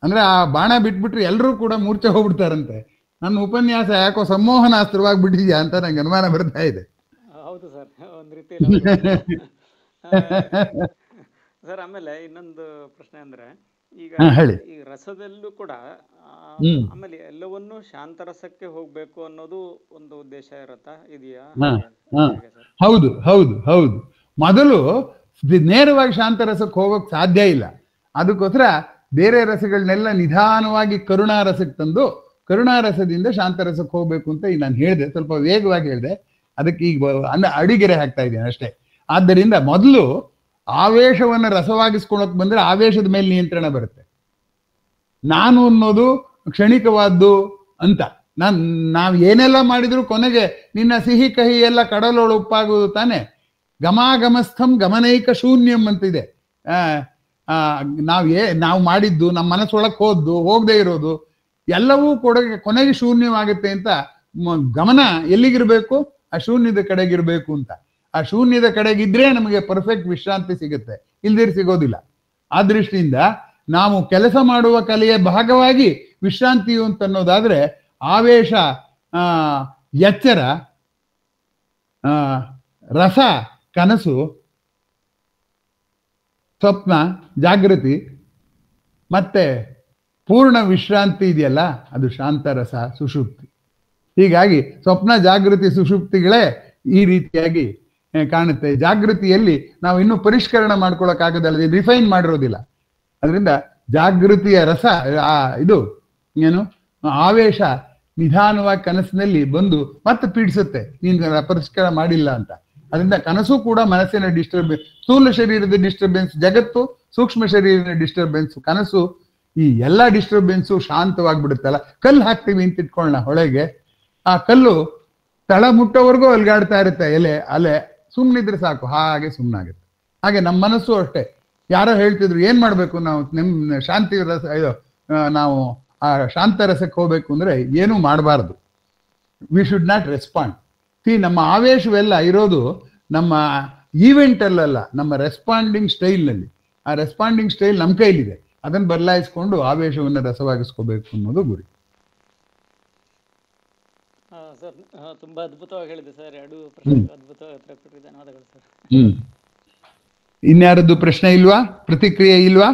ಅಂದ್ರೆ ಆ ಬಾಣ ಬಿಟ್ಬಿಟ್ರೆ ಎಲ್ಲರೂ ಕೂಡ ಮೂರ್ಛೆ ಹೋಗ್ಬಿಡ್ತಾರಂತೆ. ನನ್ನ ಉಪನ್ಯಾಸ ಯಾಕೋ ಸಂಮೋಹನಾಸ್ತ್ರವಾಗಿ ಬಿಟ್ಟಿದ್ಯಾ ಅಂತ ನಂಗೆ ಅನುಮಾನ ಬರ್ತಾ ಇದೆ. ಹೌದು ಸರ್, ಒಂದ್ ರೀತಿ ಸರ್. ಆಮೇಲೆ ಇನ್ನೊಂದು ಪ್ರಶ್ನೆ ಅಂದ್ರೆ, ಈಗ ಈ ರಸದಲ್ಲೂ ಕೂಡ ಆಮೇಲೆ ಎಲ್ಲವನ್ನೂ ಶಾಂತರಸಕ್ಕೆ ಹೋಗ್ಬೇಕು ಅನ್ನೋದು ಒಂದು ಉದ್ದೇಶ ಇದೆಯಾ? ಹೌದು ಹೌದು ಹೌದು. ಮೊದಲು ನೇರವಾಗಿ ಶಾಂತರಸಕ್ಕೆ ಹೋಗೋಕೆ ಸಾಧ್ಯ ಇಲ್ಲ. ಅದಕ್ಕೋಸ್ಕರ ಬೇರೆ ರಸಗಳನ್ನೆಲ್ಲ ನಿಧಾನವಾಗಿ ಕರುಣಾರಸಕ್ಕೆ ತಂದು ಕರುಣಾರಸದಿಂದ ಶಾಂತರಸಕ್ಕೆ ಹೋಗ್ಬೇಕು ಅಂತ ಈಗ ನಾನು ಹೇಳಿದೆ, ಸ್ವಲ್ಪ ವೇಗವಾಗಿ ಹೇಳಿದೆ. ಅದಕ್ಕೆ ಈಗ ಅಡಿಗೆರೆ ಹಾಕ್ತಾ ಇದ್ದೇನೆ ಅಷ್ಟೇ. ಆದ್ದರಿಂದ ಮೊದಲು ಆವೇಶವನ್ನು ರಸವಾಗಿಸ್ಕೊಳಕ್ ಬಂದ್ರೆ ಆವೇಶದ ಮೇಲೆ ನಿಯಂತ್ರಣ ಬರುತ್ತೆ. ನಾನು ಅನ್ನೋದು ಕ್ಷಣಿಕವಾದ್ದು ಅಂತ ನಾವು ಏನೆಲ್ಲ ಮಾಡಿದ್ರು ಕೊನೆಗೆ ನಿನ್ನ ಸಿಹಿ ಕಹಿ ಎಲ್ಲ ಕಡಲೊಳು ಉಪ್ಪಾಗುವುದು ತಾನೆ. ಗಮಾಗಮಸ್ಥಂ ಗಮನೈಕ ಶೂನ್ಯಂ ಅಂತಿದೆ. ನಾವು ಮಾಡಿದ್ದು ನಮ್ಮ ಮನಸ್ಸೊಳಕ್ಕೆ ಹೋಗದೆ ಇರೋದು ಎಲ್ಲವೂ ಕೊನೆಗೆ ಶೂನ್ಯವಾಗುತ್ತೆ ಅಂತ ಗಮನ ಎಲ್ಲಿಗಿರ್ಬೇಕು? ಆ ಶೂನ್ಯದ ಕಡೆಗಿರ್ಬೇಕು ಅಂತ. ಆ ಶೂನ್ಯದ ಕಡೆಗಿದ್ರೆ ನಮಗೆ ಪರ್ಫೆಕ್ಟ್ ವಿಶ್ರಾಂತಿ ಸಿಗುತ್ತೆ, ಇಲ್ದಿರ್ ಸಿಗೋದಿಲ್ಲ. ಆ ದೃಷ್ಟಿಯಿಂದ ನಾವು ಕೆಲಸ ಮಾಡುವ ಕಲೆಯ ಭಾಗವಾಗಿ ವಿಶ್ರಾಂತಿಯು ಅಂತ ಅನ್ನೋದಾದ್ರೆ ಆವೇಶ, ಎಚ್ಚರ, ರಸ, ಕನಸು, ಸ್ವಪ್ನ, ಜಾಗೃತಿ ಮತ್ತೆ ಪೂರ್ಣ ವಿಶ್ರಾಂತಿ ಇದೆಯಲ್ಲ, ಅದು ಶಾಂತರಸ, ಸುಷುಪ್ತಿ. ಹೀಗಾಗಿ ಸ್ವಪ್ನ, ಜಾಗೃತಿ, ಸುಷುಪ್ತಿಗಳೇ ಈ ರೀತಿಯಾಗಿ ಕಾಣುತ್ತೆ. ಜಾಗೃತಿಯಲ್ಲಿ ನಾವು ಇನ್ನೂ ಪರಿಷ್ಕರಣ ಮಾಡ್ಕೊಳಕ್ಕಾಗದಲ್ಲ, ರಿಫೈನ್ ಮಾಡಿರೋದಿಲ್ಲ. ಅದರಿಂದ ಜಾಗೃತಿಯ ರಸ, ಇದು ಏನು ಆವೇಶ ನಿಧಾನವಾಗಿ ಕನಸಿನಲ್ಲಿ ಬಂದು ಮತ್ತೆ ಪೀಡಿಸುತ್ತೆ, ನೀನು ಪರಿಷ್ಕಾರ ಮಾಡಿಲ್ಲ ಅಂತ. ಅದರಿಂದ ಕನಸು ಕೂಡ ಮನಸ್ಸಿನ ಡಿಸ್ಟರ್ಬೆನ್ಸ್, ಸ್ಥೂಲ ಶರೀರದ ಡಿಸ್ಟರ್ಬೆನ್ಸ್ ಜಗತ್ತು, ಸೂಕ್ಷ್ಮ ಶರೀರದ ಡಿಸ್ಟರ್ಬೆನ್ಸ್ ಕನಸು, ಈ ಎಲ್ಲ ಡಿಸ್ಟರ್ಬೆನ್ಸು ಶಾಂತವಾಗಿಬಿಡುತ್ತಲ್ಲ. ಕಲ್ಲು ಹಾಕ್ತೀವಿ ಅಂತ ಇಟ್ಕೊಳ್ಳೋಣ ಹೊಳೆಗೆ, ಆ ಕಲ್ಲು ತಳ ಮುಟ್ಟೋವರೆಗೂ ಅಲ್ಗಾಡ್ತಾ ಇರುತ್ತೆ, ಅಲೆ ಸುಮ್ಮನಿದ್ರೆ ಸಾಕು, ಹಾಗೆ ಸುಮ್ಮನಾಗುತ್ತೆ. ಹಾಗೆ ನಮ್ಮ ಮನಸ್ಸು ಅಷ್ಟೇ. ಯಾರೋ ಹೇಳ್ತಿದ್ರು ಏನ್ ಮಾಡ್ಬೇಕು ನಾವು ನಿಮ್ಮ ಶಾಂತಿ ರಸ, ನಾವು ಆ ಶಾಂತ ರಸಕ್ಕೆ ಹೋಗ್ಬೇಕು ಅಂದ್ರೆ ಏನೂ ಮಾಡಬಾರ್ದು. We should not respond. ನಮ್ಮ ಆವೇಶವೆಲ್ಲ ಇರೋದು ನಮ್ಮ ಈವೆಂಟ್ ಅಲ್ಲಲ್ಲ, ನಮ್ಮ ರೆಸ್ಪಾಂಡಿಂಗ್ ಸ್ಟೈಲ್ನಲ್ಲಿ. ಆ ರೆಸ್ಪಾಂಡಿಂಗ್ ಸ್ಟೈಲ್ ನಮ್ಮ ಕೈಲಿದೆ, ಅದನ್ನು ಬದಲಾಯಿಸ್ಕೊಂಡು ಆವೇಶವನ್ನು ರಸವಾಗಿಸ್ಕೋಬೇಕು ಅನ್ನೋದು ಗುರಿ. ಸರ್ ತುಂಬಾ ಅದ್ಭುತವಾಗಿ ಹೇಳಿದೆ ಸರ್. ಎರಡು ಪ್ರಶ್ನೆ ಅದ್ಭುತವಾಗಿ ಉತ್ತರ ಕೊಟ್ಟಿರಿ, ಧನ್ಯವಾದಗಳು ಸರ್. ಇನ್ಯಾರದ್ದು ಪ್ರಶ್ನೆ ಇಲ್ವಾ? ಪ್ರತಿಕ್ರಿಯೆ ಇಲ್ವಾ?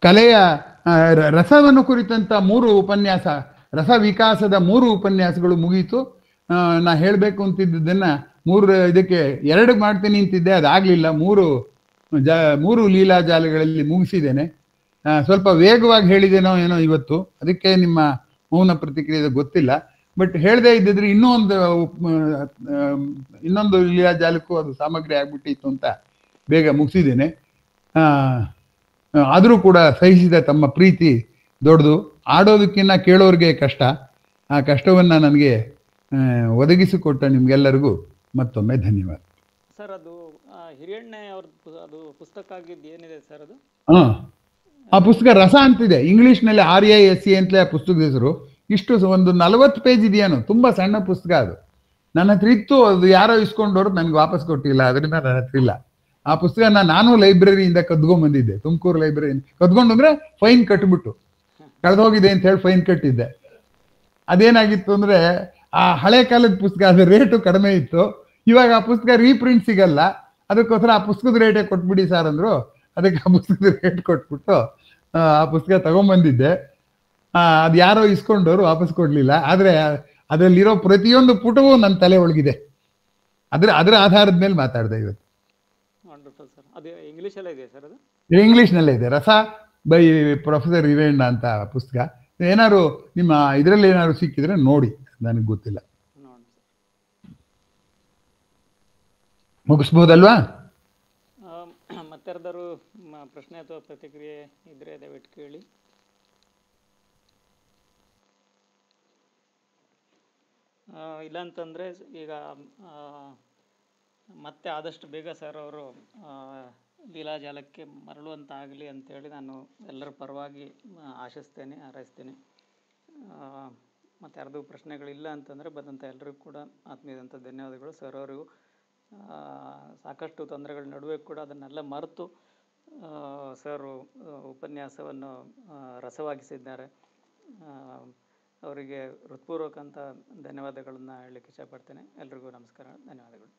ಕಲೆಯ ರಸವನ್ನು ಕುರಿತಂತ 3 ಉಪನ್ಯಾಸ, ರಸ ವಿಕಾಸದ 3 ಉಪನ್ಯಾಸಗಳು ಮುಗೀತು. ನಾ ಹೇಳಬೇಕು ಅಂತಿದ್ದದನ್ನ 3 ಇದಕ್ಕೆ 2 ಮಾಡ್ತೀನಿ ಅಂತಿದ್ದೆ, ಅದಾಗಲಿಲ್ಲ. 3 ಲೀಲಾಜಾಲಗಳಲ್ಲಿ ಮುಗಿಸಿದ್ದೇನೆ. ಸ್ವಲ್ಪ ವೇಗವಾಗಿ ಹೇಳಿದೇನೋ ಏನೋ ಇವತ್ತು, ಅದಕ್ಕೆ ನಿಮ್ಮ ಮೌನ ಪ್ರತಿಕ್ರಿಯೆ ಗೊತ್ತಿಲ್ಲ. ಬಟ್ ಹೇಳದೇ ಇದ್ದಿದ್ರೆ ಇನ್ನೊಂದು ಲೀಲಾಜಾಲಕ್ಕೂ ಅದು ಸಾಮಗ್ರಿ ಆಗ್ಬಿಟ್ಟಿತ್ತು ಅಂತ ಬೇಗ ಮುಗಿಸಿದ್ದೇನೆ. ಆದರೂ ಕೂಡ ಸಹಿಸಿದ ತಮ್ಮ ಪ್ರೀತಿ ದೊಡ್ಡದು. ಆಡೋದಕ್ಕಿಂತ ಕೇಳೋರಿಗೆ ಕಷ್ಟ. ಆ ಕಷ್ಟವನ್ನು ನನಗೆ ಒದಗಿಸಿಕೊಟ್ಟ ನಿಮ್ಗೆಲ್ಲರಿಗೂ ಮತ್ತೊಮ್ಮೆ ಧನ್ಯವಾದ ಸರ್. ಅದು ಹಿರಿಯಣ್ಣ ಅವ್ರದ್ದು ಅದು ಪುಸ್ತಕ ಆಗಿದ್ದು ಏನಿದೆ ಸರ್ ಅದು? ಆ ಪುಸ್ತಕ ರಸ ಅಂತಿದೆ, ಇಂಗ್ಲಿಷ್ನಲ್ಲಿ RISE ಅಂತಲೇ ಆ ಪುಸ್ತಕದ ಹೆಸರು. ಇಷ್ಟು ಒಂದು 40 ಪೇಜ್ ಇದೆಯೇನು, ತುಂಬಾ ಸಣ್ಣ ಪುಸ್ತಕ ಅದು. ನನ್ನ ಹತ್ರ ಇತ್ತು, ಅದು ಯಾರೋ ಇಸ್ಕೊಂಡವ್ರು ನನಗೆ ವಾಪಸ್ ಕೊಟ್ಟಿಲ್ಲ, ಅದರಿಂದ ನನ್ನ ಹತ್ರ ಇಲ್ಲ. ಆ ಪುಸ್ತಕನ ನಾನು ಲೈಬ್ರರಿಯಿಂದ ಕದ್ಕೊಂಡ್ಬಂದಿದ್ದೆ, ತುಮಕೂರು ಲೈಬ್ರರಿಯಿಂದ ಕದ್ಕೊಂಡು ಅಂದ್ರೆ ಫೈನ್ ಕಟ್ಬಿಟ್ಟು, ಕಳೆದೋಗಿದೆ ಅಂತ ಹೇಳಿ ಫೈನ್ ಕಟ್ಟಿದ್ದೆ. ಅದೇನಾಗಿತ್ತು ಅಂದ್ರೆ ಆ ಹಳೆ ಕಾಲದ ಪುಸ್ತಕ, ಅದ್ರ ರೇಟು ಕಡಿಮೆ ಇತ್ತು. ಇವಾಗ ಆ ಪುಸ್ತಕ ರೀಪ್ರಿಂಟ್ ಸಿಗಲ್ಲ, ಅದಕ್ಕೋಸ್ಕರ ಆ ಪುಸ್ತಕದ ರೇಟೇ ಕೊಟ್ಬಿಡಿ ಸರ್ ಅಂದ್ರು. ಅದಕ್ಕೆ ಆ ಪುಸ್ತಕದ ರೇಟ್ ಕೊಟ್ಬಿಟ್ಟು ಆ ಪುಸ್ತಕ ತಗೊಂಡ್ಬಂದಿದ್ದೆ. ಅದು ಯಾರೋ ಇಸ್ಕೊಂಡವ್ರು ವಾಪಸ್ ಕೊಡ್ಲಿಲ್ಲ. ಆದ್ರೆ ಅದರಲ್ಲಿರೋ ಪ್ರತಿಯೊಂದು ಪುಟವೂ ನನ್ನ ತಲೆ ಒಳಗಿದೆ. ಅದರ ಆಧಾರದ ಮೇಲೆ ಮಾತಾಡಿದೆ ಇವತ್ತು. ಇಂಗ್ಲಿಷ್ನಲ್ಲೇ ಇದೆ, ರಸ ಬೈ ಪ್ರೊಫೆಸರ್ ಹಿರೇಣ್ಣ ಅಂತ ಪುಸ್ತಕ. ಏನಾದ್ರು ನಿಮ್ಮ ಇದರಲ್ಲಿ ಏನಾದ್ರು ಸಿಕ್ಕಿದ್ರೆ ನೋಡಿ, ನನಗೆ ಗೊತ್ತಿಲ್ಲ. ಮುಗಿಸ್ಬೋದಲ್ವಾ? ಮತ್ತಾರ್ದಾರು ಪ್ರಶ್ನೆ ಅಥವಾ ಪ್ರತಿಕ್ರಿಯೆ ಇದ್ರೆ ದಯವಿಟ್ಟು ಕೇಳಿ. ಇಲ್ಲಾಂತಂದರೆ ಈಗ ಮತ್ತೆ ಆದಷ್ಟು ಬೇಗ ಸರ್ ಅವರು ಲೀಲಾಜಾಲಕ್ಕೆ ಮರಳುವಂತಾಗಲಿ ಅಂತೇಳಿ ನಾನು ಎಲ್ಲರ ಪರವಾಗಿ ಆಶಿಸ್ತೇನೆ, ಹಾರೈಸ್ತೇನೆ. ಮತ್ತು ಯಾರ್ದು ಪ್ರಶ್ನೆಗಳಿಲ್ಲ ಅಂತಂದರೆ ಬಂದಂಥ ಎಲ್ಲರಿಗೂ ಕೂಡ ಆತ್ಮೀಯದಂಥ ಧನ್ಯವಾದಗಳು. ಸರ್ ಅವರಿಗೂ ಸಾಕಷ್ಟು ತೊಂದರೆಗಳ ನಡುವೆ ಕೂಡ ಅದನ್ನೆಲ್ಲ ಮರೆತು ಸರ್ ಉಪನ್ಯಾಸವನ್ನು ರಸವಾಗಿಸಿದ್ದಾರೆ. ಅವರಿಗೆ ಹೃತ್ಪೂರ್ವಕ ಧನ್ಯವಾದಗಳನ್ನು ಹೇಳಲಿಕ್ಕೆ ಇಷ್ಟಪಡ್ತೇನೆ. ಎಲ್ರಿಗೂ ನಮಸ್ಕಾರ, ಧನ್ಯವಾದಗಳು.